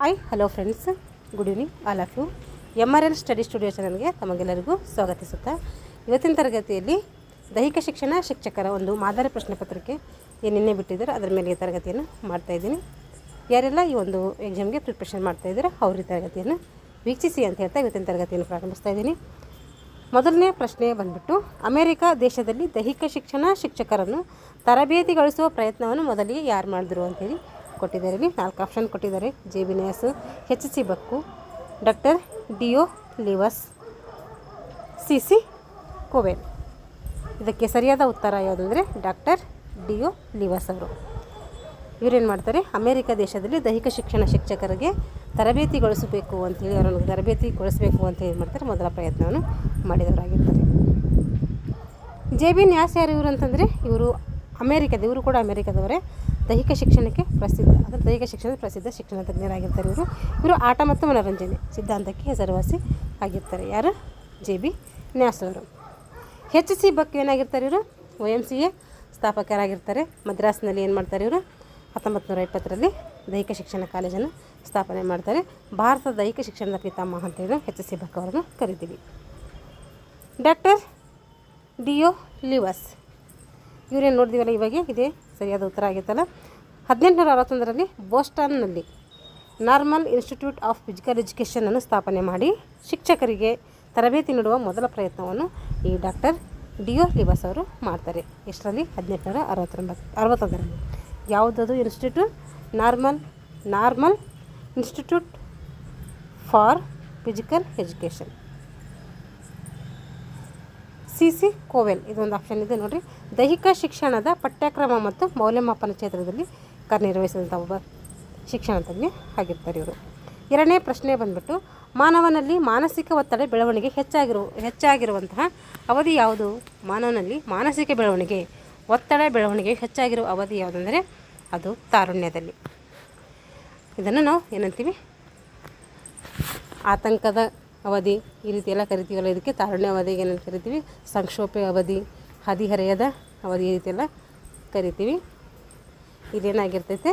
Hi hello friends, good evening all of you. MRL study studio ಚಾನಲ್ಗೆ ತಮಗೆಲ್ಲರಿಗೂ ಸ್ವಾಗತಿಸುತ್ತಾ ಇವತ್ತಿನ ತರಗತಿಯಲ್ಲಿ ದೈಹಿಕ ಶಿಕ್ಷಣ ಶಿಕ್ಷಕರ ಒಂದು ಮಾದರಿ ಪ್ರಶ್ನೆ ಪತ್ರಿಕೆ ಏನು ನಿನ್ನೆ ಬಿಟ್ಟಿದ್ದಾರೆ ಅದರ ಮೇಲೆ ತರಗತಿಯನ್ನು ಮಾಡ್ತಾಯಿದ್ದೀನಿ. ಯಾರೆಲ್ಲ ಈ ಒಂದು ಎಕ್ಸಾಮ್ಗೆ ಪ್ರಿಪ್ರೇಷನ್ ಮಾಡ್ತಾಯಿದ್ದೀರೋ ಅವ್ರ ತರಗತಿಯನ್ನು ವೀಕ್ಷಿಸಿ ಅಂತ ಹೇಳ್ತಾ ಇವತ್ತಿನ ತರಗತಿಯನ್ನು ಪ್ರಾರಂಭಿಸ್ತಾ ಇದ್ದೀನಿ. ಮೊದಲನೇ ಪ್ರಶ್ನೆ ಬಂದ್ಬಿಟ್ಟು, ಅಮೆರಿಕ ದೇಶದಲ್ಲಿ ದೈಹಿಕ ಶಿಕ್ಷಣ ಶಿಕ್ಷಕರನ್ನು ತರಬೇತಿಗೊಳಿಸುವ ಪ್ರಯತ್ನವನ್ನು ಮೊದಲಿಗೆ ಯಾರು ಮಾಡಿದ್ರು ಅಂತೇಳಿ ಕೊಟ್ಟಿದ್ದಾರೆ. ಇಲ್ಲಿ 4 ಆಪ್ಷನ್ ಕೊಟ್ಟಿದ್ದಾರೆ. JB ನ್ಯಾಸ್, HC ಬಕ್ಕು, ಡಾಕ್ಟರ್ DO ಲಿವಸ್, CC ಕೋವೆಲ್. ಇದಕ್ಕೆ ಸರಿಯಾದ ಉತ್ತರ ಯಾವುದಂದರೆ ಡಾಕ್ಟರ್ DO ಲಿವಸ್ ಅವರು. ಇವರೇನು ಮಾಡ್ತಾರೆ, ಅಮೆರಿಕ ದೇಶದಲ್ಲಿ ದೈಹಿಕ ಶಿಕ್ಷಣ ಶಿಕ್ಷಕರಿಗೆ ತರಬೇತಿಗೊಳಿಸಬೇಕು ಅಂತೇಳಿ ಅವರನ್ನು ತರಬೇತಿಗೊಳಿಸಬೇಕು ಅಂತ ಏನು ಮಾಡ್ತಾರೆ, ಮೊದಲ ಪ್ರಯತ್ನವನ್ನು ಮಾಡಿದವರಾಗಿರ್ತಾರೆ. JB ನ್ಯಾಸ್ ಯಾರು ಇವರು ಅಂತಂದರೆ ಇವರು ಇವರು ಕೂಡ ಅಮೆರಿಕದವರೇ. ದೈಹಿಕ ಶಿಕ್ಷಣಕ್ಕೆ ಪ್ರಸಿದ್ಧ, ಅಂದರೆ ದೈಹಿಕ ಶಿಕ್ಷಣದ ಪ್ರಸಿದ್ಧ ಶಿಕ್ಷಣ ತಜ್ಞರಾಗಿರ್ತಾರೆ. ಇವರು ಆಟ ಮತ್ತು ಮನೋರಂಜನೆ ಸಿದ್ಧಾಂತಕ್ಕೆ ಹೆಸರುವಾಸಿ ಆಗಿರ್ತಾರೆ. ಯಾರು? JB ನ್ಯಾಸ್ ಅವರು. HC ಬಕ್ ಏನಾಗಿರ್ತಾರೆ, ಇವರು YMCA ಸ್ಥಾಪಕರಾಗಿರ್ತಾರೆ. ಮದ್ರಾಸ್ನಲ್ಲಿ ಏನು ಮಾಡ್ತಾರೆ, ಇವರು 1920ರಲ್ಲಿ ದೈಹಿಕ ಶಿಕ್ಷಣ ಕಾಲೇಜನ್ನು ಸ್ಥಾಪನೆ ಮಾಡ್ತಾರೆ. ಭಾರತದ ದೈಹಿಕ ಶಿಕ್ಷಣದ ಪಿತಾಮಹ ಅಂತೇಳಿ HC ಬಕ್ ಅವರನ್ನು ಕರಿತೀವಿ. ಡಾಕ್ಟರ್ DO ಲಿವಸ್ ಇವರೇನು ನೋಡಿದೀವಲ್ಲ ಇವಾಗ, ಇದೇ ಸರಿಯಾದ ಉತ್ತರ ಆಗಿತ್ತಲ್ಲ. 1861ರಲ್ಲಿ ಬೋಸ್ಟನ್ನಲ್ಲಿ ನಾರ್ಮಲ್ ಇನ್ಸ್ಟಿಟ್ಯೂಟ್ ಆಫ್ ಫಿಸಿಕಲ್ ಎಜುಕೇಷನನ್ನು ಸ್ಥಾಪನೆ ಮಾಡಿ ಶಿಕ್ಷಕರಿಗೆ ತರಬೇತಿ ನೀಡುವ ಮೊದಲ ಪ್ರಯತ್ನವನ್ನು ಈ ಡಾಕ್ಟರ್ DO ಲಿವಸ್ ಅವರು ಮಾಡ್ತಾರೆ. ಎಷ್ಟರಲ್ಲಿ? 1861ರಲ್ಲಿ. ಯಾವುದದು institute? Normal institute for physical education. CC ಕೋವೆಲ್ ಇದೊಂದು ಆಪ್ಷನ್ ಇದೆ ನೋಡಿರಿ. ದೈಹಿಕ ಶಿಕ್ಷಣದ ಪಠ್ಯಕ್ರಮ ಮತ್ತು ಮೌಲ್ಯಮಾಪನ ಕ್ಷೇತ್ರದಲ್ಲಿ ಕಾರ್ಯನಿರ್ವಹಿಸಿದಂಥ ಒಬ್ಬ ಶಿಕ್ಷಣ ತಜ್ಞ ಆಗಿರ್ತಾರೆ ಇವರು. ಎರಡನೇ ಪ್ರಶ್ನೆ ಬಂದ್ಬಿಟ್ಟು, ಮಾನವನಲ್ಲಿ ಮಾನಸಿಕ ಒತ್ತಡ ಬೆಳವಣಿಗೆ ಹೆಚ್ಚಾಗಿರುವಂತಹ ಅವಧಿ ಯಾವುದು? ಮಾನವನಲ್ಲಿ ಮಾನಸಿಕ ಒತ್ತಡ ಬೆಳವಣಿಗೆ ಹೆಚ್ಚಾಗಿರುವ ಅವಧಿ ಯಾವುದಂದರೆ ಅದು ತಾರುಣ್ಯದಲ್ಲಿ. ಇದನ್ನು ನಾವು ಏನಂತೀವಿ? ಆತಂಕದ ಅವಧಿ ಈ ರೀತಿ ಎಲ್ಲ ಕರಿತೀವಲ್ಲ, ಇದಕ್ಕೆ ತಾರುಣ್ಯ ಅವಧಿಗೆ ಏನಂತ ಕರಿತೀವಿ? ಸಂಕ್ಷೋಭೆ ಅವಧಿ, ಹದಿಹರೆಯದ ಅವಧಿ, ಈ ರೀತಿ ಎಲ್ಲ ಕರಿತೀವಿ. ಇದೇನಾಗಿರ್ತೈತೆ,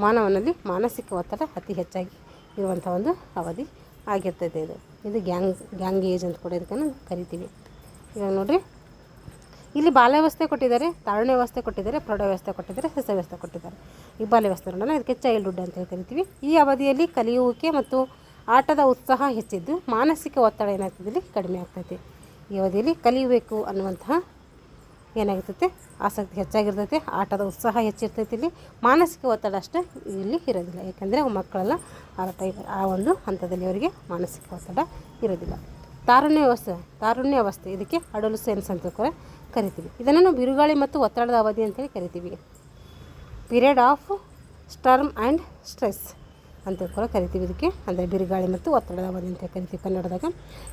ಮಾನವನಲ್ಲಿ ಮಾನಸಿಕ ಒತ್ತಡ ಅತಿ ಹೆಚ್ಚಾಗಿ ಇರುವಂಥ ಒಂದು ಅವಧಿ ಆಗಿರ್ತೈತೆ. ಇದು ಗ್ಯಾಂಗ್ ಏಜ್ ಅಂತ ಕೂಡ ಇದಕ್ಕೆ ಕರಿತೀವಿ. ಇವಾಗ ನೋಡಿರಿ, ಇಲ್ಲಿ ಬಾಲ್ಯಾವಸ್ಥೆ ಕೊಟ್ಟಿದ್ದಾರೆ, ತಾರುಣ್ಯ ವ್ಯವಸ್ಥೆ ಕೊಟ್ಟಿದ್ದಾರೆ, ಪ್ರೌಢಾವಸ್ಥೆ ಕೊಟ್ಟಿದ್ದಾರೆ, ಶೈಶವಾವಸ್ಥೆ ಕೊಟ್ಟಿದ್ದಾರೆ. ಈ ಬಾಲ್ಯಾವಸ್ಥೆ ನೋಡೋಣ, ಇದಕ್ಕೆ ಚೈಲ್ಡ್ಹುಡ್ ಅಂತ ಕರಿತೀವಿ. ಈ ಅವಧಿಯಲ್ಲಿ ಕಲಿಯುವಿಕೆ ಮತ್ತು ಆಟದ ಉತ್ಸಾಹ ಹೆಚ್ಚಿದ್ದು ಮಾನಸಿಕ ಒತ್ತಡ ಏನಾಗ್ತದೆ, ಇಲ್ಲಿ ಕಡಿಮೆ ಆಗ್ತೈತೆ. ಈ ಅವಧಿಯಲ್ಲಿ ಕಲಿಯಬೇಕು ಅನ್ನುವಂತಹ ಏನಾಗಿರ್ತೈತೆ, ಆಸಕ್ತಿ ಹೆಚ್ಚಾಗಿರ್ತೈತೆ, ಆಟದ ಉತ್ಸಾಹ ಹೆಚ್ಚಿರ್ತೈತಿ. ಇಲ್ಲಿ ಮಾನಸಿಕ ಒತ್ತಡ ಅಷ್ಟು ಇಲ್ಲಿ ಇರೋದಿಲ್ಲ, ಯಾಕೆಂದರೆ ಮಕ್ಕಳೆಲ್ಲ ಆ ಒಂದು ಹಂತದಲ್ಲಿ ಅವರಿಗೆ ಮಾನಸಿಕ ಒತ್ತಡ ಇರೋದಿಲ್ಲ. ತಾರುಣ್ಯ ಅವಸ್ಥೆ ಇದಕ್ಕೆ ಅಡೋಲಸೆನ್ಸ್ ಅಂತ ಕೂಡ ಕರಿತೀವಿ. ಇದನ್ನು ನಾವು ಬಿರುಗಾಳಿ ಮತ್ತು ಒತ್ತಡದ ಅವಧಿ ಅಂತೇಳಿ ಕರಿತೀವಿ. Period of Sturm and stress ಅಂತ ಕೂಡ ಕರಿತೀವಿ ಇದಕ್ಕೆ, ಅಂದರೆ ಬಿರುಗಾಳಿ ಮತ್ತು ಒತ್ತಡದ ಅವಧಿ ಅಂತ ಕರಿತೀವಿ ಕನ್ನಡದಾಗ.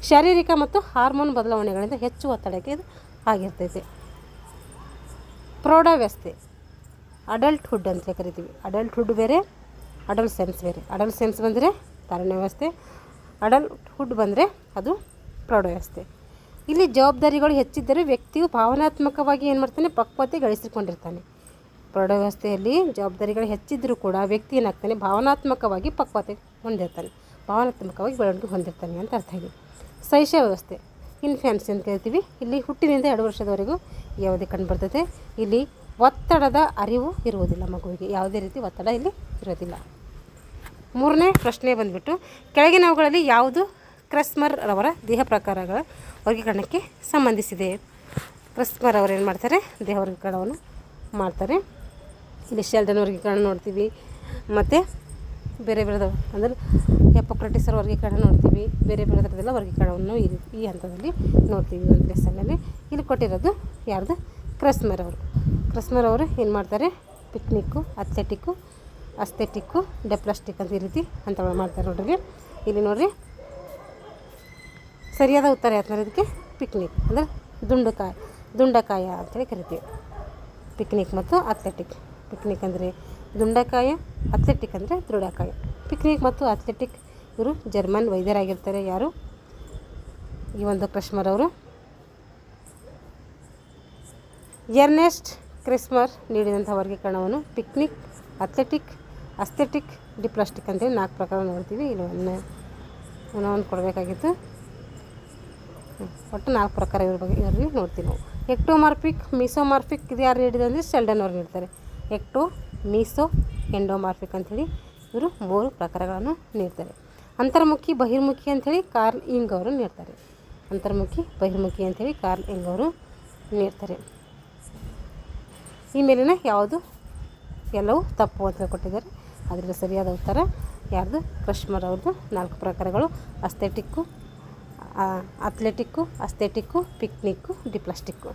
ಶಾರೀರಿಕ ಮತ್ತು ಹಾರ್ಮೋನ್ ಬದಲಾವಣೆಗಳಿಂದ ಹೆಚ್ಚು ಒತ್ತಡಕ್ಕೆ ಇದು ಆಗಿರ್ತೈತೆ. ಪ್ರೌಢಾವಸ್ಥೆ ಅಡಲ್ಟ್ಹುಡ್ ಅಂತ ಕರಿತೀವಿ. ಅಡಲ್ಟ್ಹುಡ್ ಬೇರೆ, ಅಡಲ್ಸೆನ್ಸ್ ಬೇರೆ. ಅಡಲ್ಸೆನ್ಸ್ ಬಂದರೆ ತಾರುಣ್ಯ ವ್ಯವಸ್ಥೆ, ಅಡಲ್ಟ್ಹುಡ್ ಬಂದರೆ ಅದು ಪ್ರೌಢಾವಸ್ಥೆ. ಇಲ್ಲಿ ಜವಾಬ್ದಾರಿಗಳು ಹೆಚ್ಚಿದ್ದರೆ ವ್ಯಕ್ತಿಯು ಭಾವನಾತ್ಮಕವಾಗಿ ಏನು ಮಾಡ್ತಾನೆ, ಪಕ್ವತೆ ಗಳಿಸಿಕೊಂಡಿರ್ತಾನೆ. ಪ್ರೌಢಾವಸ್ಥೆಯಲ್ಲಿ ಜವಾಬ್ದಾರಿಗಳು ಹೆಚ್ಚಿದ್ದರೂ ಕೂಡ ವ್ಯಕ್ತಿ ಏನಾಗ್ತಾನೆ, ಭಾವನಾತ್ಮಕವಾಗಿ ಪಕ್ವತೆ ಹೊಂದಿರ್ತಾನೆ, ಭಾವನಾತ್ಮಕವಾಗಿ ಬೆಳವಣಿಗೆ ಹೊಂದಿರ್ತಾನೆ ಅಂತ ಅರ್ಥ ಇದೆ. ಶೈಶವಾವಸ್ಥೆ ಇನ್ಫ್ಯಾನ್ಸಿ ಅಂತ ಕರಿತೀವಿ. ಇಲ್ಲಿ ಹುಟ್ಟಿನಿಂದ 2 ವರ್ಷದವರೆಗೂ ಈ ಅವಧಿ ಕಂಡುಬರ್ತೈತೆ. ಇಲ್ಲಿ ಒತ್ತಡದ ಅರಿವು ಇರುವುದಿಲ್ಲ ಮಗುವಿಗೆ, ಯಾವುದೇ ರೀತಿ ಒತ್ತಡ ಇಲ್ಲಿ ಇರೋದಿಲ್ಲ. ಮೂರನೇ ಪ್ರಶ್ನೆ ಬಂದುಬಿಟ್ಟು, ಕೆಳಗಿನವುಗಳಲ್ಲಿ ಯಾವುದು ಕ್ರೆಸ್ಮರ್ ರವರ ದೇಹ ಪ್ರಕಾರಗಳ ವರ್ಗೀಕರಣಕ್ಕೆ ಸಂಬಂಧಿಸಿದೆ? ಕ್ರೆಸ್ಮರ್ ಅವರು ಏನು ಮಾಡ್ತಾರೆ, ದೇಹ ವರ್ಗೀಕರಣವನ್ನು ಮಾಡ್ತಾರೆ. ಇಲ್ಲಿ ಶೆಲ್ಡನ್ ವರ್ಗೀಕರಣ ನೋಡ್ತೀವಿ, ಮತ್ತು ಬೇರೆ ಅಂದರೆ ಹಿಪೋಕ್ರಟಿಸರ ವರ್ಗೀಕರಣ ನೋಡ್ತೀವಿ. ಬೇರೆ ಥರದ್ದೆಲ್ಲ ವರ್ಗೀಕರಣವನ್ನು ಈ ಹಂತದಲ್ಲಿ ನೋಡ್ತೀವಿ ಒಂದು ಲೆಸನ್ನಲ್ಲಿ. ಇಲ್ಲಿ ಕೊಟ್ಟಿರೋದು ಯಾರ್ದು? ಕ್ರೆಸ್ಮರ್ ಅವರು ಏನು ಮಾಡ್ತಾರೆ, ಪಿಕ್ನಿಕ್ಕು, ಅಥ್ಲೆಟಿಕ್ಕು, ಅಸ್ಥೆಟಿಕ್ಕು, ಡೆಪ್ಲಾಸ್ಟಿಕ್ ಅಂತ ಈ ರೀತಿ ಹಂತಗಳು ಮಾಡ್ತಾರೆ ನೋಡ್ರಿ. ಇಲ್ಲಿ ನೋಡಿರಿ, ಸರಿಯಾದ ಉತ್ತರ ಯಾವ್ದು ಇದಕ್ಕೆ? ಪಿಕ್ನಿಕ್ ಅಂದರೆ ದುಂಡಕಾಯ ಅಂತೇಳಿ ಕರಿತೀವಿ. ಪಿಕ್ನಿಕ್ ಮತ್ತು ಅಥ್ಲೆಟಿಕ್. ಪಿಕ್ನಿಕ್ ಅಂದರೆ ದುಂಡಕಾಯ, ಅಥ್ಲೆಟಿಕ್ ಅಂದರೆ ದೃಢಕಾಯ. ಪಿಕ್ನಿಕ್ ಮತ್ತು ಅಥ್ಲೆಟಿಕ್ ಇವರು ಜರ್ಮನ್ ವೈದ್ಯರಾಗಿರ್ತಾರೆ. ಯಾರು? ಈ ಒಂದು ಕ್ರೆಸ್ಮರ್ ಅವರು. ಎರ್ನೆಸ್ಟ್ ಕ್ರೆಸ್ಮರ್ ನೀಡಿದಂಥ ವರ್ಗೀಕರಣವನ್ನು ಪಿಕ್ನಿಕ್, ಅಥ್ಲೆಟಿಕ್, ಅಸ್ಥೆಟಿಕ್, ಡಿಪ್ಲಾಸ್ಟಿಕ್ ಅಂತೇಳಿ 4 ಪ್ರಕಾರ ನೋಡ್ತೀವಿ. ಇಲ್ಲಿ ಒಂದು ಕೊಡಬೇಕಾಗಿತ್ತು. ಒಟ್ಟು 4 ಪ್ರಕಾರ ಇವ್ರ ಬಗ್ಗೆ ಇವ್ರಿಗೆ ನೋಡ್ತೀವಿ ನಾವು. ಎಕ್ಟೋಮಾರ್ಫಿಕ್, ಮೀಸೋಮಾರ್ಫಿಕ್ ಇದು ಯಾರು ನೀಡಿದೆ ಅಂದರೆ ಶೆಲ್ಡನ್ ಅವ್ರು ನೀಡ್ತಾರೆ. ಎಕ್ಟೋ, ಮೀಸೋ, ಎಂಡೋಮಾರ್ಫಿಕ್ ಅಂಥೇಳಿ ಇವರು 3 ಪ್ರಕಾರಗಳನ್ನು ನೀಡ್ತಾರೆ. ಅಂತರ್ಮುಖಿ, ಬಹಿರ್ಮುಖಿ ಅಂಥೇಳಿ ಕಾರ್ಲ್ ಯಿಂಗ್ ಅವರು ನೀಡ್ತಾರೆ. ಅಂತರ್ಮುಖಿ, ಬಹಿರ್ಮುಖಿ ಅಂಥೇಳಿ ಕಾರ್ಲ್ ಯಿಂಗ್ ಅವರು ನೀಡ್ತಾರೆ. ಈ ಮೇಲಿನ ಯಾವುದು ಎಲ್ಲವೂ ತಪ್ಪು ಅಂತ ಕೊಟ್ಟಿದ್ದಾರೆ. ಅದರಲ್ಲಿ ಸರಿಯಾದ ಉತ್ತರ ಯಾರ್ದು? ಕ್ರಶ್ಮರ್ ಅವ್ರದ್ದು 4 ಪ್ರಕಾರಗಳು: ಅಸ್ಥೆಟಿಕ್ಕು, ಅಥ್ಲೆಟಿಕ್ಕು, ಅಸ್ಥೆಟಿಕ್ಕು, ಪಿಕ್ನಿಕ್ಕು, ಡಿಪ್ಲಾಸ್ಟಿಕ್ಕು.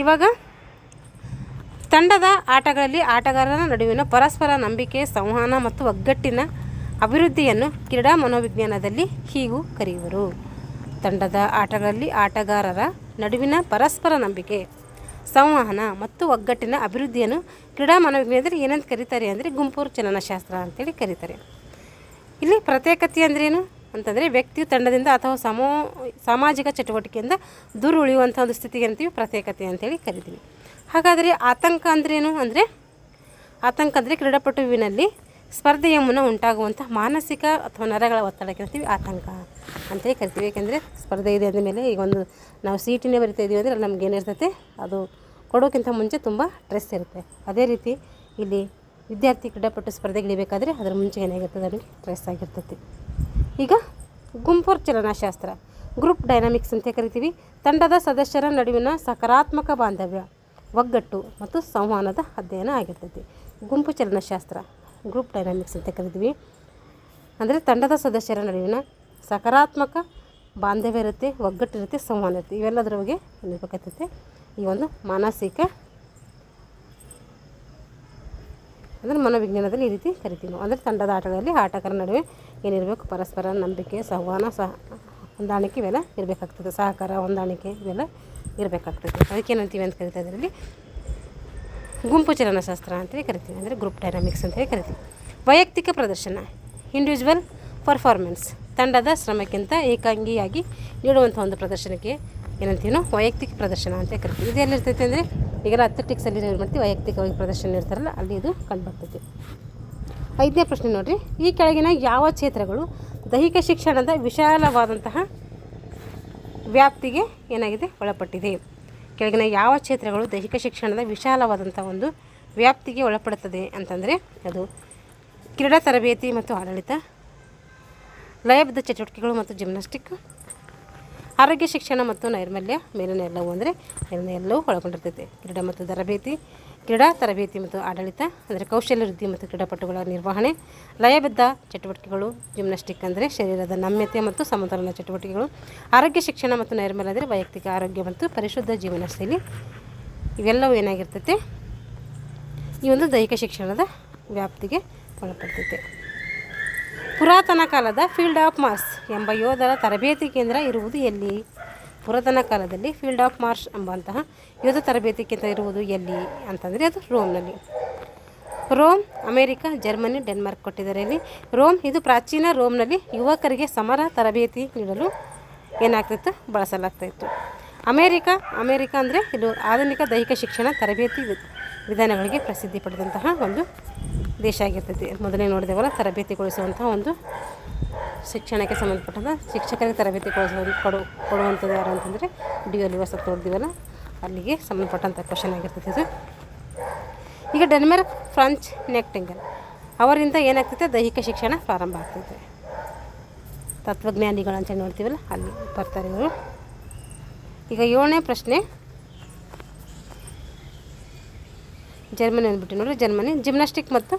ಇವಾಗ ತಂಡದ ಆಟಗಳಲ್ಲಿ ಆಟಗಾರರ ನಡುವಿನ ಪರಸ್ಪರ ನಂಬಿಕೆ, ಸಂವಹನ ಮತ್ತು ಒಗ್ಗಟ್ಟಿನ ಅಭಿವೃದ್ಧಿಯನ್ನು ಕ್ರೀಡಾ ಮನೋವಿಜ್ಞಾನದಲ್ಲಿ ಹೀಗೂ ಕರೆಯುವರು. ತಂಡದ ಆಟಗಳಲ್ಲಿ ಆಟಗಾರರ ನಡುವಿನ ಪರಸ್ಪರ ನಂಬಿಕೆ, ಸಂವಹನ ಮತ್ತು ಒಗ್ಗಟ್ಟಿನ ಅಭಿವೃದ್ಧಿಯನ್ನು ಕ್ರೀಡಾ ಮನೋವಿಜ್ಞಾನದಲ್ಲಿ ಏನಂತ ಕರೀತಾರೆ ಅಂದರೆ ಗುಂಪು ಚಲನಶಾಸ್ತ್ರ ಅಂತೇಳಿ ಕರೀತಾರೆ. ಇಲ್ಲಿ ಪ್ರತ್ಯೇಕತೆ ಅಂದ್ರೇನು ಅಂತಂದರೆ ವ್ಯಕ್ತಿಯು ತಂಡದಿಂದ ಅಥವಾ ಸಾಮಾಜಿಕ ಚಟುವಟಿಕೆಯಿಂದ ದೂರ ಉಳಿಯುವಂಥ ಒಂದು ಸ್ಥಿತಿಗೆ ಅಂತೀವಿ ಪ್ರತ್ಯೇಕತೆ ಅಂತೇಳಿ ಕರಿತೀವಿ. ಹಾಗಾದರೆ ಆತಂಕ ಅಂದ್ರೇನು ಅಂದರೆ ಆತಂಕ ಅಂದರೆ ಕ್ರೀಡಾಪಟುವಿನಲ್ಲಿ ಸ್ಪರ್ಧೆಯ ಮುನ್ನ ಉಂಟಾಗುವಂಥ ಮಾನಸಿಕ ಅಥವಾ ನರಗಳ ಒತ್ತಡಕ್ಕೆ ಅಂತೀವಿ ಆತಂಕ ಅಂತೇಳಿ ಕರಿತೀವಿ. ಏಕೆಂದರೆ ಸ್ಪರ್ಧೆ ಇದೆ ಅಂದಮೇಲೆ ಈಗ ಒಂದು ನಾವು CETನೇ ಬರಿತಾ ಇದ್ದೀವಿ ಅಂದರೆ ನಮ್ಗೆ ಏನಿರ್ತೈತೆ ಅದು ಕೊಡೋಕ್ಕಿಂತ ಮುಂಚೆ ತುಂಬ ಸ್ಟ್ರೆಸ್ ಇರುತ್ತೆ. ಅದೇ ರೀತಿ ಇಲ್ಲಿ ವಿದ್ಯಾರ್ಥಿ ಕ್ರೀಡಾಪಟು ಸ್ಪರ್ಧೆಗಿಳಿಬೇಕಾದ್ರೆ ಅದರ ಮುಂಚೆ ಏನಾಗಿರ್ತದೆ ಅವನಿಗೆ ಸ್ಟ್ರೆಸ್ ಆಗಿರ್ತೈತಿ. ಈಗ ಗುಂಪು ಚಲನಶಾಸ್ತ್ರ, ಗ್ರೂಪ್ ಡೈನಾಮಿಕ್ಸ್ ಅಂತ ಕರಿತೀವಿ. ತಂಡದ ಸದಸ್ಯರ ನಡುವಿನ ಸಕಾರಾತ್ಮಕ ಬಾಂಧವ್ಯ, ಒಗ್ಗಟ್ಟು ಮತ್ತು ಸಂವಹನದ ಅಧ್ಯಯನ ಆಗಿರ್ತೈತಿ. ಗುಂಪು ಚಲನಶಾಸ್ತ್ರ, ಗ್ರೂಪ್ ಡೈನಾಮಿಕ್ಸ್ ಅಂತ ಕರಿತೀವಿ. ಅಂದರೆ ತಂಡದ ಸದಸ್ಯರ ನಡುವಿನ ಸಕಾರಾತ್ಮಕ ಬಾಂಧವ್ಯ ಇರುತ್ತೆ, ಒಗ್ಗಟ್ಟಿರುತ್ತೆ, ಸಂವಹನ ಇರುತ್ತೆ. ಇವೆಲ್ಲದರ ಬಗ್ಗೆ ಏನಿರ್ಬೇಕಾಗ್ತೈತೆ ಈ ಒಂದು ಮಾನಸಿಕ ಅಂದರೆ ಮನೋವಿಜ್ಞಾನದಲ್ಲಿ ಈ ರೀತಿ ಕರಿತೀವಿ ನಾವು. ಅಂದರೆ ತಂಡದ ಆಟಗಳಲ್ಲಿ ಆಟಗಾರರ ನಡುವೆ ಏನಿರಬೇಕು? ಪರಸ್ಪರ ನಂಬಿಕೆ, ಸಂವಹನ, ಹೊಂದಾಣಿಕೆ ಇವೆಲ್ಲ ಇರಬೇಕಾಗ್ತದೆ. ಸಹಕಾರ, ಹೊಂದಾಣಿಕೆ ಇವೆಲ್ಲ ಇರಬೇಕಾಗ್ತದೆ. ಅದಕ್ಕೇನಂತೀವಿ ಅಂತ ಕರಿತಾ ಇದರಲ್ಲಿ ಗುಂಪು ಚಲನಶಾಸ್ತ್ರ ಅಂತೇಳಿ ಕರಿತೀವಿ. ಅಂದರೆ ಗ್ರೂಪ್ ಡೈನಾಮಿಕ್ಸ್ ಅಂತೇಳಿ ಕರಿತೀವಿ. ವೈಯಕ್ತಿಕ ಪ್ರದರ್ಶನ, ಇಂಡಿವಿಜುವಲ್ ಪರ್ಫಾರ್ಮೆನ್ಸ್, ತಂಡದ ಶ್ರಮಕ್ಕಿಂತ ಏಕಾಂಗಿಯಾಗಿ ನೀಡುವಂಥ ಒಂದು ಪ್ರದರ್ಶನಕ್ಕೆ ಏನಂತೀವಿ ನಾವು ವೈಯಕ್ತಿಕ ಪ್ರದರ್ಶನ ಅಂತ ಕರಿತೀವಿ. ಇದು ಎಲ್ಲಿರ್ತೈತೆ ಅಂದರೆ ಈಗೆಲ್ಲ ಅಥ್ಲೆಟಿಕ್ಸಲ್ಲಿ ಏನು ಮಾಡ್ತೀವಿ ವೈಯಕ್ತಿಕವಾಗಿ ಪ್ರದರ್ಶನ ಇರ್ತಾರಲ್ಲ ಅಲ್ಲಿ ಇದು ಕಂಡುಬರ್ತೈತಿ. 5ನೇ ಪ್ರಶ್ನೆ ನೋಡಿರಿ. ಈ ಕೆಳಗಿನ ಯಾವ ಕ್ಷೇತ್ರಗಳು ದೈಹಿಕ ಶಿಕ್ಷಣದ ವಿಶಾಲವಾದಂತಹ ವ್ಯಾಪ್ತಿಗೆ ಏನಾಗಿದೆ ಒಳಪಟ್ಟಿದೆ? ಕೆಳಗಿನ ಯಾವ ಕ್ಷೇತ್ರಗಳು ದೈಹಿಕ ಶಿಕ್ಷಣದ ವಿಶಾಲವಾದಂಥ ಒಂದು ವ್ಯಾಪ್ತಿಗೆ ಒಳಪಡುತ್ತದೆ ಅಂತಂದರೆ ಅದು ಕ್ರೀಡಾ ತರಬೇತಿ ಮತ್ತು ಆಡಳಿತ, ಲಯಬದ್ಧ ಚಟುವಟಿಕೆಗಳು ಮತ್ತು ಜಿಮ್ನಾಸ್ಟಿಕ್, ಆರೋಗ್ಯ ಶಿಕ್ಷಣ ಮತ್ತು ನೈರ್ಮಲ್ಯ, ಮೇಲಿನ ಎಲ್ಲವೂ ಅಂದರೆ ಮೇಲಿನ ಎಲ್ಲವೂ ಒಳಗೊಂಡಿರ್ತೈತೆ. ಕ್ರೀಡಾ ತರಬೇತಿ ಮತ್ತು ಆಡಳಿತ ಅಂದರೆ ಕೌಶಲ್ಯ ವೃದ್ಧಿ ಮತ್ತು ಕ್ರೀಡಾಪಟುಗಳ ನಿರ್ವಹಣೆ, ಲಯಬದ್ಧ ಚಟುವಟಿಕೆಗಳು, ಜಿಮ್ನಾಸ್ಟಿಕ್ ಅಂದರೆ ಶರೀರದ ನಮ್ಯತೆ ಮತ್ತು ಸಮತೋಲನ ಚಟುವಟಿಕೆಗಳು, ಆರೋಗ್ಯ ಶಿಕ್ಷಣ ಮತ್ತು ನೈರ್ಮಲ್ಯ ಅಂದರೆ ವೈಯಕ್ತಿಕ ಆರೋಗ್ಯ ಮತ್ತು ಪರಿಶುದ್ಧ ಜೀವನ ಶೈಲಿ. ಇವೆಲ್ಲವೂ ಏನಾಗಿರ್ತೈತೆ ಈ ಒಂದು ದೈಹಿಕ ಶಿಕ್ಷಣದ ವ್ಯಾಪ್ತಿಗೆ ಒಳಪಡ್ತೈತೆ. ಪುರಾತನ ಕಾಲದ ಫೀಲ್ಡ್ ಆಫ್ ಮಾರ್ಚ್ ಎಂಬ ಯೋಧರ ತರಬೇತಿ ಕೇಂದ್ರ ಇರುವುದು ಎಲ್ಲಿ? ಪುರಾತನ ಕಾಲದಲ್ಲಿ ಫೀಲ್ಡ್ ಆಫ್ ಮಾರ್ಚ್ ಎಂಬಂತಹ ಯೋಧ ತರಬೇತಿ ಕೇಂದ್ರ ಇರುವುದು ಎಲ್ಲಿ ಅಂತಂದರೆ ಅದು ರೋಮ್ನಲ್ಲಿ. ರೋಮ್, ಅಮೇರಿಕಾ, ಜರ್ಮನಿ, ಡೆನ್ಮಾರ್ಕ್ ಕೊಟ್ಟಿದ್ದಾರೆ ಇಲ್ಲಿ. ರೋಮ್ ಇದು ಪ್ರಾಚೀನ ರೋಮ್ನಲ್ಲಿ ಯುವಕರಿಗೆ ಸಮರ ತರಬೇತಿ ನೀಡಲು ಏನಾಗ್ತಿತ್ತು ಬಳಸಲಾಗ್ತಾಯಿತ್ತು. ಅಮೇರಿಕಾ ಅಂದರೆ ಇದು ಆಧುನಿಕ ದೈಹಿಕ ಶಿಕ್ಷಣ ತರಬೇತಿ ವಿಧಾನಗಳಿಗೆ ಪ್ರಸಿದ್ಧಿ ಪಡೆದಂತಹ ಒಂದು ದೇಶ ಆಗಿರ್ತೈತಿ. ಮೊದಲೇ ನೋಡಿದೆವಲ್ಲ ತರಬೇತಿಗೊಳಿಸುವಂತಹ ಒಂದು ಶಿಕ್ಷಣಕ್ಕೆ ಸಂಬಂಧಪಟ್ಟಂಥ ಶಿಕ್ಷಕರಿಗೆ ತರಬೇತಿ ಕೊಡುವಂಥದ್ದು ಯಾರು ಅಂತಂದರೆ ಡ್ಯುಯಲ್ ಯುವಸ್ ಅಂತ ನೋಡಿದೀವಲ್ಲ ಅಲ್ಲಿಗೆ ಸಂಬಂಧಪಟ್ಟಂಥ ಕ್ವಶನ್ ಆಗಿರ್ತೈತಿ ಇದು. ಈಗ ಡೆನ್ಮಾರ್ಕ್, ಫ್ರಾನ್ಸ್, ನೆಕ್ಟಿಂಗಲ್ ಅವರಿಂದ ಏನಾಗ್ತೈತೆ ದೈಹಿಕ ಶಿಕ್ಷಣ ಪ್ರಾರಂಭ ಆಗ್ತೈತೆ. ತತ್ವಜ್ಞಾನಿಗಳು ಅಂತ ನೋಡ್ತೀವಲ್ಲ ಅಲ್ಲಿ ಬರ್ತಾರೆ ಇವರು. ಈಗ 7ನೇ ಪ್ರಶ್ನೆ ಜರ್ಮನಿ ಅಂದ್ಬಿಟ್ಟು ನೋಡಿ. ಜರ್ಮನಿ ಜಿಮ್ನಾಸ್ಟಿಕ್ ಮತ್ತು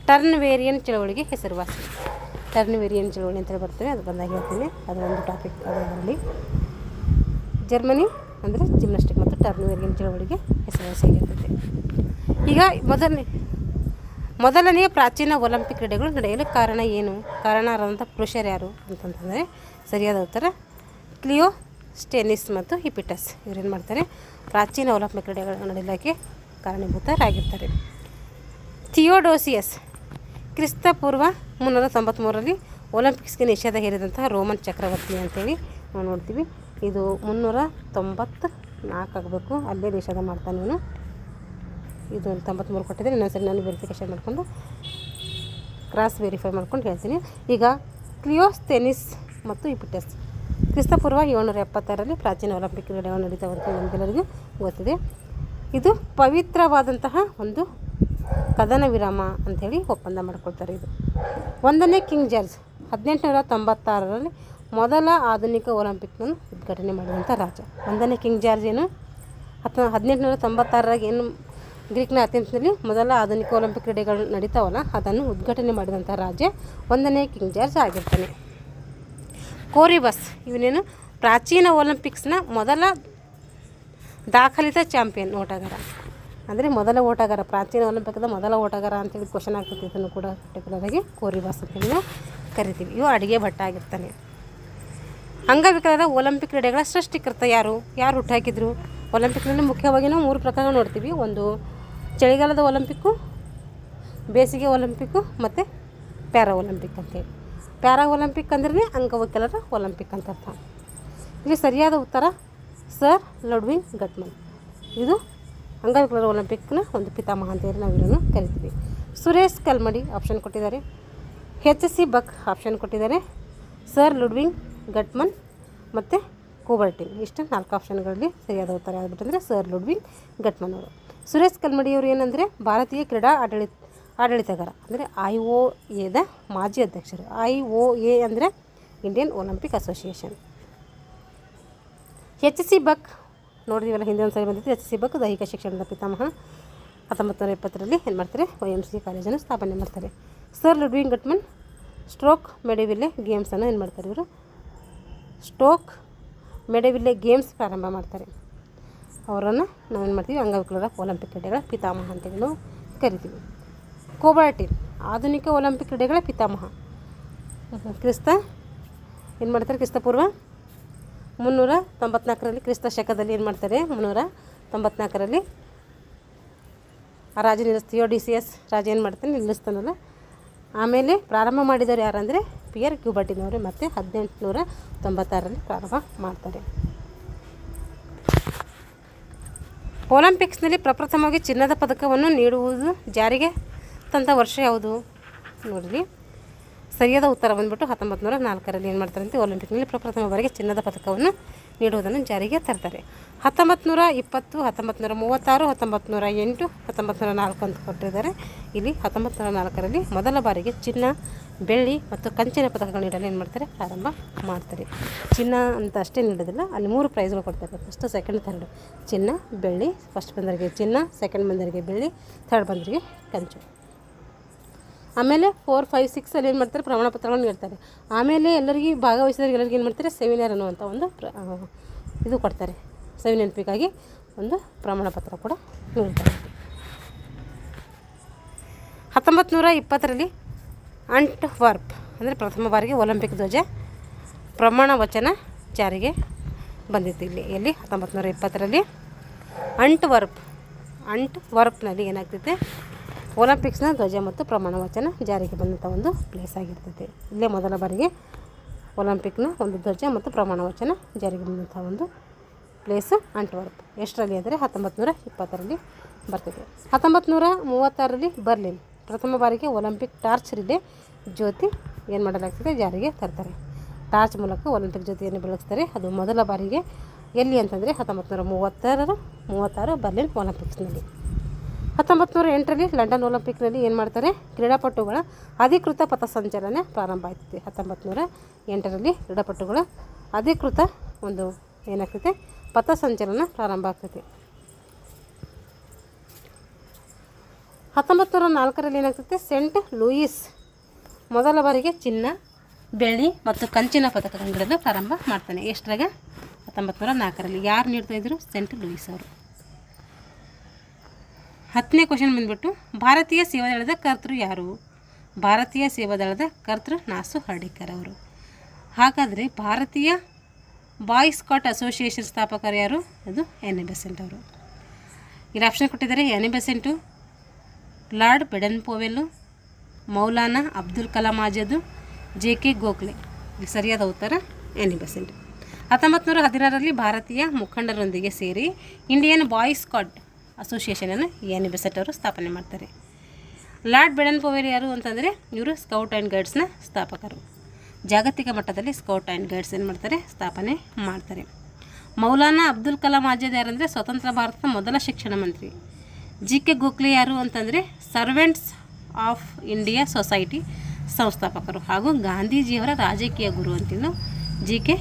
ಟರ್ನ್ವೇರಿಯನ್ ಚಳವಳಿಗೆ ಹೆಸರುವಾಸಿ. ಟರ್ನ್ವೇರಿಯನ್ ಚಳವಳಿ ಅಂತೇಳಿ ಬರ್ತವೆ, ಅದು ಬಂದಾಗ ಹೇಳ್ತೀನಿ. ಅದು ಒಂದು ಟಾಪಿಕ್ ಅದರಲ್ಲಿ. ಜರ್ಮನಿ ಅಂದರೆ ಜಿಮ್ನಾಸ್ಟಿಕ್ ಮತ್ತು ಟರ್ನ್ವೇರಿಯನ್ ಚಳವಳಿಗೆ ಹೆಸರುವಾಸಿಯಾಗಿರ್ತೈತೆ. ಈಗ ಮೊದಲನೆಯ ಪ್ರಾಚೀನ ಒಲಿಂಪಿಕ್ ಕ್ರೀಡೆಗಳು ನಡೆಯಲು ಕಾರಣ ಏನು? ಕಾರಣರಾದಂಥ ಪುರುಷರು ಯಾರು ಅಂತಂತಂದರೆ ಸರಿಯಾದ ಉತ್ತರ ಕ್ಲಿಯೋಸ್ಟೆನಿಸ್ ಮತ್ತು ಹಿಪಿಟಸ್. ಇವರೇನು ಮಾಡ್ತಾರೆ ಪ್ರಾಚೀನ ಒಲಿಂಪಿಕ್ ಕ್ರೀಡೆಗಳು ನಡೆಯಲಿಕ್ಕೆ ಕಾರಣೀಭೂತರಾಗಿರ್ತಾರೆ. ಥಿಯೋಡೋಸಿಯಸ್ ಕ್ರಿಸ್ತಪೂರ್ವ 393ರಲ್ಲಿ ಒಲಿಂಪಿಕ್ಸ್ಗೆ ನಿಷೇಧ ಹೇರಿದಂತಹ ರೋಮನ್ ಚಕ್ರವರ್ತಿ ಅಂತೇಳಿ ನಾವು ನೋಡ್ತೀವಿ. ಇದು 394 ಆಗಬೇಕು, ಅಲ್ಲೇ ನಿಷೇಧ ಮಾಡ್ತಾನೆ ಇವನು. ಇದು 93 ಕೊಟ್ಟಿದ್ದೀನಿ. ಇನ್ನೊಂದ್ಸರಿ ನಾನು ವೆರಿಫಿಕೇಷನ್ ಮಾಡಿಕೊಂಡು ಕ್ರಾಸ್ ವೆರಿಫೈ ಮಾಡ್ಕೊಂಡು ಹೇಳ್ತೀನಿ. ಈಗ ಕ್ಲಿಯೋಸ್ಥೆನಿಸ್ ಮತ್ತು ಇಪಿಟಸ್ ಕ್ರಿಸ್ತಪೂರ್ವ 776ರಲ್ಲಿ ಪ್ರಾಚೀನ ಒಲಿಂಪಿಕ್ ಕ್ರೀಡೆಗಳು ನಡೀತಾವಂತ ನಮಗೆಲ್ಲರಿಗೂ ಗೊತ್ತಿದೆ. ಇದು ಪವಿತ್ರವಾದಂತಹ ಒಂದು ಕದನ ವಿರಾಮ ಅಂಥೇಳಿ ಒಪ್ಪಂದ ಮಾಡಿಕೊಳ್ತಾರೆ. ಇದು 1ನೇ ಕಿಂಗ್ ಜಾರ್ಜ್ 1896ರಲ್ಲಿ ಮೊದಲ ಆಧುನಿಕ ಒಲಿಂಪಿಕ್ನನ್ನು ಉದ್ಘಾಟನೆ ಮಾಡಿದಂಥ ರಾಜ. 1ನೇ ಕಿಂಗ್ ಜಾರ್ಜ್ ಏನು 1896ರಾಗ ಏನು ಗ್ರೀಕ್ನ ಅಥೆನ್ಸ್ನಲ್ಲಿ ಮೊದಲ ಆಧುನಿಕ ಒಲಿಂಪಿಕ್ ಕ್ರೀಡೆಗಳು ನಡೀತಾವಲ್ಲ ಅದನ್ನು ಉದ್ಘಾಟನೆ ಮಾಡಿದಂಥ ರಾಜ್ಯ 1ನೇ ಕಿಂಗ್ ಜಾರ್ಜ್ ಆಗಿರ್ತಾನೆ. ಕೋರಿಬಸ್ ಇವನೇನು ಪ್ರಾಚೀನ ಒಲಿಂಪಿಕ್ಸ್ನ ಮೊದಲ ದಾಖಲಿತ ಚಾಂಪಿಯನ್ ಓಟಗಾರ, ಅಂದರೆ ಮೊದಲ ಓಟಗಾರ, ಪ್ರಾಚೀನ ಒಲಿಂಪಿಕ್ದ ಮೊದಲ ಓಟಗಾರ ಅಂತೇಳಿ ಕ್ವಶನ್ ಆಗ್ತೈತಿ. ಇದನ್ನು ಕೂಡ ಪರ್ಟಿಕ್ಯುಲರಾಗಿ ಕೋರಿಬಾಸ್ ಅಂತೇಳಿ ನಾವು ಕರಿತೀವಿ. ಇವು ಅಡುಗೆ ಭಟ್ಟ ಆಗಿರ್ತಾನೆ. ಅಂಗವಿಕಲರ ಒಲಿಂಪಿಕ್ ಕ್ರೀಡೆಗಳ ಸೃಷ್ಟಿಕರ್ತ ಯಾರು ಹುಟ್ಟಾಕಿದ್ರು? ಒಲಿಂಪಿಕ್ನಲ್ಲಿ ಮುಖ್ಯವಾಗಿ ನಾವು 3 ಪ್ರಕಾರ ನೋಡ್ತೀವಿ. ಒಂದು ಚಳಿಗಾಲದ ಒಲಿಂಪಿಕ್ಕು, ಬೇಸಿಗೆ ಒಲಿಂಪಿಕ್ಕು ಮತ್ತು ಪ್ಯಾರಾ ಒಲಿಂಪಿಕ್ ಅಂತೇಳಿ. ಪ್ಯಾರಾ ಒಲಿಂಪಿಕ್ ಅಂದ್ರೆ ಅಂಗವಿಕಲರ ಒಲಿಂಪಿಕ್ ಅಂತ ಅರ್ಥ. ಇಲ್ಲಿ ಸರಿಯಾದ ಉತ್ತರ ಸರ್ ಲುಡ್ವಿಗ್ ಗಟ್ಮನ್. ಇದು ಅಂಗವಿಕಲರ ಒಲಿಂಪಿಕ್ನ ಒಂದು ಪಿತಾಮಹ ಅಂತೇಳಿ ನಾವು ಇದನ್ನು ಕರಿತೀವಿ. ಸುರೇಶ್ ಕಲ್ಮಡಿ ಆಪ್ಷನ್ ಕೊಟ್ಟಿದ್ದಾರೆ. HC ಬಕ್ ಆಪ್ಷನ್ ಕೊಟ್ಟಿದ್ದಾರೆ. ಸರ್ ಲುಡ್ವಿಗ್ ಗಟ್ಮನ್ ಮತ್ತು ಕೂಬರ್ಟಿನ್. ಇಷ್ಟು 4 ಆಪ್ಷನ್ಗಳಲ್ಲಿ ಸರಿಯಾದ ಉತ್ತರ ಆಗಿಬಿಟ್ಟಂದರೆ ಸರ್ ಲುಡ್ವಿಗ್ ಗಟ್ಮನ್ ಅವರು. ಸುರೇಶ್ ಕಲ್ಮಡಿಯವರು ಏನಂದರೆ ಭಾರತೀಯ ಕ್ರೀಡಾ ಆಡಳಿತಗಾರ, ಅಂದರೆ IOAದ ಮಾಜಿ ಅಧ್ಯಕ್ಷರು. IOA ಅಂದರೆ ಇಂಡಿಯನ್ ಒಲಿಂಪಿಕ್ ಅಸೋಸಿಯೇಷನ್. HC ಬಕ್ ನೋಡಿದೀವಲ್ಲ, ಹಿಂದೆ ಒಂದು ಸರಿ ಬಂದಿತ್ತು. HC ಬಕ್ ದೈಹಿಕ ಶಿಕ್ಷಣದ ಪಿತಾಮಹ. 1920ರಲ್ಲಿ ಏನು ಮಾಡ್ತಾರೆ, YMC ಕಾಲೇಜನ್ನು ಸ್ಥಾಪನೆ ಮಾಡ್ತಾರೆ. ಸರ್ ಲುಡ್ವಿಗ್ ಗಟ್ಮನ್ ಸ್ಟ್ರೋಕ್ ಮೆಡೆವಿಲ್ಲೆ ಗೇಮ್ಸನ್ನು ಏನು ಮಾಡ್ತಾರೆ, ಇವರು ಸ್ಟ್ರೋಕ್ ಮೆಡೆವಿಲ್ಲೆ ಗೇಮ್ಸ್ ಪ್ರಾರಂಭ ಮಾಡ್ತಾರೆ. ಅವರನ್ನು ನಾವೇನು ಮಾಡ್ತೀವಿ, ಅಂಗವಿಕಲರ ಒಲಿಂಪಿಕ್ ಕ್ರೀಡೆಗಳ ಪಿತಾಮಹ ಅಂತೇಳಿ ನಾವು ಕರಿತೀವಿ. ಕೂಬರ್ಟಿನ್ ಆಧುನಿಕ ಒಲಿಂಪಿಕ್ ಕ್ರೀಡೆಗಳ ಪಿತಾಮಹ. ಏನು ಮಾಡ್ತಾರೆ, ಕ್ರಿಸ್ತಪೂರ್ವ 394ರಲ್ಲಿ, ಕ್ರಿಸ್ತ ಶಕದಲ್ಲಿ ಏನು ಮಾಡ್ತಾರೆ, 394ರಲ್ಲಿ ಆ ರಾಜ ಥಿಯೋಡಿಸಿಯಸ್ ರಾಜ ಏನು ಮಾಡ್ತಾನೆ, ನಿಲ್ಲಿಸ್ತಾನಲ್ಲ. ಆಮೇಲೆ ಪ್ರಾರಂಭ ಮಾಡಿದವರು ಯಾರಂದರೆ ಪಿಯರ್ ಕ್ಯೂಬರ್ಟಿನ್ ಅವರು. ಮತ್ತು 1896ರಲ್ಲಿ ಪ್ರಾರಂಭ ಮಾಡ್ತಾರೆ. ಒಲಿಂಪಿಕ್ಸ್ನಲ್ಲಿ ಪ್ರಪ್ರಥಮವಾಗಿ ಚಿನ್ನದ ಪದಕವನ್ನು ನೀಡುವುದು ಜಾರಿಗೆ ತಂದ ವರ್ಷ ಯಾವುದು ನೋಡಿರಿ. ಸರಿಯಾದ ಉತ್ತರ ಬಂದುಬಿಟ್ಟು 1904ರಲ್ಲಿ ಏನು ಮಾಡ್ತಾರಂತೆ, ಒಲಿಂಪಿಕ್ನಲ್ಲಿ ಪ್ರಪ್ರಥಮ ಬಾರಿಗೆ ಚಿನ್ನದ ಪದಕವನ್ನು ನೀಡುವುದನ್ನು ಜಾರಿಗೆ ತರ್ತಾರೆ. 1920, 1936, 1908, 1904 ಅಂತ ಕೊಟ್ಟಿದ್ದಾರೆ. ಇಲ್ಲಿ 1904ರಲ್ಲಿ ಮೊದಲ ಬಾರಿಗೆ ಚಿನ್ನ, ಬೆಳ್ಳಿ ಮತ್ತು ಕಂಚಿನ ಪದಕಗಳು ನೀಡಲು ಏನು ಮಾಡ್ತಾರೆ, ಪ್ರಾರಂಭ ಮಾಡ್ತಾರೆ. ಚಿನ್ನ ಅಂತ ಅಷ್ಟೇ ನೀಡೋದಿಲ್ಲ, ಅಲ್ಲಿ 3 ಪ್ರೈಸ್ಗಳು ಕೊಡ್ತಾರೆ. First, second, third. ಚಿನ್ನ, ಬೆಳ್ಳಿ, ಫಸ್ಟ್ ಬಂದವರಿಗೆ ಚಿನ್ನ, ಸೆಕೆಂಡ್ ಬಂದವರಿಗೆ ಬೆಳ್ಳಿ, ಥರ್ಡ್ ಬಂದವರಿಗೆ ಕಂಚು. ಆಮೇಲೆ 4, 5, 6ಅಲ್ಲಿ ಏನು ಮಾಡ್ತಾರೆ, ಪ್ರಮಾಣ ಪತ್ರಗಳನ್ನು ನೀಡ್ತಾರೆ. ಆಮೇಲೆ ಎಲ್ಲರಿಗೂ ಭಾಗವಹಿಸಿದವ್ರಿಗೆ ಎಲ್ಲರಿಗೂ ಏನು ಮಾಡ್ತಾರೆ, ಸೆಮಿನಾರ್ ಅನ್ನುವಂಥ ಒಂದು ಇದು ಕೊಡ್ತಾರೆ. ಸವಿ ನೆನಪಿಗಾಗಿ ಒಂದು ಪ್ರಮಾಣ ಪತ್ರ ಕೂಡ ನೀಡ್ತಾರೆ. 1920ರಲ್ಲಿ ಅಂಟ್ವರ್ಪ್ ಅಂದರೆ ಪ್ರಥಮ ಬಾರಿಗೆ ಒಲಿಂಪಿಕ್ ಧ್ವಜ ಪ್ರಮಾಣ ವಚನ ಜಾರಿಗೆ ಬಂದಿತ್ತು. ಎಲ್ಲಿ 1920ರಲ್ಲಿ ಅಂಟ್ವರ್ಪ್ನಲ್ಲಿ ಏನಾಗ್ತೈತೆ, ಒಲಿಂಪಿಕ್ಸ್ನ ಧ್ವಜ ಮತ್ತು ಪ್ರಮಾಣ ವಚನ ಜಾರಿಗೆ ಬಂದಂಥ ಒಂದು ಪ್ಲೇಸ್ ಆಗಿರ್ತೈತೆ. ಇಲ್ಲೇ ಮೊದಲ ಬಾರಿಗೆ ಒಲಿಂಪಿಕ್ನ ಒಂದು ಧ್ವಜ ಮತ್ತು ಪ್ರಮಾಣ ವಚನ ಜಾರಿಗೆ ಬಂದಂಥ ಒಂದು ಪ್ಲೇಸು ಅಂಟ್ವರ್ಪ್. ಎಷ್ಟರಲ್ಲಿ ಅಂದರೆ 1920ರಲ್ಲಿ ಬರ್ತದೆ. 1936ರಲ್ಲಿ ಬರ್ಲಿನ್ ಪ್ರಥಮ ಬಾರಿಗೆ ಒಲಿಂಪಿಕ್ ಟಾರ್ಚ್ ರಿಲೇ ಜ್ಯೋತಿ ಏನು ಮಾಡಲಾಗ್ತದೆ, ಜಾರಿಗೆ ತರ್ತಾರೆ. ಟಾರ್ಚ್ ಮೂಲಕ ಒಲಿಂಪಿಕ್ ಜ್ಯೋತಿಯನ್ನು ಬೆಳಗಿಸ್ತಾರೆ. ಅದು ಮೊದಲ ಬಾರಿಗೆ ಎಲ್ಲಿ ಅಂತಂದರೆ 1936 ಬರ್ಲಿನ್ ಒಲಿಂಪಿಕ್ಸ್ನಲ್ಲಿ. 1908ರಲ್ಲಿ ಲಂಡನ್ ಒಲಿಂಪಿಕ್ನಲ್ಲಿ ಏನು ಮಾಡ್ತಾರೆ, ಕ್ರೀಡಾಪಟುಗಳ ಅಧಿಕೃತ ಪಥಸಂಚಲನ ಪ್ರಾರಂಭ ಆಗ್ತದೆ. 1908ರಲ್ಲಿ ಕ್ರೀಡಾಪಟುಗಳ ಅಧಿಕೃತ ಒಂದು ಏನಾಗ್ತೈತೆ, ಪಥಸಂಚಲನ ಪ್ರಾರಂಭ ಆಗ್ತೈತೆ. 1904ರಲ್ಲಿ ಏನಾಗ್ತೈತೆ, ಸೆಂಟ್ ಲೂಯಿಸ್ ಮೊದಲ ಬಾರಿಗೆ ಚಿನ್ನ, ಬೆಳ್ಳಿ ಮತ್ತು ಕಂಚಿನ ಪದಕಗಳನ್ನು ನೀಡಲು ಪ್ರಾರಂಭ ಮಾಡ್ತಾನೆ. ಎಷ್ಟರಾಗ 1904ರಲ್ಲಿ. ಯಾರು ನೀಡ್ತಾಯಿದ್ರು, ಸೆಂಟ್ ಲೂಯಿಸ್ ಅವರು. 10ನೇ ಕ್ವಶನ್ ಬಂದುಬಿಟ್ಟು, ಭಾರತೀಯ ಸೇವಾದಳದ ಕರ್ತೃ ಯಾರು? ಭಾರತೀಯ ಸೇವಾದಳದ ಕರ್ತೃ ನಾಸು ಹರ್ಡೇಕರ್ ಅವರು. ಹಾಗಾದರೆ ಭಾರತೀಯ ಬಾಯ್ ಸ್ಕೌಟ್ ಅಸೋಸಿಯೇಷನ್ ಸ್ಥಾಪಕರು ಯಾರು? ಅದು ಎನ್ ಎ ಬೆಸೆಂಟ್ ಅವರು. ಇಲ್ಲಿ ಆಪ್ಷನ್ ಕೊಟ್ಟಿದ್ದಾರೆ. N A Besant, Lord Baden Powell, Maulana Abdul Kalam Azad, JK Gokhale. ಇಲ್ಲಿ ಸರಿಯಾದ ಉತ್ತರ ಎನ್ ಎ ಬೆಸೆಂಟ್. 1916ರಲ್ಲಿ ಭಾರತೀಯ ಮುಖಂಡರೊಂದಿಗೆ ಸೇರಿ ಇಂಡಿಯನ್ ಬಾಯ್ ಸ್ಕೌಟ್ ಅಸೋಸಿಯೇಷನನ್ನು ಎನ್ ಎ ಬೆಸೆಂಟ್ ಅವರು ಸ್ಥಾಪನೆ ಮಾಡ್ತಾರೆ. ಲಾರ್ಡ್ ಬೆಡನ್ ಪವೇಲ್ ಯಾರು ಅಂತಂದರೆ ಇವರು ಸ್ಕೌಟ್ ಆ್ಯಂಡ್ ಗೈಡ್ಸ್ನ ಸ್ಥಾಪಕರು. ಜಾಗತಿಕ ಮಟ್ಟದಲ್ಲಿ ಸ್ಕೌಟ್ ಆ್ಯಂಡ್ ಗೈಡ್ಸ್ ಏನು ಮಾಡ್ತಾರೆ, ಸ್ಥಾಪನೆ ಮಾಡ್ತಾರೆ. ಮೌಲಾನಾ ಅಬ್ದುಲ್ ಕಲಾಂ ಆಜಾದ್ ಯಾರಂದರೆ ಸ್ವತಂತ್ರ ಭಾರತದ ಮೊದಲ ಶಿಕ್ಷಣ ಮಂತ್ರಿ. ಜಿ.ಕೆ. ಗೋಖಲೆ ಯಾರು ಅಂತಂದರೆ ಸರ್ವೆಂಟ್ಸ್ ಆಫ್ ಇಂಡಿಯಾ ಸೊಸೈಟಿ ಸಂಸ್ಥಾಪಕರು ಹಾಗೂ ಗಾಂಧೀಜಿಯವರ ರಾಜಕೀಯ ಗುರು ಅಂತೇಳಿ ಜಿ.ಕೆ.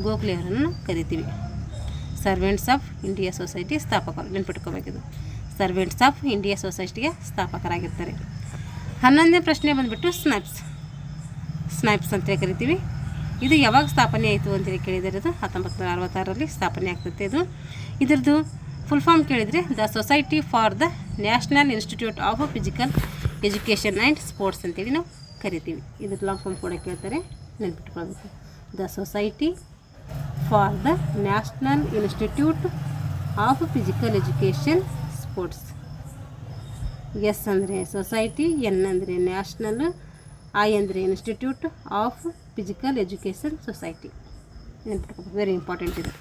ಗೋಖಲೆ ಅವರನ್ನು ಕರಿತೀವಿ. ಸರ್ವೆಂಟ್ಸ್ ಆಫ್ ಇಂಡಿಯಾ ಸೊಸೈಟಿ ಸ್ಥಾಪಕರು, ನೆನ್ಪಿಟ್ಕೋಬೇಕಿದು. ಸರ್ವೆಂಟ್ಸ್ ಆಫ್ ಇಂಡಿಯಾ ಸೊಸೈಟಿಯ ಸ್ಥಾಪಕರಾಗಿರ್ತಾರೆ. 11ನೇ ಪ್ರಶ್ನೆ ಬಂದುಬಿಟ್ಟು ಸ್ನೈಪ್ಸ್ ಅಂತೇಳಿ ಕರಿತೀವಿ. ಇದು ಯಾವಾಗ ಸ್ಥಾಪನೆ ಆಯಿತು ಅಂತೇಳಿ ಕೇಳಿದರೆ ಇದು 1966ರಲ್ಲಿ ಸ್ಥಾಪನೆ ಆಗ್ತೈತೆ. ಇದರದ್ದು ಫುಲ್ ಫಾರ್ಮ್ ಕೇಳಿದರೆ the society for the national institute of physical education and sports ಅಂತೇಳಿ ನಾವು ಕರಿತೀವಿ. ಇದ್ರ ಲಾಂಗ್ ಫಾರ್ಮ್ ಕೂಡ ಕೇಳ್ತಾರೆ, ನೆನ್ಪಿಟ್ಕೊಳ್ಬೇಕು. The society for the national institute of physical education sports. S ಅಂದರೆ ಸೊಸೈಟಿ, ಎನ್ ಅಂದರೆ ನ್ಯಾಷನಲ್, ಐ ಅಂದರೆ institute of physical education society. ನೆನ್ಪಿಟ್ಕೋಬೇಕು, ವೆರಿ ಇಂಪಾರ್ಟೆಂಟ್ ಇದೆ.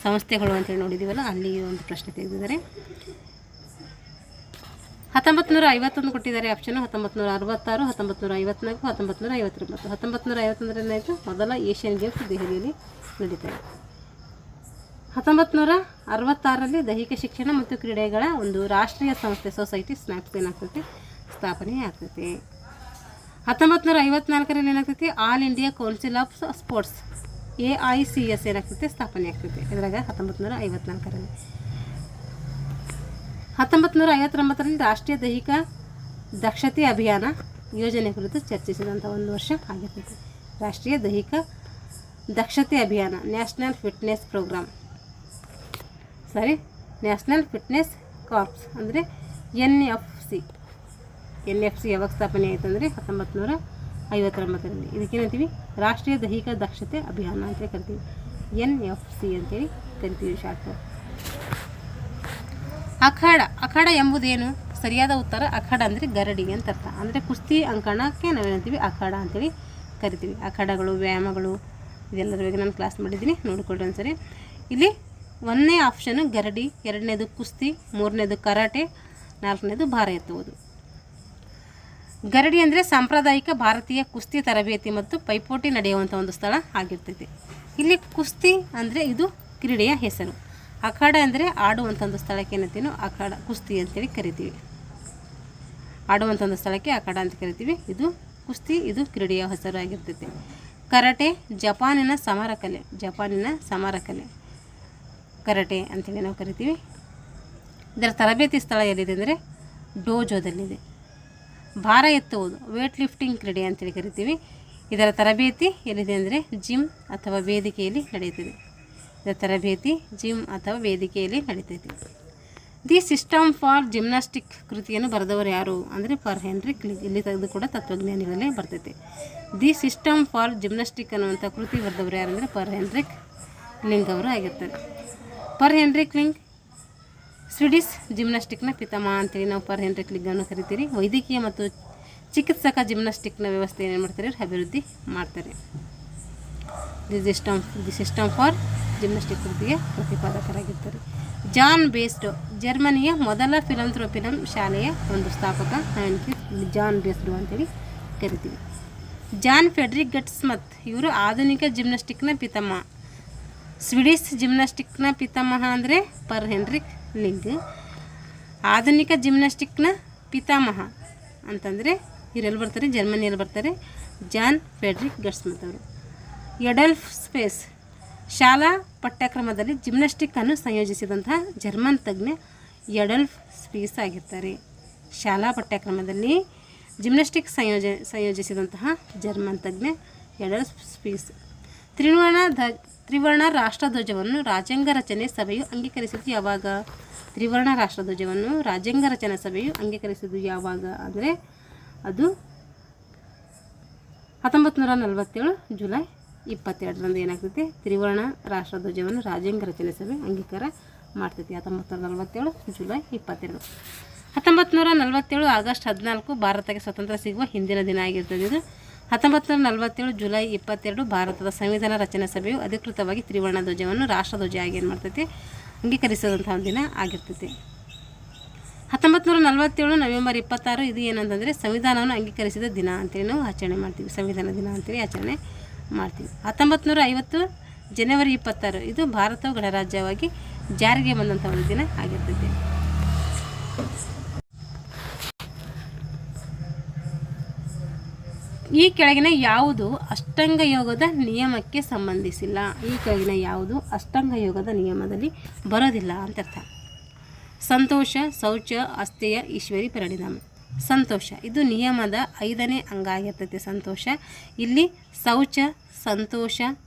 ಸಂಸ್ಥೆಗಳು ಅಂತೇಳಿ ನೋಡಿದ್ದೀವಲ್ಲ, ಅಲ್ಲಿ ಒಂದು ಪ್ರಶ್ನೆ ತೆಗೆದಿದ್ದಾರೆ. 1951 ಕೊಟ್ಟಿದ್ದಾರೆ ಆಪ್ಷನು. 1966, 1954, 1959. 1951 ಏನಾಯಿತು, ಮೊದಲ ಏಷ್ಯನ್ ಗೇಮ್ಸ್ ದೆಹಲಿಯಲ್ಲಿ ನಡೀತಾರೆ. 1966ರಲ್ಲಿ ದೈಹಿಕ ಶಿಕ್ಷಣ ಮತ್ತು ಕ್ರೀಡೆಗಳ ಒಂದು ರಾಷ್ಟ್ರೀಯ ಸಂಸ್ಥೆ ಸೊಸೈಟಿ ಸ್ನ್ಯಾಪ್ಸ್ ಏನಾಗ್ತೈತಿ, ಸ್ಥಾಪನೆ ಆಗ್ತೈತಿ. 1954ರಲ್ಲಿ ಏನಾಗ್ತೈತಿ, all India council of sports AICS ಏನಾಗ್ತೈತಿ, ಸ್ಥಾಪನೆ ಆಗ್ತೈತಿ. ಇದ್ರಾಗ 1954ರಲ್ಲಿ. 1959ರಲ್ಲಿ ರಾಷ್ಟ್ರೀಯ ದೈಹಿಕ ದಕ್ಷತೆ ಅಭಿಯಾನ ಯೋಜನೆ ಕುರಿತು ಚರ್ಚಿಸಿದಂಥ ಒಂದು ವರ್ಷ ಆಗಿರ್ತೈತಿ. ರಾಷ್ಟ್ರೀಯ ದೈಹಿಕ ದಕ್ಷತೆ ಅಭಿಯಾನ, national fitness program, national fitness corps ಅಂದರೆ NFC ಯಾವಾಗ ಸ್ಥಾಪನೆ ಆಯಿತು ಅಂದರೆ 1959ರಲ್ಲಿ. ಇದಕ್ಕೇನಂತೀವಿ, ರಾಷ್ಟ್ರೀಯ ದೈಹಿಕ ದಕ್ಷತೆ ಅಭಿಯಾನ ಅಂತೇಳಿ ಕರಿತೀವಿ. NFC ಅಂತೇಳಿ ಕರಿತೀವಿ ಶಾರ್ಟ್. ಅಖಾಡ ಎಂಬುದೇನು? ಸರಿಯಾದ ಉತ್ತರ ಅಖಾಡ ಅಂದರೆ ಗರಡಿ ಅಂತ ಅರ್ಥ. ಅಂದರೆ ಕುಸ್ತಿ ಅಂಕಣಕ್ಕೆ ನಾವೇನಂತೀವಿ, ಅಖಾಡ ಅಂತೇಳಿ ಕರಿತೀವಿ. ಅಖಾಡಗಳು, ವ್ಯಾಯಾಮಗಳು ಇದೆಲ್ಲದ್ರ ಬಗ್ಗೆ ನಾನು ಕ್ಲಾಸ್ ಮಾಡಿದ್ದೀನಿ, ನೋಡಿಕೊಳ್ಳಿ ಒಂದ್ಸರಿ. ಇಲ್ಲಿ 1ನೇ ಆಪ್ಷನು ಗರಡಿ, 2ನೇದು ಕುಸ್ತಿ, 3ನೇದು ಕರಾಟೆ, 4ನೇದು ಭಾರ ಎತ್ತುವುದು. ಗರಡಿ ಅಂದರೆ ಸಾಂಪ್ರದಾಯಿಕ ಭಾರತೀಯ ಕುಸ್ತಿ ತರಬೇತಿ ಮತ್ತು ಪೈಪೋಟಿ ನಡೆಯುವಂಥ ಒಂದು ಸ್ಥಳ ಆಗಿರ್ತೈತಿ. ಇಲ್ಲಿ ಕುಸ್ತಿ ಅಂದರೆ ಇದು ಕ್ರೀಡೆಯ ಹೆಸರು. ಅಖಾಡ ಅಂದರೆ ಆಡುವಂಥ ಒಂದು ಸ್ಥಳಕ್ಕೆ ಏನಂತೀವಿ, ಅಖಾಡ ಕುಸ್ತಿ ಅಂತೇಳಿ ಕರಿತೀವಿ. ಆಡುವಂಥ ಒಂದು ಸ್ಥಳಕ್ಕೆ ಅಖಾಡ ಅಂತ ಕರಿತೀವಿ. ಇದು ಕುಸ್ತಿ, ಇದು ಕ್ರೀಡೆಯ ಹೆಸರು ಆಗಿರ್ತೈತಿ. ಕರಾಟೆ ಜಪಾನಿನ ಸಮರ ಕಲೆ ಕರಾಟೆ ಅಂತೇಳಿ ನಾವು ಕರಿತೀವಿ. ಇದರ ತರಬೇತಿ ಸ್ಥಳ ಎಲ್ಲಿದೆ ಅಂದರೆ ಡೋಜೋದಲ್ಲಿದೆ. ಭಾರ ಎತ್ತುವುದು ವೇಟ್ ಲಿಫ್ಟಿಂಗ್ ಕ್ರೀಡೆ ಅಂತೇಳಿ ಕರಿತೀವಿ. ಇದರ ತರಬೇತಿ ಎಲ್ಲಿದೆ ಅಂದರೆ ಜಿಮ್ ಅಥವಾ ವೇದಿಕೆಯಲ್ಲಿ ನಡೆಯುತ್ತದೆ. ಇದರ ತರಬೇತಿ ಜಿಮ್ ಅಥವಾ ವೇದಿಕೆಯಲ್ಲಿ ನಡೀತೈತಿ. ದಿ ಸಿಸ್ಟಮ್ ಫಾರ್ ಜಿಮ್ನಾಸ್ಟಿಕ್ ಕೃತಿಯನ್ನು ಬರೆದವರು ಯಾರು ಅಂದರೆ ಪರ್ ಹೆನ್ರಿಕ್ ಲಿಂಗ್. ಇಲ್ಲಿ ತೆಗೆದು ಕೂಡ ತತ್ವಜ್ಞಾನಿಗಳಲ್ಲೇ ಬರ್ತೈತೆ. ದಿ ಸಿಸ್ಟಮ್ ಫಾರ್ ಜಿಮ್ನಾಸ್ಟಿಕ್ ಅನ್ನುವಂಥ ಕೃತಿ ಬರೆದವರು ಯಾರು ಅಂದರೆ ಪರ್ ಹೆನ್ರಿಕ್ ಲಿಂಗ್ ಅವರು ಆಗಿರ್ತಾರೆ. ಪರ್ ಹೆನ್ರಿಕ್ ಲಿಂಗ್ ಸ್ವಿಡಿಷ್ ಜಿಮ್ನಾಸ್ಟಿಕ್ನ ಪಿತಾಮಹ ಅಂತೇಳಿ ನಾವು ಪರ್ ಹೆನ್ರಿಕ್ ಲಿಂಗನ್ನು ಕರಿತೀರಿ. ವೈದ್ಯಕೀಯ ಮತ್ತು ಚಿಕಿತ್ಸಕ ಜಿಮ್ನಾಸ್ಟಿಕ್ನ ವ್ಯವಸ್ಥೆ ಏನು ಮಾಡ್ತಾರೆ, ಅಭಿವೃದ್ಧಿ ಮಾಡ್ತಾರೆ. ದಿ ಸಿಸ್ಟಮ್ ಫಾರ್ ಜಿಮ್ನಾಸ್ಟಿಕ್ ಕೃತಿಯ ಪ್ರತಿಪಾದಕರಾಗಿರ್ತಾರೆ. ಜಾನ್ ಬೇಸ್ಡೋ ಜರ್ಮನಿಯ ಮೊದಲ ಫಿಲಂಥ್ರೋಪಿನಮ್ ಶಾಲೆಯ ಒಂದು ಸ್ಥಾಪಕ. ಜಾನ್ ಬೇಸ್ಡೋ ಅಂತೇಳಿ ಕರಿತೀವಿ. ಜಾನ್ ಫೆಡ್ರಿಕ್ ಗಟ್ಸ್ಮತ್ ಇವರು ಆಧುನಿಕ ಜಿಮ್ನಾಸ್ಟಿಕ್ನ ಪಿತಾಮಹ. ಸ್ವಿಡಿಷ್ ಜಿಮ್ನಾಸ್ಟಿಕ್ನ ಪಿತಾಮಹ ಅಂದರೆ ಪರ್ ಹೆನ್ರಿಕ್ ಲಿಂಗ್. ಆಧುನಿಕ ಜಿಮ್ನಾಸ್ಟಿಕ್ನ ಪಿತಾಮಹ ಅಂತಂದರೆ ಇವರೆಲ್ಲಿ ಬರ್ತಾರೆ, ಜರ್ಮನಿಯಲ್ಲಿ ಬರ್ತಾರೆ, ಜಾನ್ ಫೆಡ್ರಿಕ್ ಗಟ್ಸ್ಮತ್ ಅವರು. ಎಡಲ್ಫ್ ಸ್ಪೇಸ್ ಶಾಲಾ ಪಠ್ಯಕ್ರಮದಲ್ಲಿ ಜಿಮ್ನಾಸ್ಟಿಕ್ಕನ್ನು ಸಂಯೋಜಿಸಿದಂತಹ ಜರ್ಮನ್ ತಜ್ಞ ಎಡಲ್ಫ್ ಸ್ಪೀಸ್ ಆಗಿರ್ತಾರೆ. ಶಾಲಾ ಪಠ್ಯಕ್ರಮದಲ್ಲಿ ಜಿಮ್ನಾಸ್ಟಿಕ್ ಸಂಯೋಜಿಸಿದಂತಹ ಜರ್ಮನ್ ತಜ್ಞ ಎಡಲ್ಫ್ ಸ್ಪೀಸ್. ತ್ರಿವರ್ಣ ರಾಷ್ಟ್ರಧ್ವಜವನ್ನು ರಾಜ್ಯಾಂಗ ರಚನೆ ಸಭೆಯು ಅಂಗೀಕರಿಸಿದ್ದು ಯಾವಾಗ? ತ್ರಿವರ್ಣ ರಾಷ್ಟ್ರಧ್ವಜವನ್ನು ರಾಜ್ಯಾಂಗ ರಚನಾ ಸಭೆಯು ಅಂಗೀಕರಿಸಿದ್ದು ಯಾವಾಗ ಅಂದರೆ ಅದು 1947 ಜುಲೈ 22ರಂದು ಏನಾಗ್ತೈತಿ, ತ್ರಿವರ್ಣ ರಾಷ್ಟ್ರಧ್ವಜವನ್ನು ರಾಜ್ಯಾಂಗ ರಚನೆ ಸಭೆ ಅಂಗೀಕಾರ ಮಾಡ್ತೈತಿ. 1947 ಜುಲೈ 22. 1947 ಆಗಸ್ಟ್ 14 ಭಾರತಕ್ಕೆ ಸ್ವತಂತ್ರ ಸಿಗುವ ಹಿಂದಿನ ದಿನ ಆಗಿರ್ತದೆ. ಇದು 1947 ಜುಲೈ 22 ಭಾರತದ ಸಂವಿಧಾನ ರಚನಾ ಸಭೆಯು ಅಧಿಕೃತವಾಗಿ ತ್ರಿವರ್ಣ ಧ್ವಜವನ್ನು ರಾಷ್ಟ್ರಧ್ವಜ ಆಗಿ ಏನು ಮಾಡ್ತೈತಿ, ಅಂಗೀಕರಿಸಿದಂಥ ದಿನ ಆಗಿರ್ತೈತಿ. 1947 ನವೆಂಬರ್ 26 ಇದು ಏನಂತಂದರೆ ಸಂವಿಧಾನವನ್ನು ಅಂಗೀಕರಿಸಿದ ದಿನ ಅಂತೇಳಿ ನಾವು ಆಚರಣೆ ಮಾಡ್ತೀವಿ. ಸಂವಿಧಾನ ದಿನ ಅಂತೇಳಿ ಆಚರಣೆ ಮಾಡ್ತೀವಿ. 1950 ಜನವರಿ 26 ಇದು ಭಾರತವು ಗಣರಾಜ್ಯವಾಗಿ ಜಾರಿಗೆ ಬಂದಂಥ ಒಂದು ದಿನ ಆಗಿರ್ತೈತಿ. ಈ ಕೆಳಗಿನ ಯಾವುದು ಅಷ್ಟಾಂಗ ಯೋಗದ ನಿಯಮಕ್ಕೆ ಸಂಬಂಧಿಸಿಲ್ಲ? ಈ ಕೆಳಗಿನ ಯಾವುದು ಅಷ್ಟಾಂಗ ಯೋಗದ ನಿಯಮದಲ್ಲಿ ಬರೋದಿಲ್ಲ ಅಂತ ಅರ್ಥ. ಸಂತೋಷ, ಶೌಚ, ಅಸ್ಥೇಯ, ಈಶ್ವರಿ, ಪರಿಣಾಮ. ಸಂತೋಷ ಇದು ನಿಯಮದ 5ನೇ ಅಂಗ ಆಗಿರ್ತೈತೆ. ಸಂತೋಷ ಇಲ್ಲಿ ಶೌಚ, ಸಂತೋಷ,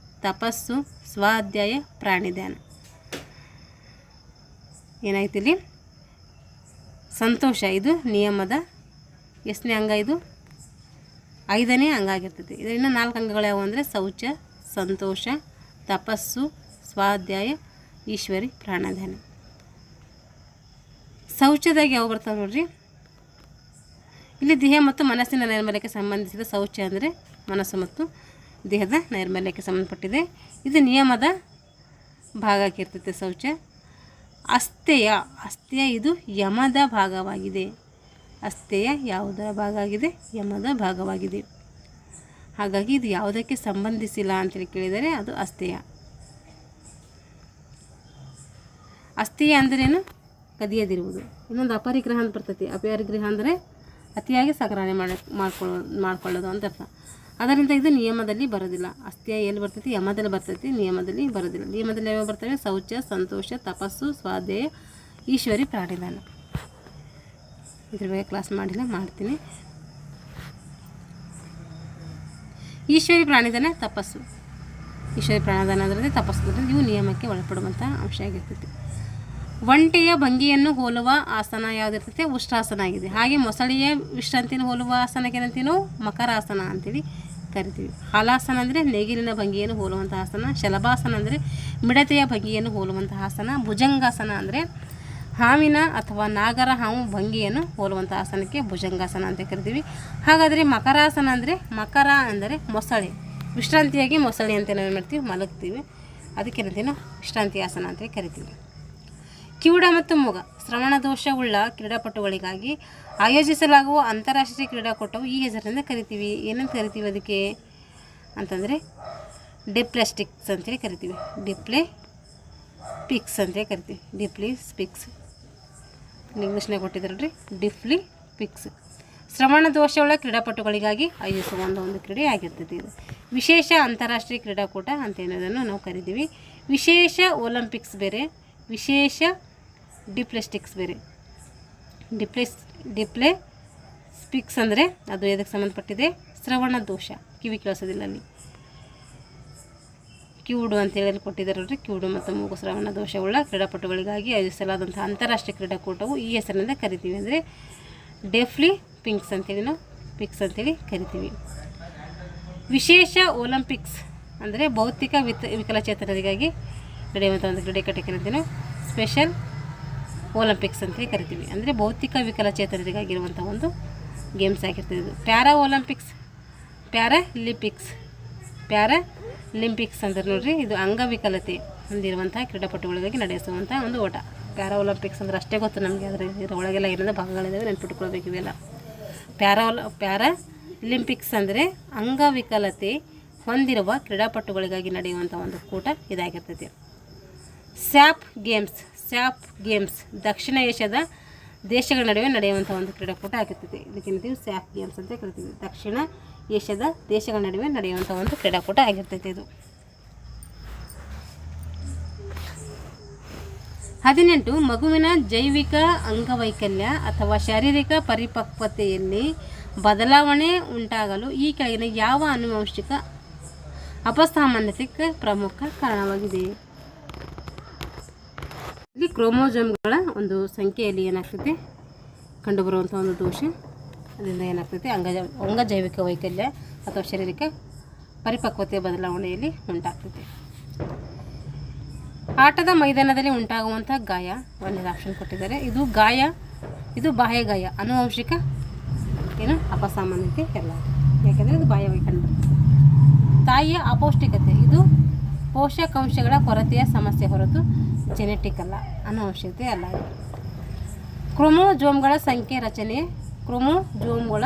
ತಪಸ್ಸು, ಸ್ವಾಧ್ಯಾಯ, ಪ್ರಾಣಿಧ್ಯಾನ ಏನಾಯ್ತು ಇಲ್ಲಿ? ಸಂತೋಷ ಇದು ನಿಯಮದ ಎಷ್ಟನೇ ಅಂಗ? ಇದು 5ನೇ ಅಂಗ ಆಗಿರ್ತೈತಿ. ಇದರಿಂದ 4 ಅಂಗಗಳು ಯಾವುವು ಅಂದರೆ ಶೌಚ, ಸಂತೋಷ, ತಪಸ್ಸು, ಸ್ವಾಧ್ಯಾಯ, ಈಶ್ವರಿ, ಪ್ರಾಣಧ್ಯಾನ. ಶೌಚದಾಗ ಯಾವ ಬರ್ತಾವೆ ನೋಡ್ರಿ. ಇಲ್ಲಿ ದೇಹ ಮತ್ತು ಮನಸ್ಸಿನ ನೈರ್ಮಲ್ಯಕ್ಕೆ ಸಂಬಂಧಿಸಿದ ಶೌಚ ಅಂದರೆ ಮನಸ್ಸು ಮತ್ತು ದೇಹದ ನೈರ್ಮಲ್ಯಕ್ಕೆ ಸಂಬಂಧಪಟ್ಟಿದೆ. ಇದು ನಿಯಮದ ಭಾಗ ಆಗಿರ್ತೈತೆ ಶೌಚ. ಅಸ್ಥೇಯ ಇದು ಯಮದ ಭಾಗವಾಗಿದೆ. ಅಸ್ಥೇಯ ಯಾವುದರ ಭಾಗ ಆಗಿದೆ? ಯಮದ ಭಾಗವಾಗಿದೆ. ಹಾಗಾಗಿ ಇದು ಯಾವುದಕ್ಕೆ ಸಂಬಂಧಿಸಿಲ್ಲ ಅಂತೇಳಿ ಕೇಳಿದರೆ ಅದು ಅಸ್ಥೇಯ. ಅಸ್ಥೇಯ ಅಂದ್ರೇನು? ಕದಿಯದಿರುವುದು. ಇನ್ನೊಂದು ಅಪರಿಗ್ರಹ ಅಂತ ಬರ್ತೈತಿ. ಅಪರಿಗ್ರಹ ಅಂದರೆ ಅತಿಯಾಗಿ ಸಕರಣೆ ಮಾಡ್ಕೊಳ್ಳೋದು ಅಂತ ಅರ್ಥ. ಅದರಿಂದ ಇದು ನಿಯಮದಲ್ಲಿ ಬರೋದಿಲ್ಲ. ಅಸ್ಥೇಯ ಎಲ್ಲಿ ಬರ್ತೈತಿ? ಯಮದಲ್ಲಿ ಬರ್ತೈತಿ, ನಿಯಮದಲ್ಲಿ ಬರೋದಿಲ್ಲ. ನಿಯಮದಲ್ಲಿ ಯಾವ ಬರ್ತವೆ? ಶೌಚ, ಸಂತೋಷ, ತಪಸ್ಸು, ಸ್ವಾಧ್ಯಾಯ, ಈಶ್ವರಿ, ಪ್ರಾಣಿದಾನ. ಇದ್ರ ಬಗ್ಗೆ ಕ್ಲಾಸ್ ಮಾಡಿಲ್ಲ, ಮಾಡ್ತೀನಿ. ಈಶ್ವರಿ, ಪ್ರಾಣಿದಾನ, ತಪಸ್ಸು. ಈಶ್ವರಿ ಪ್ರಾಣದಾನ ಅಂದರೆ ತಪಸ್ಸು. ಇವು ನಿಯಮಕ್ಕೆ ಒಳಪಡುವಂಥ ಅಂಶ ಆಗಿರ್ತೈತಿ. ಒಂಟೆಯ ಭಂಗಿಯನ್ನು ಹೋಲುವ ಆಸನ ಯಾವುದಿರ್ತೈತೆ? ಉಷ್ಟ್ರಾಸನ ಆಗಿದೆ. ಹಾಗೆ ಮೊಸಳೆಯ ವಿಶ್ರಾಂತಿಯನ್ನು ಹೋಲುವ ಆಸನಕ್ಕೆ ಏನಂತೀವಿ ನಾವು? ಮಕರಾಸನ ಅಂತೇಳಿ ಕರಿತೀವಿ. ಹಲಾಸನ ಅಂದರೆ ನೇಗಿಲಿನ ಭಂಗಿಯನ್ನು ಹೋಲುವಂಥ ಆಸನ. ಶಲಭಾಸನ ಅಂದರೆ ಮಿಡತೆಯ ಭಂಗಿಯನ್ನು ಹೋಲುವಂಥ ಆಸನ. ಭುಜಂಗಾಸನ ಅಂದರೆ ಹಾವಿನ ಅಥವಾ ನಾಗರ ಹಾವು ಭಂಗಿಯನ್ನು ಹೋಲುವಂಥ ಆಸನಕ್ಕೆ ಭುಜಂಗಾಸನ ಅಂತ ಕರಿತೀವಿ. ಹಾಗಾದರೆ ಮಕರಾಸನ ಅಂದರೆ ಮಕರ ಅಂದರೆ ಮೊಸಳೆ. ವಿಶ್ರಾಂತಿಯಾಗಿ ಮೊಸಳೆ ಅಂತ ನಾವು ಏನು ಮಾಡ್ತೀವಿ? ಮಲಗ್ತೀವಿ. ಅದಕ್ಕೇನಂತೀವಿ ನಾವು ವಿಶ್ರಾಂತಿ ಆಸನ ಅಂತೇಳಿ ಕರಿತೀವಿ. ಕಿವುಡ ಮತ್ತು ಮೂಗ ಶ್ರವಣ ದೋಷವುಳ್ಳ ಕ್ರೀಡಾಪಟುಗಳಿಗಾಗಿ ಆಯೋಜಿಸಲಾಗುವ ಅಂತಾರಾಷ್ಟ್ರೀಯ ಕ್ರೀಡಾಕೂಟವು ಈ ಹೆಸರಿನಿಂದ ಕರಿತೀವಿ. ಏನಂತ ಕರಿತೀವಿ ಅದಕ್ಕೆ ಅಂತಂದರೆ ಡಿಪ್ಲೆಸ್ಟಿಕ್ಸ್ ಅಂತೇಳಿ ಕರಿತೀವಿ. ಪಿಕ್ಸ್ ಅಂತೇಳಿ ಕರಿತೀವಿ. ಡಿಪ್ಲಿಸ್ಪಿಕ್ಸ್ ಇಂಗ್ಲೀಷ್ನಾಗ ಕೊಟ್ಟಿದ್ದಾರಲ್ರಿ, ಪಿಕ್ಸ್. ಶ್ರವಣ ದೋಷವುಳ್ಳ ಕ್ರೀಡಾಪಟುಗಳಿಗಾಗಿ ಆಯೋಜಿಸುವ ಒಂದು ಕ್ರೀಡೆ ಆಗಿರ್ತೈತಿ. ಇದು ವಿಶೇಷ ಅಂತಾರಾಷ್ಟ್ರೀಯ ಕ್ರೀಡಾಕೂಟ ಅಂತ ಏನೋದನ್ನು ನಾವು ಕರಿತೀವಿ. ವಿಶೇಷ ಒಲಿಂಪಿಕ್ಸ್ ಬೇರೆ, ವಿಶೇಷ ಡಿಪ್ಲೆಸ್ಟಿಕ್ಸ್ ಬೇರೆ. ಡಿಪ್ಲೆಸ್ಪಿಕ್ಸ್ ಅಂದರೆ ಅದು ಎದಕ್ಕೆ ಸಂಬಂಧಪಟ್ಟಿದೆ? ಶ್ರವಣ ದೋಷ, ಕಿವಿ ಕೇಳಿಸೋದಿಲ್ಲ. ಅಲ್ಲಿ ಕಿವುಡು ಅಂತೇಳಿ ಕೊಟ್ಟಿದ್ದಾರಲ್ರಿ. ಕಿವುಡು ಮತ್ತು ಮೂಗು ಶ್ರವಣ ದೋಷವುಳ್ಳ ಕ್ರೀಡಾಪಟುಗಳಿಗಾಗಿ ಆಯೋಜಿಸಲಾದಂಥ ಅಂತಾರಾಷ್ಟ್ರೀಯ ಕ್ರೀಡಾಕೂಟವು ಈ ಹೆಸರಿನಿಂದ ಕರಿತೀವಿ. ಅಂದರೆ ಪಿಕ್ಸ್ ಅಂತೇಳಿ ಕರಿತೀವಿ. ವಿಶೇಷ ಒಲಿಂಪಿಕ್ಸ್ ಅಂದರೆ ಭೌತಿಕ ವಿಕಲಚೇತನರಿಗಾಗಿ ನಡೆಯುವಂಥ ಒಂದು ಕ್ರೀಡೆ ಕಟ್ಟೆಗೆ ನಾವು ಸ್ಪೆಷಲ್ ಒಲಿಂಪಿಕ್ಸ್ ಅಂತೇಳಿ ಕರಿತೀವಿ. ಅಂದರೆ ಭೌತಿಕ ವಿಕಲಚೇತನರಿಗಾಗಿರುವಂಥ ಒಂದು ಗೇಮ್ಸ್ ಆಗಿರ್ತದೆ. ಇದು ಪ್ಯಾರಾಲಿಂಪಿಕ್ಸ್ ಅಂದ್ರೆ ನೋಡ್ರಿ, ಇದು ಅಂಗವಿಕಲತೆ ಹೊಂದಿರುವಂಥ ಕ್ರೀಡಾಪಟುಗಳಿಗಾಗಿ ನಡೆಸುವಂಥ ಒಂದು ಓಟ. ಪ್ಯಾರಾ ಅಂದ್ರೆ ಅಷ್ಟೇ ಗೊತ್ತು ನಮಗೆ. ಇದರ ಒಳಗೆಲ್ಲ ಏನಾದರೂ ಭಾಗಗಳಿದ್ದಾವೆ, ನೆನ್ಪಿಟ್ಕೊಳ್ಬೇಕು ಇವೆಲ್ಲ. ಪ್ಯಾರಾಲಿಂಪಿಕ್ಸ್ ಅಂದರೆ ಅಂಗವಿಕಲತೆ ಹೊಂದಿರುವ ಕ್ರೀಡಾಪಟುಗಳಿಗಾಗಿ ನಡೆಯುವಂಥ ಒಂದು ಕೂಟ ಇದಾಗಿರ್ತೈತಿ. ಸ್ಯಾಪ್ ಗೇಮ್ಸ್ ದಕ್ಷಿಣ ಏಷ್ಯಾದ ದೇಶಗಳ ನಡುವೆ ನಡೆಯುವಂಥ ಒಂದು ಕ್ರೀಡಾಕೂಟ ಆಗಿರ್ತೈತಿ. ಇದಕ್ಕೇನಂತೀವಿ? ಸ್ಯಾಪ್ ಗೇಮ್ಸ್ ಅಂತ ಕರಿತೀವಿ. ದಕ್ಷಿಣ ಏಷ್ಯಾದ ದೇಶಗಳ ನಡುವೆ ನಡೆಯುವಂಥ ಒಂದು ಕ್ರೀಡಾಕೂಟ ಆಗಿರ್ತೈತಿ. ಇದು 18 ಮಗುವಿನ ಜೈವಿಕ ಅಂಗವೈಕಲ್ಯ ಅಥವಾ ಶಾರೀರಿಕ ಪರಿಪಕ್ವತೆಯಲ್ಲಿ ಬದಲಾವಣೆ ಉಂಟಾಗಲು ಈ ಕೆಳಗಿನ ಯಾವ ಆನುವಂಶಿಕ ಅಪಸಾಮಾನ್ಯತೆಗೆ ಪ್ರಮುಖ ಕಾರಣವಾಗಿದೆ? ಇಲ್ಲಿ ಕ್ರೋಮೋಸೋಮ್ಗಳ ಒಂದು ಸಂಖ್ಯೆಯಲ್ಲಿ ಏನಾಗ್ತೈತಿ? ಕಂಡುಬರುವಂಥ ಒಂದು ದೋಷ. ಅದರಿಂದ ಏನಾಗ್ತೈತಿ? ಅಂಗಜೈವಿಕ ವೈಕಲ್ಯ ಅಥವಾ ಶಾರೀರಿಕ ಪರಿಪಕ್ವತೆಯ ಬದಲಾವಣೆಯಲ್ಲಿ ಉಂಟಾಗ್ತೈತಿ. ಆಟದ ಮೈದಾನದಲ್ಲಿ ಉಂಟಾಗುವಂಥ ಗಾಯ ಒಂದನೇ ಆಪ್ಷನ್ ಕೊಟ್ಟಿದ್ದಾರೆ. ಇದು ಬಾಹ್ಯ ಗಾಯ. ಆನುವಂಶಿಕ ಅಪಸಾಮಾನ್ಯತೆ ಎಲ್ಲ, ಯಾಕೆಂದರೆ ಇದು ಬಾಹ್ಯವಾಗಿ ಕಂಡುಬರ್ತದೆ. ತಾಯಿಯ ಅಪೌಷ್ಟಿಕತೆ ಇದು ಪೋಷಕಾಂಶಗಳ ಕೊರತೆಯ ಸಮಸ್ಯೆ ಹೊರತು ಜೆನೆಟಿಕ್ ಅಲ್ಲ, ಆನುವಂಶಿಕತೆ ಅಲ್ಲ. ಕ್ರೋಮೋಜೋಮ್ಗಳ ಸಂಖ್ಯೆ ರಚನೆ, ಕ್ರೋಮೋಜೋಮ್ಗಳ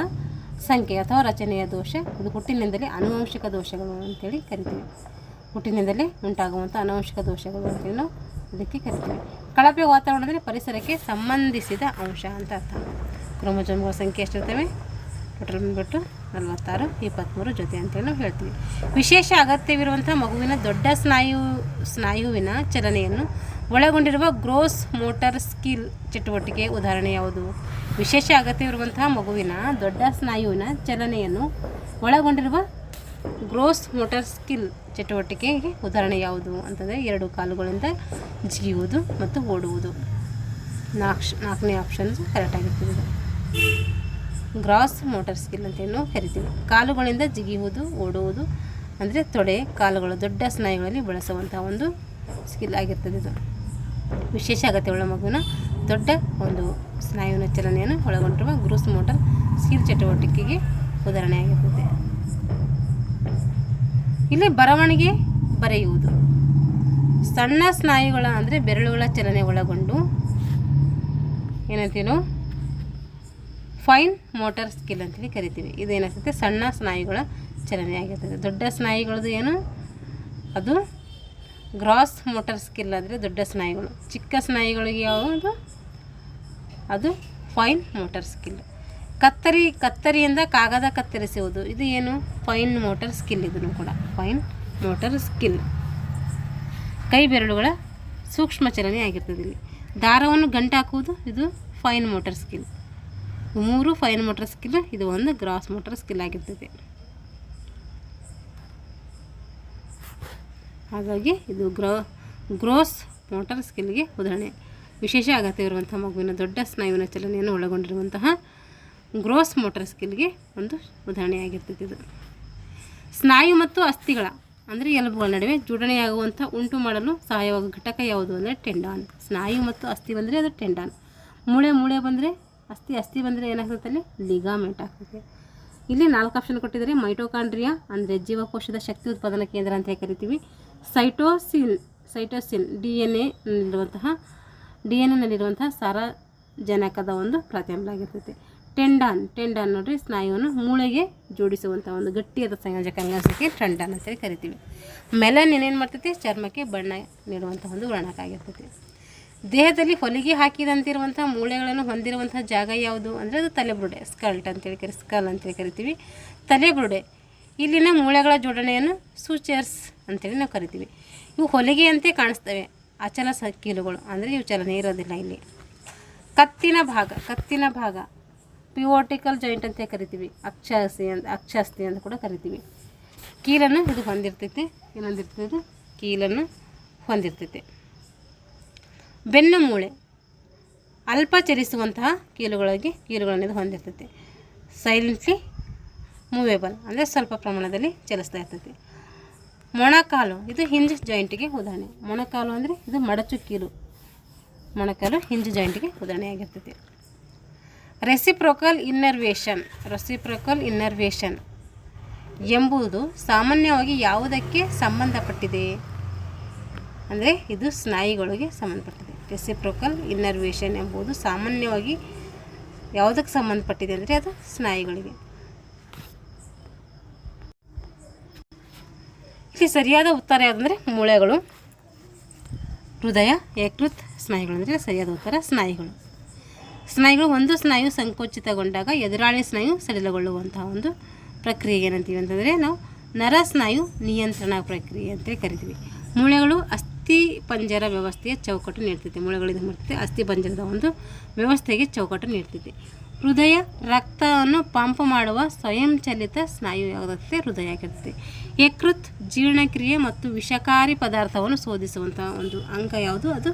ಸಂಖ್ಯೆ ಅಥವಾ ರಚನೆಯ ದೋಷ, ಇದು ಹುಟ್ಟಿನಿಂದಲೇ ಆನುವಂಶಿಕ ದೋಷಗಳು ಅಂತೇಳಿ ಕರಿತೀವಿ. ಹುಟ್ಟಿನಿಂದಲೇ ಉಂಟಾಗುವಂಥ ಆನುವಂಶಿಕ ದೋಷಗಳು ಅಂತೇಳಿ ನಾವು ಇದಕ್ಕೆ ಕರಿತೀವಿ. ಕಳಪೆ ವಾತಾವರಣದಲ್ಲಿ ಪರಿಸರಕ್ಕೆ ಸಂಬಂಧಿಸಿದ ಅಂಶ ಅಂತ ಅರ್ಥ. ಕ್ರೋಮೋಜೋಮ್ಗಳ ಸಂಖ್ಯೆ ಎಷ್ಟಿರ್ತವೆ? ಟೋಟಲ್ ಬಂದ್ಬಿಟ್ಟು 46, 23 ಜೊತೆ ಅಂತೇಳಿ ನಾವು ಹೇಳ್ತೀವಿ. ವಿಶೇಷ ಅಗತ್ಯವಿರುವಂಥ ಮಗುವಿನ ದೊಡ್ಡ ಸ್ನಾಯುವಿನ ಚಲನೆಯನ್ನು ಒಳಗೊಂಡಿರುವ ಗ್ರೋಸ್ ಮೋಟರ್ ಸ್ಕಿಲ್ ಚಟುವಟಿಕೆ ಉದಾಹರಣೆ ಯಾವುದು? ವಿಶೇಷ ಅಗತ್ಯವಿರುವಂತಹ ಮಗುವಿನ ದೊಡ್ಡ ಸ್ನಾಯುವಿನ ಚಲನೆಯನ್ನು ಒಳಗೊಂಡಿರುವ ಗ್ರೋಸ್ ಮೋಟರ್ ಸ್ಕಿಲ್ ಚಟುವಟಿಕೆಗೆ ಉದಾಹರಣೆ ಯಾವುದು ಅಂತಂದರೆ 2 ಕಾಲುಗಳಿಂದ ಜಿಗಿಯುವುದು ಮತ್ತು ಓಡುವುದು. 4ನೇ ಆಪ್ಷನ್ ಕರೆಕ್ಟಾಗಿರ್ತದೆ. ಗ್ರಾಸ್ ಮೋಟರ್ ಸ್ಕಿಲ್ ಅಂತೇಳಿ ನಾವು ಕರಿತೀವಿ. ಕಾಲುಗಳಿಂದ ಜಿಗಿಯುವುದು, ಓಡುವುದು ಅಂದರೆ ತೊಡೆ, ಕಾಲುಗಳು ದೊಡ್ಡ ಸ್ನಾಯುಗಳಲ್ಲಿ ಬಳಸುವಂಥ ಒಂದು ಸ್ಕಿಲ್ ಆಗಿರ್ತದೆ. ಇದು ವಿಶೇಷ ಅಗತ್ಯವುಳ್ಳ ಮಗುವಿನ ದೊಡ್ಡ ಒಂದು ಸ್ನಾಯುವಿನ ಚಲನೆಯನ್ನು ಒಳಗೊಂಡಿರುವ ಗ್ರೋಸ್ ಮೋಟರ್ ಸ್ಕಿಲ್ ಚಟುವಟಿಕೆಗೆ ಉದಾಹರಣೆಯಾಗಿರ್ತದೆ. ಇಲ್ಲಿ ಬರವಣಿಗೆ ಬರೆಯುವುದು ಸಣ್ಣ ಸ್ನಾಯುಗಳ ಅಂದರೆ ಬೆರಳುಗಳ ಚಲನೆ ಒಳಗೊಂಡು ಏನಂತೀವಿ ನಾವು ಫೈನ್ ಮೋಟರ್ ಸ್ಕಿಲ್ ಅಂತೇಳಿ ಕರಿತೀವಿ. ಇದೇನಾಗ್ತದೆ? ಸಣ್ಣ ಸ್ನಾಯುಗಳ ಚಲನೆ ಆಗಿರ್ತದೆ. ದೊಡ್ಡ ಸ್ನಾಯುಗಳದ್ದು ಏನು? ಅದು ಗ್ರಾಸ್ ಮೋಟರ್ ಸ್ಕಿಲ್ ಅಂದರೆ ದೊಡ್ಡ ಸ್ನಾಯುಗಳು. ಚಿಕ್ಕ ಸ್ನಾಯುಗಳಿಗೆ ಯಾವುದು? ಅದು ಫೈನ್ ಮೋಟರ್ ಸ್ಕಿಲ್. ಕತ್ತರಿಯಿಂದ ಕಾಗದ ಕತ್ತರಿಸುವುದು, ಇದು ಏನು? Fine motor skill. ಇದನ್ನು ಕೂಡ ಫೈನ್ ಮೋಟರ್ ಸ್ಕಿಲ್. ಕೈ ಬೆರಳುಗಳ ಸೂಕ್ಷ್ಮ ಚಲನೆ ಆಗಿರ್ತದೆ. ಇಲ್ಲಿ ದಾರವನ್ನು ಗಂಟು ಹಾಕುವುದು, ಇದು fine motor skill. 3 fine motor skill, ಇದು ಒಂದು ಗ್ರಾಸ್ ಮೋಟರ್ ಸ್ಕಿಲ್ ಆಗಿರ್ತದೆ. ಹಾಗಾಗಿ ಇದು ಗ್ರೋಸ್ ಮೋಟರ್ ಸ್ಕಿಲ್ಗೆ ಉದಾಹರಣೆ. ವಿಶೇಷ ಅಗತ್ಯವಿರುವಂಥ ಮಗುವಿನ ದೊಡ್ಡ ಸ್ನಾಯುವಿನ ಚಲನೆಯನ್ನು ಒಳಗೊಂಡಿರುವಂತಹ ಗ್ರೋಸ್ ಮೋಟರ್ ಸ್ಕಿಲ್ಗೆ ಒಂದು ಉದಾಹರಣೆಯಾಗಿರ್ತದೆ. ಇದು ಸ್ನಾಯು ಮತ್ತು ಅಸ್ಥಿಗಳ ಅಂದರೆ ಎಲುಬುಗಳ ನಡುವೆ ಜೋಡಣೆಯಾಗುವಂಥ ಉಂಟು ಮಾಡಲು ಸಹಾಯವಾಗುವ ಘಟಕ ಯಾವುದು ಅಂದರೆ ಟೆಂಡಾನ್. ಸ್ನಾಯು ಮತ್ತು ಅಸ್ಥಿ ಬಂದರೆ ಅದು ಟೆಂಡಾನ್. ಮೂಳೆ ಬಂದರೆ ಅಸ್ಥಿ ಬಂದರೆ ಏನಾಗ್ತದೆ? ಅಲ್ಲಿ ಲಿಗಾಮೆಂಟ್ ಆಗ್ತದೆ. ಇಲ್ಲಿ 4 ಆಪ್ಷನ್ ಕೊಟ್ಟಿದ್ದಾರೆ. ಮೈಟೋಕಾಂಡ್ರಿಯಾ ಅಂದರೆ ಜೀವಕೋಶದ ಶಕ್ತಿ ಉತ್ಪಾದನಾ ಕೇಂದ್ರ ಅಂತ ಕರಿತೀವಿ. ಸೈಟೋಸಿನ್ ಡಿಎನ್ಎನಲ್ಲಿರುವಂತಹ ಸಾರಜನಕದ ಒಂದು ಪ್ರತಿಯಂಬ ಆಗಿರ್ತದೆ. ಟೆಂಡಾನ್ ನೋಡ್ರಿ, ಸ್ನಾಯುವನ್ನು ಮೂಳೆಗೆ ಜೋಡಿಸುವಂಥ ಒಂದು ಗಟ್ಟಿಯಾದ ಸಂಯೋಜಕ ಅಂಗಾಂಶಕ್ಕೆ ಟೆಂಡಾನ್ ಅಂತೇಳಿ ಕರಿತೀವಿ. ಮೆಲನಿನ್ ಏನು ಮಾಡ್ತೈತಿ? ಚರ್ಮಕ್ಕೆ ಬಣ್ಣ ನೀಡುವಂಥ ಒಂದು ವರ್ಣಕ ಆಗಿರ್ತೈತಿ. ದೇಹದಲ್ಲಿ ಹೊಲಿಗೆ ಹಾಕಿದಂತಿರುವಂಥ ಮೂಳೆಗಳನ್ನು ಹೊಂದಿರುವಂಥ ಜಾಗ ಯಾವುದು ಅಂದರೆ ಅದು ತಲೆಬುರುಡೆ, ಸ್ಕಲ್ ಅಂತೇಳಿ ಕರಿತೀವಿ. ತಲೆಬುರುಡೆ ಇಲ್ಲಿನ ಮೂಳೆಗಳ ಜೋಡಣೆಯನ್ನು ಸೂಚರ್ಸ್ ಅಂತೇಳಿ ನಾವು ಕರಿತೀವಿ. ಇವು ಹೊಲಿಗೆಯಂತೆ ಕಾಣಿಸ್ತವೆ. ಅಚಲ ಕೀಲುಗಳು ಅಂದರೆ ಇವು ಚಲನೆ ಇರೋದಿಲ್ಲ. ಇಲ್ಲಿ ಕತ್ತಿನ ಭಾಗ ಪಿವೋಟಿಕಲ್ ಜಾಯಿಂಟ್ ಅಂತ ಕರಿತೀವಿ. ಅಕ್ಷಾಸ್ತಿ ಅಂತ ಕೂಡ ಕರಿತೀವಿ. ಕೀಲನ್ನು ಇದು ಹೊಂದಿರ್ತೈತೆ. ಏನೊಂದಿರ್ತದೆ? ಕೀಲನ್ನು ಹೊಂದಿರ್ತೈತೆ. ಬೆನ್ನು ಮೂಳೆ ಅಲ್ಪ ಚಲಿಸುವಂತಹ ಕೀಲುಗಳನ್ನು ಹೊಂದಿರ್ತೈತೆ. ಸೈಲೆಂಟ್ಲಿ ಮೂವೇಬಲ್ ಅಂದರೆ ಸ್ವಲ್ಪ ಪ್ರಮಾಣದಲ್ಲಿ ಚಲಿಸ್ತಾ ಇರ್ತೈತಿ. ಮೊಣಕಾಲು ಇದು ಹಿಂಜ್ ಜಾಯಿಂಟಿಗೆ ಉದಾಹರಣೆ. ಮೊಣಕಾಲು ಅಂದರೆ ಇದು ಮಡಚು ಕೀಲು. ಮೊಣಕಾಲು ಹಿಂಜ್ ಜಾಯಿಂಟಿಗೆ ಉದಾಹರಣೆಯಾಗಿರ್ತೈತಿ. ರೆಸಿಪ್ರೋಕಲ್ ಇನ್ನರ್ವೇಷನ್ ಎಂಬುದು ಸಾಮಾನ್ಯವಾಗಿ ಯಾವುದಕ್ಕೆ ಸಂಬಂಧಪಟ್ಟಿದೆ ಅಂದರೆ ಇದು ಸ್ನಾಯುಗಳಿಗೆ ಸಂಬಂಧಪಟ್ಟಿದೆ. ರೆಸಿಪ್ರೋಕಲ್ ಇನ್ನರ್ವೇಷನ್ ಎಂಬುದು ಸಾಮಾನ್ಯವಾಗಿ ಯಾವುದಕ್ಕೆ ಸಂಬಂಧಪಟ್ಟಿದೆ ಅಂದರೆ ಅದು ಸ್ನಾಯುಗಳಿಗೆ. ಇಲ್ಲಿ ಸರಿಯಾದ ಉತ್ತರ ಯಾವುದಂದರೆ ಮೂಳೆಗಳು. ಹೃದಯ, ಯಕೃತ್ ಸ್ನಾಯುಗಳು ಅಂದರೆ ಸರಿಯಾದ ಉತ್ತರ ಸ್ನಾಯುಗಳು. ಒಂದು ಸ್ನಾಯು ಸಂಕೋಚಿತಗೊಂಡಾಗ ಎದುರಾಳಿ ಸ್ನಾಯು ಸಡಿಲಗೊಳ್ಳುವಂತಹ ಒಂದು ಪ್ರಕ್ರಿಯೆ ಏನಂತೀವಿ ಅಂತಂದರೆ ನಾವು ನರಸ್ನಾಯು ನಿಯಂತ್ರಣ ಪ್ರಕ್ರಿಯೆ ಅಂತೇಳಿ ಕರಿತೀವಿ. ಮೂಳೆಗಳು ಅಸ್ಥಿಪಂಜರ ವ್ಯವಸ್ಥೆಯ ಚೌಕಟ್ಟು ನೀಡ್ತೈತೆ. ಮೂಳೆಗಳಿಂದ ಮಾಡ್ತೈತೆ ಅಸ್ಥಿಪಂಜರದ ಒಂದು ವ್ಯವಸ್ಥೆಗೆ ಚೌಕಟ್ಟು ನೀಡ್ತೈತೆ. ಹೃದಯ ರಕ್ತವನ್ನು ಪಂಪ್ ಮಾಡುವ ಸ್ವಯಂಚಾಲಿತ ಸ್ನಾಯು ಯಾವುದಾಗ್ತದೆ? ಹೃದಯ ಆಗಿರ್ತದೆ. ಯಕೃತ್ ಜೀರ್ಣಕ್ರಿಯೆ ಮತ್ತು ವಿಷಕಾರಿ ಪದಾರ್ಥವನ್ನು ಶೋಧಿಸುವಂಥ ಒಂದು ಅಂಗ ಯಾವುದು? ಅದು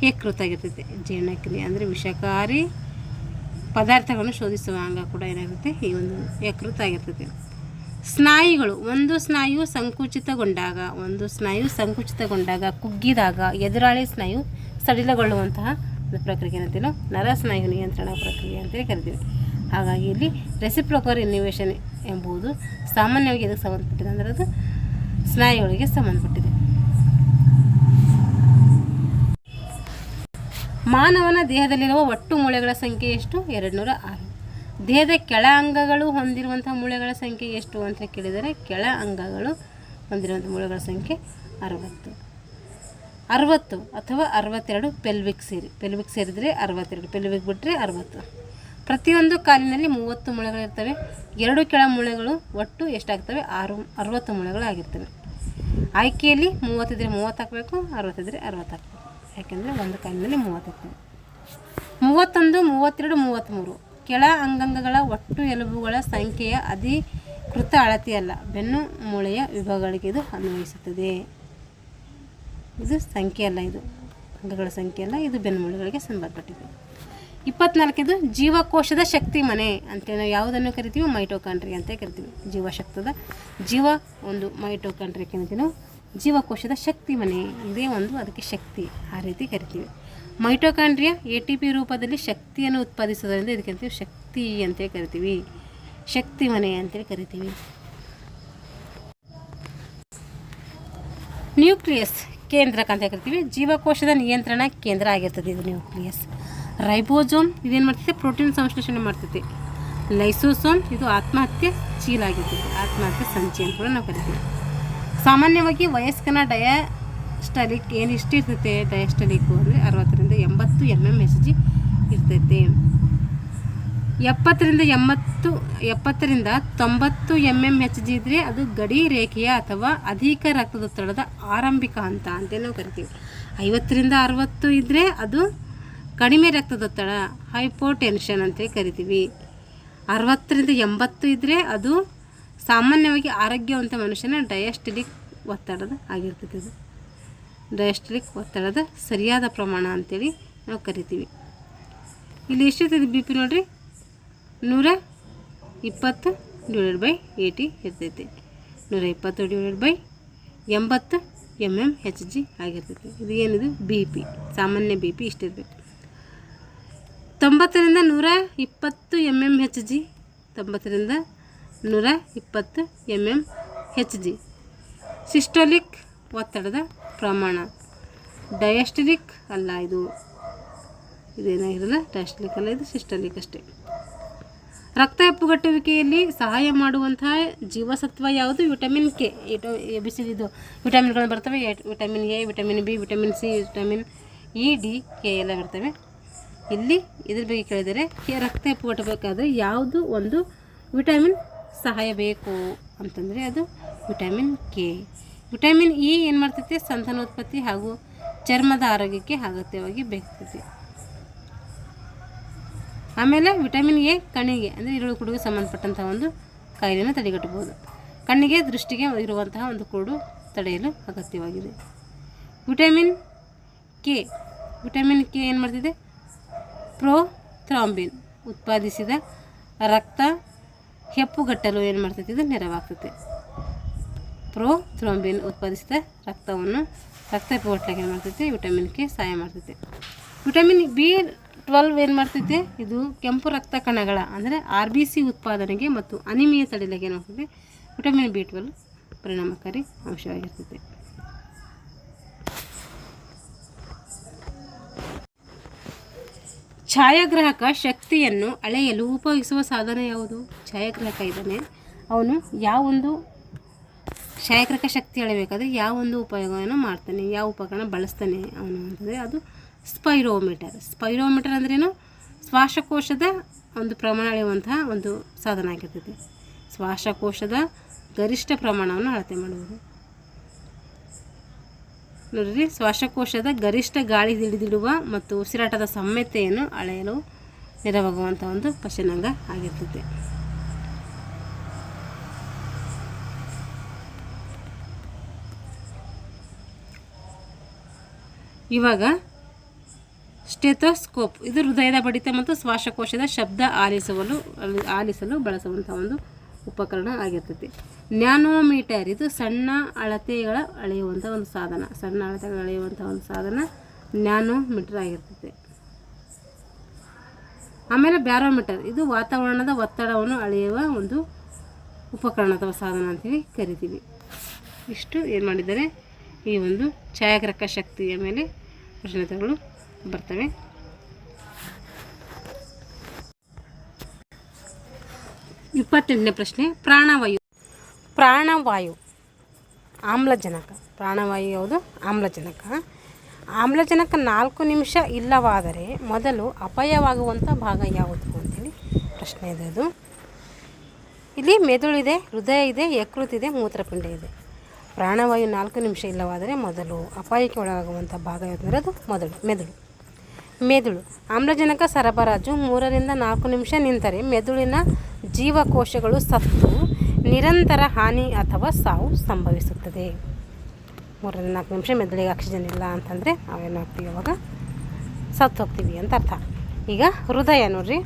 ಯಕೃತ್ ಆಗಿರ್ತೈತೆ. ಜೀರ್ಣಕ್ರಿಯೆ ಅಂದರೆ ವಿಷಕಾರಿ ಪದಾರ್ಥಗಳನ್ನು ಶೋಧಿಸುವ ಅಂಗ ಕೂಡ ಏನಾಗಿರುತ್ತೆ? ಈ ಒಂದು ಯಕೃತ್ ಆಗಿರ್ತೈತೆ. ಸ್ನಾಯುಗಳು ಒಂದು ಸ್ನಾಯು ಸಂಕುಚಿತಗೊಂಡಾಗ ಕುಗ್ಗಿದಾಗ ಎದುರಾಳಿ ಸ್ನಾಯು ಸಡಿಲಗೊಳ್ಳುವಂತಹ ಪ್ರಕ್ರಿಯೆ ಏನಂತೀವಿ ನಾವು ನರಸ್ನಾಯು ನಿಯಂತ್ರಣ ಪ್ರಕ್ರಿಯೆ ಅಂತೇಳಿ ಕರಿತೀವಿ. ಹಾಗಾಗಿ ಇಲ್ಲಿ ರೆಸಿಪ್ರೋಕಲ್ ಇನ್ನರ್ವೇಷನ್ ಎಂಬುದು ಸಾಮಾನ್ಯವಾಗಿ ಎದಕ್ಕೆ ಸಂಬಂಧಪಟ್ಟಿದೆ ಅಂದರೆ ಅದು ಸ್ನಾಯುಗಳಿಗೆ ಸಂಬಂಧಪಟ್ಟಿದೆ. ಮಾನವನ ದೇಹದಲ್ಲಿರುವ ಒಟ್ಟು ಮೂಳೆಗಳ ಸಂಖ್ಯೆ ಎಷ್ಟು? 206. ದೇಹದ ಕೆಳ ಅಂಗಗಳು ಹೊಂದಿರುವಂಥ ಮೂಳೆಗಳ ಸಂಖ್ಯೆ ಎಷ್ಟು ಅಂತ ಕೇಳಿದರೆ ಕೆಳ ಅಂಗಗಳು ಹೊಂದಿರುವಂಥ ಮೂಳೆಗಳ ಸಂಖ್ಯೆ 60 ಅಥವಾ 62. ಪೆಲ್ವಿಕ್ ಸೇರಿದರೆ 62, ಪೆಲ್ವಿಕ್ ಬಿಟ್ಟರೆ 60. ಪ್ರತಿಯೊಂದು ಕಾಲಿನಲ್ಲಿ 30 ಮೂಳೆಗಳಿರ್ತವೆ. 2 ಕೆಳ ಮೂಳೆಗಳು ಒಟ್ಟು ಎಷ್ಟಾಗ್ತವೆ? 60 ಮೂಳೆಗಳಾಗಿರ್ತವೆ. ಆಯ್ಕೆಯಲ್ಲಿ 30 ಇದ್ದರೆ 30 ಹಾಕಬೇಕು, 60 ಇದ್ದರೆ 60 ಹಾಕಬೇಕು. ಯಾಕೆಂದರೆ ಒಂದು ಕಾಲಿನಲ್ಲಿ 30 ಇರ್ತವೆ. 31, 32, 33 ಕೆಳ ಅಂಗಾಂಗಗಳ ಒಟ್ಟು ಎಲುಬುಗಳ ಸಂಖ್ಯೆಯ ಅಧಿಕೃತ ಅಳತೆಯಲ್ಲ, ಬೆನ್ನು ಮೂಳೆಯ ವಿಭಾಗಗಳಿಗೆ ಇದು ಅನ್ವಯಿಸುತ್ತದೆ. ಇದು ಸಂಖ್ಯೆ ಅಲ್ಲ, ಇದು ಅಂಗಗಳ ಸಂಖ್ಯೆ ಅಲ್ಲ, ಇದು ಬೆನ್ನು ಮೂಳೆಗಳಿಗೆ ಸಂಬಂಧಪಟ್ಟಿದೆ. 24 ಜೀವಕೋಶದ ಶಕ್ತಿ ಮನೆ ಅಂತೇಳಿ ನಾವು ಯಾವುದನ್ನು ಕರಿತೀವಿ? ಮೈಟೋಕಾಂಡ್ರಿಯಾ ಅಂತ ಕರಿತೀವಿ. ಜೀವ ಒಂದು ಮೈಟೋಕಾಂಡ್ರಿಯಾ ಕರಿತೀವಿ ನಾವು. ಜೀವಕೋಶದ ಶಕ್ತಿ ಮನೆ ಇದೇ ಒಂದು, ಅದಕ್ಕೆ ಶಕ್ತಿ ಆ ರೀತಿ ಕರಿತೀವಿ. ಮೈಟೋಕಾಂಡ್ರಿಯಾ ATP ರೂಪದಲ್ಲಿ ಶಕ್ತಿಯನ್ನು ಉತ್ಪಾದಿಸೋದ್ರಿಂದ ಇದಕ್ಕೆ ಕರಿತೀವಿ ಶಕ್ತಿ ಅಂತೇಳಿ ಕರಿತೀವಿ, ಶಕ್ತಿ ಮನೆ ಅಂತೇಳಿ ಕರಿತೀವಿ. ನ್ಯೂಕ್ಲಿಯಸ್ ಕೇಂದ್ರಕ ಅಂತ ಕರಿತೀವಿ. ಜೀವಕೋಶದ ನಿಯಂತ್ರಣ ಕೇಂದ್ರ ಆಗಿರ್ತದೆ ಇದು ನ್ಯೂಕ್ಲಿಯಸ್. ರೈಬೋಸೋಮ್ ಇದೇನು ಮಾಡ್ತೈತೆ? ಪ್ರೋಟೀನ್ ಸಂಶ್ಲೇಷಣೆ ಮಾಡ್ತೈತೆ. ಲೈಸೋಸೋಮ್ ಇದು ಆತ್ಮಹತ್ಯೆ ಚೀಲ ಆಗಿರ್ತದೆ, ಆತ್ಮಹತ್ಯೆ ಸಂಚಿ ಅಂತ ಕೂಡ ನಾವು ಕರಿತೀವಿ. ಸಾಮಾನ್ಯವಾಗಿ ವಯಸ್ಕನ ಡಯಾಸ್ಟಲಿಕ್ ಏನು ಇಷ್ಟು ಇರ್ತೈತೆ? ಡಯಾಸ್ಟಲಿಕ್ಕು ಅಂದರೆ 60ರಿಂದ 80 mmHg ಇರ್ತೈತೆ. 70ರಿಂದ 90 mmHg ಇದ್ದರೆ ಅದು ಗಡಿ ರೇಖೆಯ ಅಥವಾ ಅಧಿಕ ರಕ್ತದೊತ್ತಡದ ಆರಂಭಿಕ ಹಂತ ಅಂತೇಳಿ ನಾವು ಕರಿತೀವಿ. 50ರಿಂದ 60 ಇದ್ದರೆ ಅದು ಕಡಿಮೆ ರಕ್ತದೊತ್ತಡ, ಹೈಪೋಟೆನ್ಷನ್ ಅಂತೇಳಿ ಕರಿತೀವಿ. 60ರಿಂದ 80 ಇದ್ದರೆ ಅದು ಸಾಮಾನ್ಯವಾಗಿ ಆರೋಗ್ಯವಂತ ಮನುಷ್ಯನ ಡಯಾಸ್ಟಲಿಕ್ ಒತ್ತಡದ ಆಗಿರ್ತದೆ. ಅದು ಡಯಾಸ್ಟಲಿಕ್ ಒತ್ತಡದ ಸರಿಯಾದ ಪ್ರಮಾಣ ಅಂತೇಳಿ ನಾವು ಕರಿತೀವಿ. ಇಲ್ಲಿ ಎಷ್ಟಿರ್ತದೆ BP ನೋಡಿರಿ? 120/80 ಇರ್ತೈತೆ. 120/80 mmHg ಆಗಿರ್ತೈತೆ. ಇದು ಏನಿದು? BP, ಸಾಮಾನ್ಯ BP ಇಷ್ಟಿರ್ತೈತೆ. 90ರಿಂದ 120 mmHg, 90ರಿಂದ 120 mmHg ಸಿಸ್ಟೋಲಿಕ್ ಒತ್ತಡದ ಪ್ರಮಾಣ. ಡಯಾಸ್ಟಲಿಕ್ ಅಲ್ಲ, ಇದೇನಾಗಿರಲ್ಲ, ಡಯಾಸ್ಟಲಿಕ್ ಅಲ್ಲ, ಇದು ಸಿಸ್ಟೋಲಿಕ್ ಅಷ್ಟೇ. ರಕ್ತ ಹೆಪ್ಪುಗಟ್ಟುವಿಕೆಯಲ್ಲಿ ಸಹಾಯ ಮಾಡುವಂತಹ ಜೀವಸತ್ವ ಯಾವುದು? Vitamin K. ಇದು ವಿಟಮಿನ್ಗಳು ಬರ್ತವೆ. Vitamin A, vitamin B, vitamin C, vitamin E, D, K ಎಲ್ಲ ಬರ್ತವೆ. ಇಲ್ಲಿ ಇದ್ರ ಬಗ್ಗೆ ಕೇಳಿದರೆ ರಕ್ತ ಹೆಪ್ಪುಗಟ್ಟಬೇಕಾದ್ರೆ ಯಾವುದು ಒಂದು ವಿಟಮಿನ್ ಸಹಾಯ ಬೇಕು ಅಂತಂದರೆ ಅದು ವಿಟಮಿನ್ K. ವಿಟಮಿನ್ E ಏನು ಮಾಡ್ತೈತೆ? ಸಂತಾನೋತ್ಪತ್ತಿ ಹಾಗೂ ಚರ್ಮದ ಆರೋಗ್ಯಕ್ಕೆ ಅಗತ್ಯವಾಗಿ ಬೇಕೈತಿ. ಆಮೇಲೆ ವಿಟಮಿನ್ A ಕಣ್ಣಿಗೆ ಅಂದರೆ ಇರುಳು ಕುರುಡಿಗೆ ಸಂಬಂಧಪಟ್ಟಂತಹ ಒಂದು ಕಾಯಿಲೆಯನ್ನು ತಡೆಗಟ್ಟಬಹುದು. ಕಣ್ಣಿಗೆ ದೃಷ್ಟಿಗೆ ಇರುವಂತಹ ಒಂದು ಕುರುಡು ತಡೆಯಲು ಅಗತ್ಯವಾಗಿದೆ. ವಿಟಮಿನ್ K ಏನು ಮಾಡ್ತಿದೆ? ಪ್ರೋಥ್ರಾಂಬಿನ್ ಉತ್ಪಾದಿಸಿದ ರಕ್ತ ಹೆಪ್ಪುಗಟ್ಟಲು ಏನು ಮಾಡ್ತೈತಿ? ಇದು ನೆರವಾಗ್ತೈತೆ. ಪ್ರೋಥ್ರಾಂಬಿನ್ ಉತ್ಪಾದಿಸಿದ ರಕ್ತ ಹೆಪ್ಪುಗಟ್ಟಲಿಕ್ಕೆ ಏನು ಮಾಡ್ತೈತಿ? ವಿಟಮಿನ್ K ಸಹಾಯ ಮಾಡ್ತೈತೆ. ವಿಟಮಿನ್ B12 ಏನು ಮಾಡ್ತೈತೆ? ಇದು ಕೆಂಪು ರಕ್ತ ಕಣಗಳ ಅಂದರೆ RBC ಉತ್ಪಾದನೆಗೆ ಮತ್ತು ಅನಿಮಿಯಾ ತಡೆಯಲಿಕ್ಕೆ ಏನು ಮಾಡ್ತೈತೆ? ವಿಟಮಿನ್ B12 ಪರಿಣಾಮಕಾರಿ ಅಂಶವಾಗಿರ್ತೈತೆ. ಛಾಯಾಗ್ರಾಹಕ ಶಕ್ತಿಯನ್ನು ಅಳೆಯಲು ಉಪಯೋಗಿಸುವ ಸಾಧನ ಯಾವುದು? ಛಾಯಾಗ್ರಾಹಕ ಇದ್ದಾನೆ, ಅವನು ಯಾವೊಂದು ಛಾಯಾಗ್ರಾಹಕ ಶಕ್ತಿ ಅಳೆಯಬೇಕಾದ್ರೆ ಯಾವೊಂದು ಉಪಯೋಗವನ್ನು ಮಾಡ್ತಾನೆ, ಯಾವ ಉಪಕರಣ ಬಳಸ್ತಾನೆ ಅವನು ಅಂತಂದರೆ ಅದು ಸ್ಪೈರೋಮೀಟರ್. ಸ್ಪೈರೋಮೀಟರ್ ಅಂದ್ರೇನು? ಶ್ವಾಸಕೋಶದ ಒಂದು ಪ್ರಮಾಣ ಅಳೆಯುವಂತಹ ಒಂದು ಸಾಧನ ಆಗಿರ್ತೈತೆ. ಶ್ವಾಸಕೋಶದ ಗರಿಷ್ಠ ಪ್ರಮಾಣವನ್ನು ಅಳತೆ ಮಾಡುವುದು. ನೋಡಿರಿ, ಶ್ವಾಸಕೋಶದ ಗರಿಷ್ಠ ಗಾಳಿ ಹಿಡಿದಿಡುವ ಮತ್ತು ಉಸಿರಾಟದ ಸಾಮ್ಯತೆಯನ್ನು ಅಳೆಯಲು ನೆರವಾಗುವಂಥ ಒಂದು ಪಶನಾಂಗ ಆಗಿರ್ತದೆ. ಇವಾಗ ಸ್ಟೆಥೋಸ್ಕೋಪ್ ಇದು ಹೃದಯದ ಬಡಿತ ಮತ್ತು ಶ್ವಾಸಕೋಶದ ಶಬ್ದ ಆಲಿಸಲು ಬಳಸುವಂಥ ಒಂದು ಉಪಕರಣ ಆಗಿರ್ತದೆ. ನ್ಯಾನೋಮೀಟರ್ ಇದು ಸಣ್ಣ ಅಳತೆಗಳ ಅಳೆಯುವಂಥ ಒಂದು ಸಾಧನ. ಸಣ್ಣ ಅಳತೆಗಳ ಅಳೆಯುವಂಥ ಒಂದು ಸಾಧನ ನ್ಯಾನೋಮೀಟರ್ ಆಗಿರ್ತದೆ. ಆಮೇಲೆ ಬ್ಯಾರೋಮೀಟರ್ ಇದು ವಾತಾವರಣದ ಒತ್ತಡವನ್ನು ಅಳೆಯುವ ಒಂದು ಉಪಕರಣ ಅಥವಾ ಸಾಧನ ಅಂತೇಳಿ ಕರಿತೀವಿ. ಇಷ್ಟು ಏನು ಮಾಡಿದ್ದಾರೆ, ಈ ಒಂದು ಛಾಯಾಗ್ರಾಹಕ ಶಕ್ತಿಯ ಮೇಲೆ ಪ್ರಶ್ನೆಗಳು ಬರ್ತವೆ. 28ನೇ ಪ್ರಶ್ನೆ, ಪ್ರಾಣವಾಯು. ಪ್ರಾಣವಾಯು ಆಮ್ಲಜನಕ. ಪ್ರಾಣವಾಯು ಯಾವುದು? ಆಮ್ಲಜನಕ. ಆಮ್ಲಜನಕ 4 ನಿಮಿಷ ಇಲ್ಲವಾದರೆ ಮೊದಲು ಅಪಾಯವಾಗುವಂಥ ಭಾಗ ಯಾವುದು ಅಂತೇಳಿ ಪ್ರಶ್ನೆ ಇದೆ. ಅದು ಇಲ್ಲಿ ಮೆದುಳಿದೆ, ಹೃದಯ ಇದೆ, ಯಕೃತ್ ಇದೆ, ಮೂತ್ರಪಿಂಡ ಇದೆ. ಪ್ರಾಣವಾಯು 4 ನಿಮಿಷ ಇಲ್ಲವಾದರೆ ಮೊದಲು ಅಪಾಯಕ್ಕೆ ಒಳಗಾಗುವಂಥ ಭಾಗ ಯಾವುದಂದರೆ ಅದು ಮೆದುಳು. ಆಮ್ಲಜನಕ ಸರಬರಾಜು 3 ರಿಂದ 4 ನಿಮಿಷ ನಿಂತರೆ ಮೆದುಳಿನ ಜೀವಕೋಶಗಳು ಸತ್ತು ನಿರಂತರ ಹಾನಿ ಅಥವಾ ಸಾವು ಸಂಭವಿಸುತ್ತದೆ. 3 ರಿಂದ 4 ನಿಮಿಷ ಮೆದುಳಿಗೆ ಆಕ್ಸಿಜನ್ ಇಲ್ಲ ಅಂತಂದರೆ ನಾವೇನಾಗ್ತೀವಿ, ಅವಾಗ ಸತ್ತು ಹೋಗ್ತೀವಿ ಅಂತ ಅರ್ಥ. ಈಗ ಹೃದಯ ನೋಡ್ರಿ,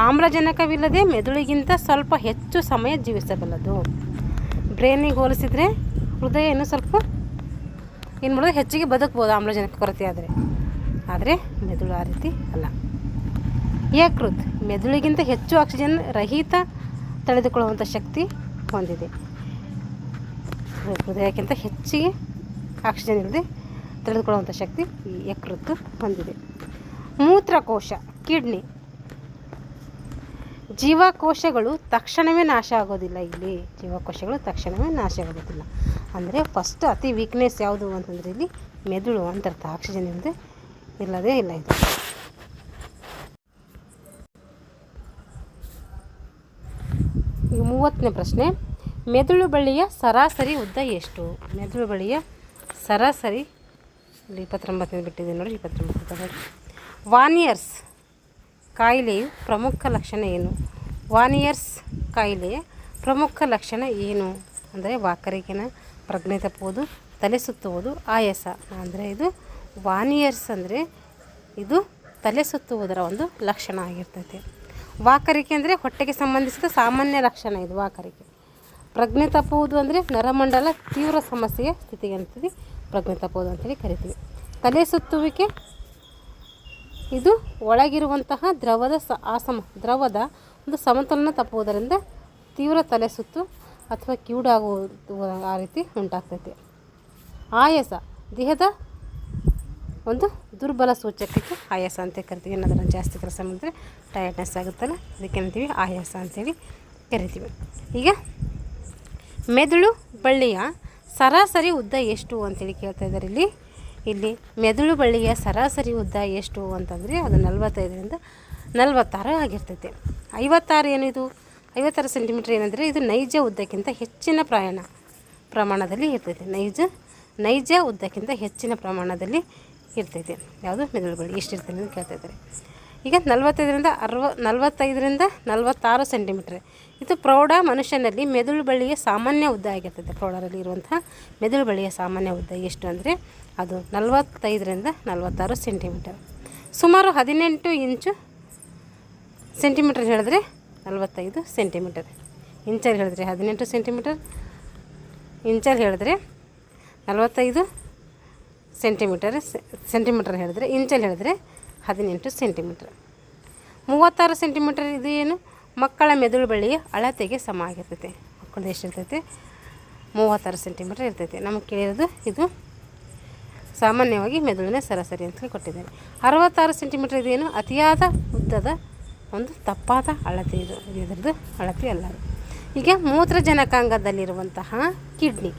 ಆಮ್ಲಜನಕವಿಲ್ಲದೆ ಮೆದುಳಿಗಿಂತ ಸ್ವಲ್ಪ ಹೆಚ್ಚು ಸಮಯ ಜೀವಿಸಬಲ್ಲದು. ಬ್ರೈನಿಗೆ ಹೋಲಿಸಿದರೆ ಹೃದಯ ಇನ್ನೂ ಸ್ವಲ್ಪ ಏನು ಮಾಡೋದು, ಹೆಚ್ಚಿಗೆ ಬದುಕ್ಬೋದು ಆಮ್ಲಜನಕ ಕೊರತೆ ಆದರೆ ಮೆದುಳು ಆ ರೀತಿ ಅಲ್ಲ. ಯಕೃತ್ ಮೆದುಳಿಗಿಂತ ಹೆಚ್ಚು ಆಕ್ಸಿಜನ್ ರಹಿತ ತಡೆದುಕೊಳ್ಳುವಂಥ ಶಕ್ತಿ ಹೊಂದಿದೆ. ಹೃದಯಕ್ಕಿಂತ ಹೆಚ್ಚಿಗೆ ಆಕ್ಸಿಜನ್ ಇಲ್ಲದೆ ತಡೆದುಕೊಳ್ಳುವಂಥ ಶಕ್ತಿ ಈ ಯಕೃತ್ತು ಹೊಂದಿದೆ. ಮೂತ್ರಕೋಶ, ಕಿಡ್ನಿ, ಜೀವಕೋಶಗಳು ತಕ್ಷಣವೇ ನಾಶ ಆಗೋದಿಲ್ಲ. ಇಲ್ಲಿ ಜೀವಕೋಶಗಳು ತಕ್ಷಣವೇ ನಾಶ ಆಗೋದಿಲ್ಲ ಅಂದರೆ ಫಸ್ಟ್ ಅತಿ ವೀಕ್ನೆಸ್ ಯಾವುದು ಅಂತಂದರೆ ಇಲ್ಲಿ ಮೆದುಳು ಅಂತ ಅರ್ಥ. ಆಕ್ಸಿಜನ್ ಇಲ್ಲದೆ ಇಲ್ಲ ಇದು. ಈಗ 30ನೇ ಪ್ರಶ್ನೆ, ಮೆದುಳು ಬಳ್ಳಿಯ ಸರಾಸರಿ ಉದ್ದ ಎಷ್ಟು? ಮೆದುಳು ಬಳ್ಳಿಯ ಸರಾಸರಿ ಇಲ್ಲಿ 29 ಬಿಟ್ಟಿದೆ ನೋಡಿ, 29 ನೋಡಿ. ವಾನಿಯರ್ಸ್ ಕಾಯಿಲೆಯು ಪ್ರಮುಖ ಲಕ್ಷಣ ಏನು? ವಾನಿಯರ್ಸ್ ಕಾಯಿಲೆಯ ಪ್ರಮುಖ ಲಕ್ಷಣ ಏನು ಅಂದರೆ ವಾಕರಿಕೆನ, ಪ್ರಜ್ಞೆ ತಪ್ಪುವುದು, ತಲೆ ಸುತ್ತುವುದು, ಆಯಾಸ. ಅಂದರೆ ಇದು ವಾನಿಯರ್ಸ್ ಅಂದರೆ ಇದು ತಲೆ ಸುತ್ತುವುದರ ಒಂದು ಲಕ್ಷಣ ಆಗಿರ್ತೈತೆ. ವಾಕರಿಕೆ ಅಂದರೆ ಹೊಟ್ಟೆಗೆ ಸಂಬಂಧಿಸಿದ ಸಾಮಾನ್ಯ ಲಕ್ಷಣ ಇದು ವಾಕರಿಕೆ. ಪ್ರಜ್ಞೆ ತಪ್ಪುವುದು ಅಂದರೆ ನರಮಂಡಲ ತೀವ್ರ ಸಮಸ್ಯೆಯ ಸ್ಥಿತಿಗೆ ಅಂತೀವಿ ಪ್ರಜ್ಞೆ ತಪ್ಪುವುದು ಅಂತೇಳಿ ಕರಿತೀವಿ. ತಲೆ ಸುತ್ತುವಿಕೆ ಇದು ಒಳಗಿರುವಂತಹ ದ್ರವದ ಒಂದು ಸಮತೋಲನ ತಪ್ಪುವುದರಿಂದ ತೀವ್ರ ತಲೆ ಸುತ್ತು ಅಥವಾ ಕಿವುಡಾಗುವುದು ಆ ರೀತಿ ಉಂಟಾಗ್ತೈತೆ. ಆಯಾಸ ದೇಹದ ಒಂದು ದುರ್ಬಲ ಸೂಚಕಕ್ಕೆ ಆಯಾಸ ಅಂತ ಕರಿತೀವಿ. ಏನಾದರೂ ಜಾಸ್ತಿ ಕೆಲಸ ಮಾಡಿದ್ರೆ ಟಯರ್ಡ್ನೆಸ್ ಆಗುತ್ತಲ್ಲ, ಅದಕ್ಕೆ ಅಂತೀವಿ ಆಯಾಸ ಅಂತೇಳಿ ಕರಿತೀವಿ. ಈಗ ಮೆದುಳು ಬಳ್ಳಿಯ ಸರಾಸರಿ ಉದ್ದ ಎಷ್ಟು ಅಂತೇಳಿ ಕೇಳ್ತಾ ಇದ್ದಾರೆ. ಇಲ್ಲಿ ಮೆದುಳು ಬಳ್ಳಿಯ ಸರಾಸರಿ ಉದ್ದ ಎಷ್ಟು ಅಂತಂದರೆ ಅದು 45 ರಿಂದ 46 ಆಗಿರ್ತೈತೆ. 56 ಏನಿದು 56 ಸೆಂಟಿಮೀಟ್ರ್ ಏನಂದರೆ ಇದು ನೈಜ ಉದ್ದಕ್ಕಿಂತ ಹೆಚ್ಚಿನ ಪ್ರಮಾಣದಲ್ಲಿ ಇರ್ತೈತೆ. ನೈಜ ಉದ್ದಕ್ಕಿಂತ ಹೆಚ್ಚಿನ ಪ್ರಮಾಣದಲ್ಲಿ ಇರ್ತೈತೆ. ಯಾವುದು? ಮೆದುಳು ಬಳ್ಳಿ ಎಷ್ಟಿರ್ತದೆ ಅಂತ ಕೇಳ್ತಾ ಇದ್ದಾರೆ. ಈಗ 45 ರಿಂದ 46 ಸೆಂಟಿಮೀಟ್ರ್ ಇದು ಪ್ರೌಢ ಮನುಷ್ಯನಲ್ಲಿ ಮೆದುಳು ಬಳ್ಳಿಯ ಸಾಮಾನ್ಯ ಉದ್ದ ಆಗಿರ್ತದೆ. ಪ್ರೌಢರಲ್ಲಿ ಇರುವಂತಹ ಮೆದುಳು ಬಳ್ಳಿಯ ಸಾಮಾನ್ಯ ಉದ್ದ ಎಷ್ಟು ಅಂದರೆ ಅದು 45 ರಿಂದ 46 ಸೆಂಟಿಮೀಟರ್. ಸುಮಾರು 18 ಇಂಚು ಸೆಂಟಿಮೀಟರ್ ಹೇಳಿದ್ರೆ 45 ಸೆಂಟಿಮೀಟರ್. ಇಂಚಲ್ಲಿ ಹೇಳಿದ್ರೆ 18 ಸೆಂಟಿಮೀಟರ್, ಇಂಚಲ್ಲಿ ಹೇಳಿದ್ರೆ 45 ಸೆಂಟಿಮೀಟರ್ ಹೇಳಿದ್ರೆ, ಇಂಚಲ್ಲಿ ಹೇಳಿದ್ರೆ 18 ಸೆಂಟಿಮೀಟರ್. 36 ಸೆಂಟಿಮೀಟರ್ ಇದು ಏನು? ಮಕ್ಕಳ ಮೆದುಳು ಬಳ್ಳಿಯ ಅಳತೆಗೆ ಸಮ ಆಗಿರ್ತೈತೆ. ಮಕ್ಕಳದ್ದು ಎಷ್ಟಿರ್ತೈತೆ? 36 ಸೆಂಟಿಮೀಟರ್ ಇರ್ತೈತೆ. ನಮಗೆ ಕೇಳಿರೋದು ಇದು ಸಾಮಾನ್ಯವಾಗಿ ಮೆದುಳಿನ ಸರಾಸರಿ ಅಂತ ಕೊಟ್ಟಿದ್ದಾರೆ. 66 ಸೆಂಟಿಮೀಟರ್ ಇದೇನು? ಅತಿಯಾದ ಉದ್ದದ ಒಂದು ತಪ್ಪಾದ ಅಳತೆ ಇದು ಇದರದ್ದು ಅಳತೆ ಅಲ್ಲ. ಈಗ ಮೂತ್ರಜನಕಾಂಗದಲ್ಲಿರುವಂತಹ ಕಿಡ್ನಿ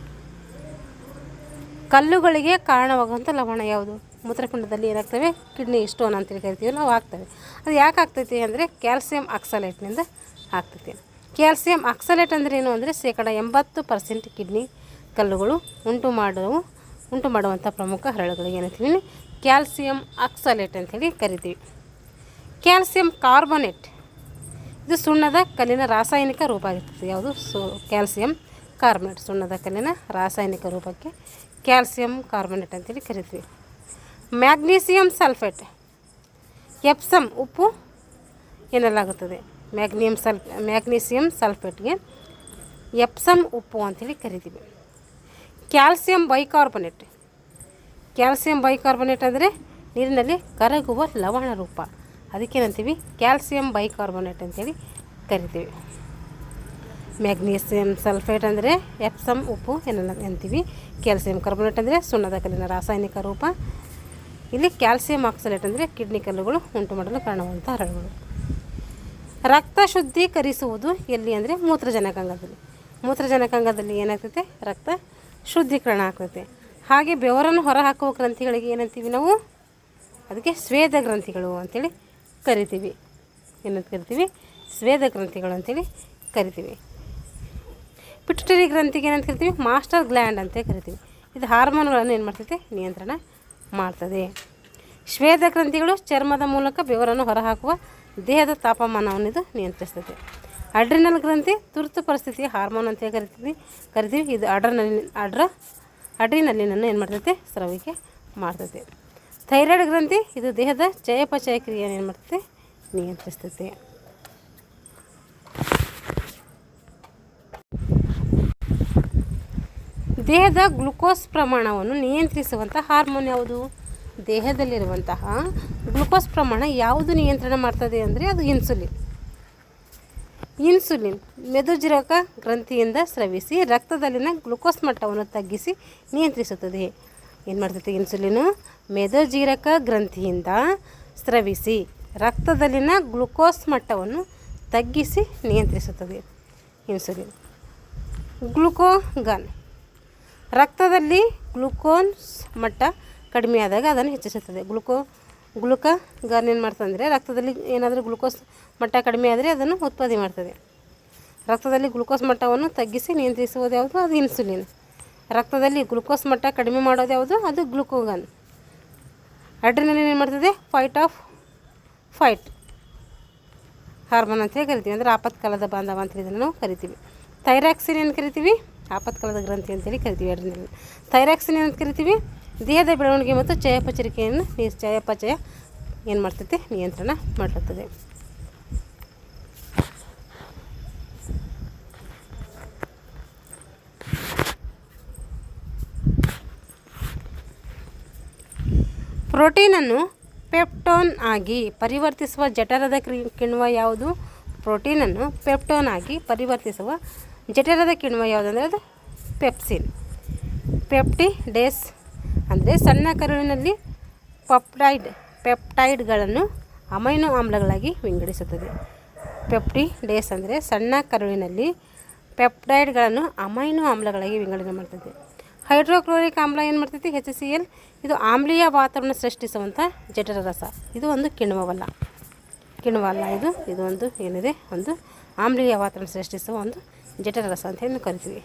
ಕಲ್ಲುಗಳಿಗೆ ಕಾರಣವಾಗುವಂಥ ಲವಣ ಯಾವುದು? ಮೂತ್ರಪಿಂಡದಲ್ಲಿ ಏನಾಗ್ತವೆ? ಕಿಡ್ನಿ ಸ್ಟೋನ್ ಅಂತೇಳಿ ಕರಿತೀವಿ ನಾವು, ಆಗ್ತವೆ. ಅದು ಯಾಕೆ ಆಗ್ತೈತಿ ಅಂದರೆ ಕ್ಯಾಲ್ಸಿಯಂ ಆಕ್ಸಲೇಟ್ನಿಂದ ಆಗ್ತೈತಿ. ಕ್ಯಾಲ್ಸಿಯಂ ಆಕ್ಸಲೇಟ್ ಅಂದರೆ ಏನು ಅಂದರೆ 80% ಕಿಡ್ನಿ ಕಲ್ಲುಗಳು ಉಂಟು ಮಾಡುವಂಥ ಪ್ರಮುಖ ಹರಳುಗಳಿಗೆ ಏನಂತೀವಿ? ಕ್ಯಾಲ್ಸಿಯಂ ಆಕ್ಸಲೇಟ್ ಅಂತೇಳಿ ಕರಿತೀವಿ. ಕ್ಯಾಲ್ಸಿಯಂ ಕಾರ್ಬೊನೇಟ್ ಇದು ಸುಣ್ಣದ ಕಲ್ಲಿನ ರಾಸಾಯನಿಕ ರೂಪ ಆಗಿರ್ತದೆ. ಯಾವುದು? ಕ್ಯಾಲ್ಸಿಯಂ ಕಾರ್ಬೊನೇಟ್ ಸುಣ್ಣದ ಕಲ್ಲಿನ ರಾಸಾಯನಿಕ ರೂಪಕ್ಕೆ ಕ್ಯಾಲ್ಸಿಯಂ ಕಾರ್ಬೊನೇಟ್ ಅಂತೇಳಿ ಕರಿತೀವಿ. ಮ್ಯಾಗ್ನೀಸಿಯಂ ಸಲ್ಫೇಟ್ ಎಪ್ಸಮ್ ಉಪ್ಪು ಎನ್ನಲಾಗುತ್ತದೆ. ಮ್ಯಾಗ್ನೀಸಿಯಂ ಸಲ್ಫೇಟ್ಗೆ ಎಪ್ಸಮ್ ಉಪ್ಪು ಅಂತೇಳಿ ಕರಿತೀವಿ. ಕ್ಯಾಲ್ಸಿಯಂ ಬೈಕಾರ್ಬೊನೇಟ್ ಅಂದರೆ ನೀರಿನಲ್ಲಿ ಕರಗುವ ಲವಣ ರೂಪ, ಅದಕ್ಕೇನಂತೀವಿ? ಕ್ಯಾಲ್ಸಿಯಂ ಬೈಕಾರ್ಬೊನೇಟ್ ಅಂತೇಳಿ ಕರಿತೀವಿ. ಮ್ಯಾಗ್ನೀಸಿಯಂ ಸಲ್ಫೇಟ್ ಅಂದರೆ ಎಪ್ಸಮ್ ಉಪ್ಪು ಅಂತೀವಿ. ಕ್ಯಾಲ್ಸಿಯಂ ಕಾರ್ಬೊನೇಟ್ ಅಂದರೆ ಸುಣ್ಣದ ಕಲ್ಲಿನ ರಾಸಾಯನಿಕ ರೂಪ. ಇಲ್ಲಿ ಕ್ಯಾಲ್ಸಿಯಂ ಆಕ್ಸಲೇಟ್ ಅಂದರೆ ಕಿಡ್ನಿ ಕಲ್ಲುಗಳು ಉಂಟು ಮಾಡಲು ಕಾರಣವಾದಂಥ ಹರಳುಗಳು. ರಕ್ತ ಶುದ್ಧೀಕರಿಸುವುದು ಎಲ್ಲಿ ಅಂದರೆ ಮೂತ್ರಜನಕಾಂಗದಲ್ಲಿ. ಮೂತ್ರಜನಕಾಂಗದಲ್ಲಿ ಏನಾಗ್ತೈತೆ, ರಕ್ತ ಶುದ್ಧೀಕರಣ ಆಗ್ತೈತೆ. ಹಾಗೆ ಬೆವರನ್ನು ಹೊರಹಾಕುವ ಗ್ರಂಥಿಗಳಿಗೆ ಏನಂತೀವಿ ನಾವು, ಅದಕ್ಕೆ ಸ್ವೇದ ಗ್ರಂಥಿಗಳು ಅಂಥೇಳಿ ಕರಿತೀವಿ. ಏನಂತ ಕರಿತೀವಿ, ಸ್ವೇದ ಗ್ರಂಥಿಗಳು ಅಂಥೇಳಿ ಕರಿತೀವಿ. ಪಿಟ್ಯುಟರಿ ಗ್ರಂಥಿಗೆ ಏನಂತ ಕರಿತೀವಿ, ಮಾಸ್ಟರ್ ಗ್ಲ್ಯಾಂಡ್ ಅಂತ ಕರಿತೀವಿ. ಇದು ಹಾರ್ಮೋನ್ಗಳನ್ನು ಏನು ಮಾಡ್ತೈತೆ, ನಿಯಂತ್ರಣ ಮಾಡ್ತದೆ. ಸ್ವೇದ ಗ್ರಂಥಿಗಳು ಚರ್ಮದ ಮೂಲಕ ಬೆವರನ್ನು ಹೊರಹಾಕುವ ದೇಹದ ತಾಪಮಾನವನ್ನು ಇದು ನಿಯಂತ್ರಿಸ್ತದೆ. ಅಡ್ರಿನಲ್ ಗ್ರಂಥಿ ತುರ್ತು ಪರಿಸ್ಥಿತಿಯ ಹಾರ್ಮೋನ್ ಅಂತ ಕರಿತೀವಿ. ಇದು ಅಡ್ರಿನಲ್ಲಿನನ್ನು ಏನು ಮಾಡ್ತೈತೆ, ಸ್ರವಿಕೆ ಮಾಡ್ತೈತೆ. ಥೈರಾಯ್ಡ್ ಗ್ರಂಥಿ ಇದು ದೇಹದ ಚಯಾಪಚಯ ಕ್ರಿಯೆಯನ್ನು ಏನು ಮಾಡ್ತೈತೆ, ನಿಯಂತ್ರಿಸ್ತೈತೆ. ದೇಹದ ಗ್ಲುಕೋಸ್ ಪ್ರಮಾಣವನ್ನು ನಿಯಂತ್ರಿಸುವಂಥ ಹಾರ್ಮೋನ್ ಯಾವುದು, ದೇಹದಲ್ಲಿರುವಂತಹ ಗ್ಲುಕೋಸ್ ಪ್ರಮಾಣ ಯಾವುದು ನಿಯಂತ್ರಣ ಮಾಡ್ತದೆ ಅಂದರೆ ಅದು ಇನ್ಸುಲಿನ್. ಇನ್ಸುಲಿನ್ ಮೆದುಜೀರಕ ಗ್ರಂಥಿಯಿಂದ ಸ್ರವಿಸಿ ರಕ್ತದಲ್ಲಿನ ಗ್ಲುಕೋಸ್ ಮಟ್ಟವನ್ನು ತಗ್ಗಿಸಿ ನಿಯಂತ್ರಿಸುತ್ತದೆ. ಏನು ಮಾಡ್ತೈತೆ, ಇನ್ಸುಲಿನು ಮೆದುಜೀರಕ ಗ್ರಂಥಿಯಿಂದ ಸ್ರವಿಸಿ ರಕ್ತದಲ್ಲಿನ ಗ್ಲುಕೋಸ್ ಮಟ್ಟವನ್ನು ತಗ್ಗಿಸಿ ನಿಯಂತ್ರಿಸುತ್ತದೆ. ಇನ್ಸುಲಿನ್. ಗ್ಲುಕೋಗಾನ್ ರಕ್ತದಲ್ಲಿ ಗ್ಲುಕೋಸ್ ಮಟ್ಟ ಕಡಿಮೆಯಾದಾಗ ಅದನ್ನು ಹೆಚ್ಚಿಸುತ್ತದೆ. ಗ್ಲುಕಾಗಾನ್ ಏನು ಮಾಡ್ತಂದರೆ ರಕ್ತದಲ್ಲಿ ಏನಾದರೂ ಗ್ಲುಕೋಸ್ ಮಟ್ಟ ಕಡಿಮೆ ಆದರೆ ಅದನ್ನು ಉತ್ಪತ್ತಿ ಮಾಡ್ತದೆ. ರಕ್ತದಲ್ಲಿ ಗ್ಲುಕೋಸ್ ಮಟ್ಟವನ್ನು ತಗ್ಗಿಸಿ ನಿಯಂತ್ರಿಸುವುದು ಯಾವುದು, ಅದು ಇನ್ಸುಲಿನ್. ರಕ್ತದಲ್ಲಿ ಗ್ಲುಕೋಸ್ ಮಟ್ಟ ಕಡಿಮೆ ಮಾಡೋದು ಯಾವುದು, ಅದು ಗ್ಲುಕೋಗಾನ್. ಅಡ್ರಿನಲಿನ್ ಏನು ಮಾಡ್ತದೆ, ಫೈಟ್ ಹಾರ್ಮೋನ್ ಅಂತೇಳಿ ಕರಿತೀವಿ, ಅಂದರೆ ಆಪತ್ಕಾಲದ ಬಾಂಧವ ಅಂತೇಳಿ ಇದನ್ನು ನಾವು ಕರಿತೀವಿ. ಥೈರಾಕ್ಸಿನ್ ಏನು ಕರಿತೀವಿ, ಆಪತ್ಕಾಲದ ಗ್ರಂಥಿ ಅಂತೇಳಿ ಕರಿತೀವಿ. ಅಡ್ರಿನಲಿನ್. ಥೈರಾಕ್ಸಿನ್ ಏನಂತ ಕರಿತೀವಿ, ದೇಹದ ಬೆಳವಣಿಗೆ ಮತ್ತು ಚಯಾಪಚಯ ಏನು ಮಾಡ್ತೈತೆ, ನಿಯಂತ್ರಣ ಮಾಡುತ್ತದೆ. ಪ್ರೋಟೀನನ್ನು ಪೆಪ್ಟೋನ್ ಆಗಿ ಪರಿವರ್ತಿಸುವ ಜಠರದ ಕಿಣ್ವ ಯಾವುದು, ಪ್ರೋಟೀನನ್ನು ಪೆಪ್ಟೋನ್ ಆಗಿ ಪರಿವರ್ತಿಸುವ ಜಠರದ ಕಿಣ್ವ ಯಾವುದು ಅಂದರೆ ಅದು ಪೆಪ್ಸಿನ್. ಪೆಪ್ಟಿಡೇಸ್ ಅಂದರೆ ಸಣ್ಣ ಕರುಳಿನಲ್ಲಿ ಪೆಪ್ಟೈಡ್ಗಳನ್ನು ಅಮೈನೋ ಆಮ್ಲಗಳಾಗಿ ವಿಂಗಡಿಸುತ್ತದೆ. ಪೆಪ್ಟಿಡೇಸ್ ಅಂದರೆ ಸಣ್ಣ ಕರುಳಿನಲ್ಲಿ ಪೆಪ್ಟೈಡ್ಗಳನ್ನು ಅಮೈನೋ ಆಮ್ಲಗಳಾಗಿ ವಿಂಗಡಣೆ ಮಾಡ್ತದೆ. ಹೈಡ್ರೋಕ್ಲೋರಿಕ್ ಆಮ್ಲ ಏನು ಮಾಡ್ತೈತಿ, HCl. ಇದು ಆಮ್ಲೀಯ ವಾತಾವರಣ ಸೃಷ್ಟಿಸುವಂಥ ಜಠರ ರಸ. ಇದು ಒಂದು ಕಿಣ್ವ ಅಲ್ಲ, ಇದು ಒಂದು ಏನಿದೆ, ಒಂದು ಆಮ್ಲೀಯ ವಾತಾವರಣ ಸೃಷ್ಟಿಸುವ ಒಂದು ಜಠರ ರಸ ಅಂತ ಹೇಳಿ ಕರಿತೀವಿ.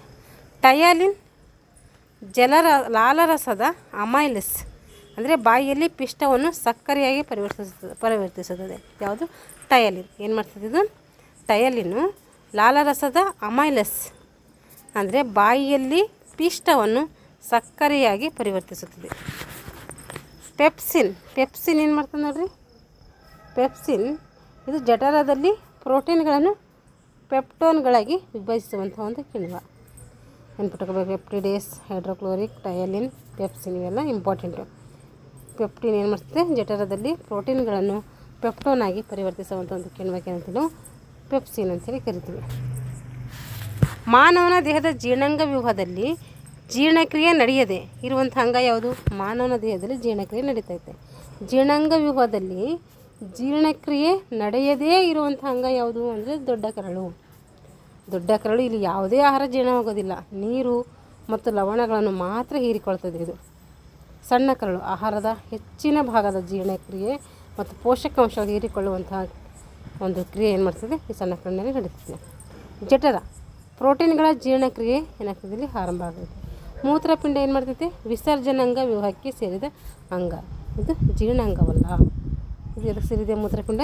ಟಯಾಲಿನ್ ಲಾಲರಸದ ಅಮೈಲಿಸ್ ಅಂದರೆ ಬಾಯಿಯಲ್ಲಿ ಪಿಷ್ಟವನ್ನು ಸಕ್ಕರೆಯಾಗಿ ಪರಿವರ್ತಿಸುತ್ತದೆ. ಯಾವುದು, ಟಯಾಲಿನ್. ಏನು ಮಾಡ್ತದೆ ಇದು, ಟಯಾಲಿನ್ನು ಲಾಲರಸದ ಅಮೈಲಿಸ್ ಅಂದರೆ ಬಾಯಿಯಲ್ಲಿ ಪಿಷ್ಟವನ್ನು ಸಕ್ಕರೆಯಾಗಿ ಪರಿವರ್ತಿಸುತ್ತದೆ. ಪೆಪ್ಸಿನ್ ಏನು ಮಾಡ್ತದೆ ನೋಡ್ರಿ, ಪೆಪ್ಸಿನ್ ಇದು ಜಠರದಲ್ಲಿ ಪ್ರೋಟೀನ್ಗಳನ್ನು ಪೆಪ್ಟೋನ್ಗಳಾಗಿ ವಿಭಜಿಸುವಂಥ ಒಂದು ಕಿಣ್ವ. ನೆನ್ಪಿಟ್ಕೋಬೇಕು. ಪೆಪ್ಟಿಡೇಸ್, ಹೈಡ್ರೋಕ್ಲೋರಿಕ್, ಟಯಾಲಿನ್, ಪೆಪ್ಸಿನ್ ಇವೆಲ್ಲ ಇಂಪಾರ್ಟೆಂಟು. ಪೆಪ್ಟಿನ್ ಏನು ಮಾಡ್ತದೆ, ಜಠರದಲ್ಲಿ ಪ್ರೋಟೀನ್ಗಳನ್ನು ಪೆಪ್ಟೋನ್ ಆಗಿ ಪರಿವರ್ತಿಸುವಂಥ ಒಂದು ಕಿಣ್ವಕ್ಕೆ ಏನಂತೀವಿ ನಾವು ಪೆಪ್ಸಿನ್ ಅಂತೇಳಿ ಕರಿತೀವಿ. ಮಾನವನ ದೇಹದ ಜೀರ್ಣಾಂಗ ವ್ಯೂಹದಲ್ಲಿ ಜೀರ್ಣಕ್ರಿಯೆ ನಡೆಯದೆ ಇರುವಂಥ ಅಂಗ ಯಾವುದು, ಮಾನವನ ದೇಹದಲ್ಲಿ ಜೀರ್ಣಕ್ರಿಯೆ ನಡೀತೈತೆ. ಜೀರ್ಣಾಂಗ ವ್ಯೂಹದಲ್ಲಿ ಜೀರ್ಣಕ್ರಿಯೆ ನಡೆಯದೇ ಇರುವಂಥ ಅಂಗ ಯಾವುದು ಅಂದರೆ ದೊಡ್ಡ ಕರಳು. ಇಲ್ಲಿ ಯಾವುದೇ ಆಹಾರ ಜೀರ್ಣವಾಗೋದಿಲ್ಲ, ನೀರು ಮತ್ತು ಲವಣಗಳನ್ನು ಮಾತ್ರ ಹೀರಿಕೊಳ್ತದೆ. ಇದು ಸಣ್ಣ ಕರಳು ಆಹಾರದ ಹೆಚ್ಚಿನ ಭಾಗದ ಜೀರ್ಣಕ್ರಿಯೆ ಮತ್ತು ಪೋಷಕಾಂಶ ಹೀರಿಕೊಳ್ಳುವಂತಹ ಒಂದು ಕ್ರಿಯೆ ಏನು ಮಾಡ್ತದೆ, ಈ ಸಣ್ಣ ಕರಳಿನಲ್ಲಿ ನಡೀತದೆ. ಜಠರ ಪ್ರೋಟೀನ್ಗಳ ಜೀರ್ಣಕ್ರಿಯೆ ಏನಾಗ್ತದೆ, ಇಲ್ಲಿ ಆರಂಭ ಆಗ್ತದೆ. ಮೂತ್ರಪಿಂಡ ಏನು ಮಾಡ್ತೈತೆ, ವಿಸರ್ಜನಾಂಗ ವ್ಯೂಹಕ್ಕೆ ಸೇರಿದ ಅಂಗ. ಇದು ಜೀರ್ಣಾಂಗವಲ್ಲ, ಇದು ಎದಕ್ಕೆ ಸೇರಿದೆ, ಮೂತ್ರಪಿಂಡ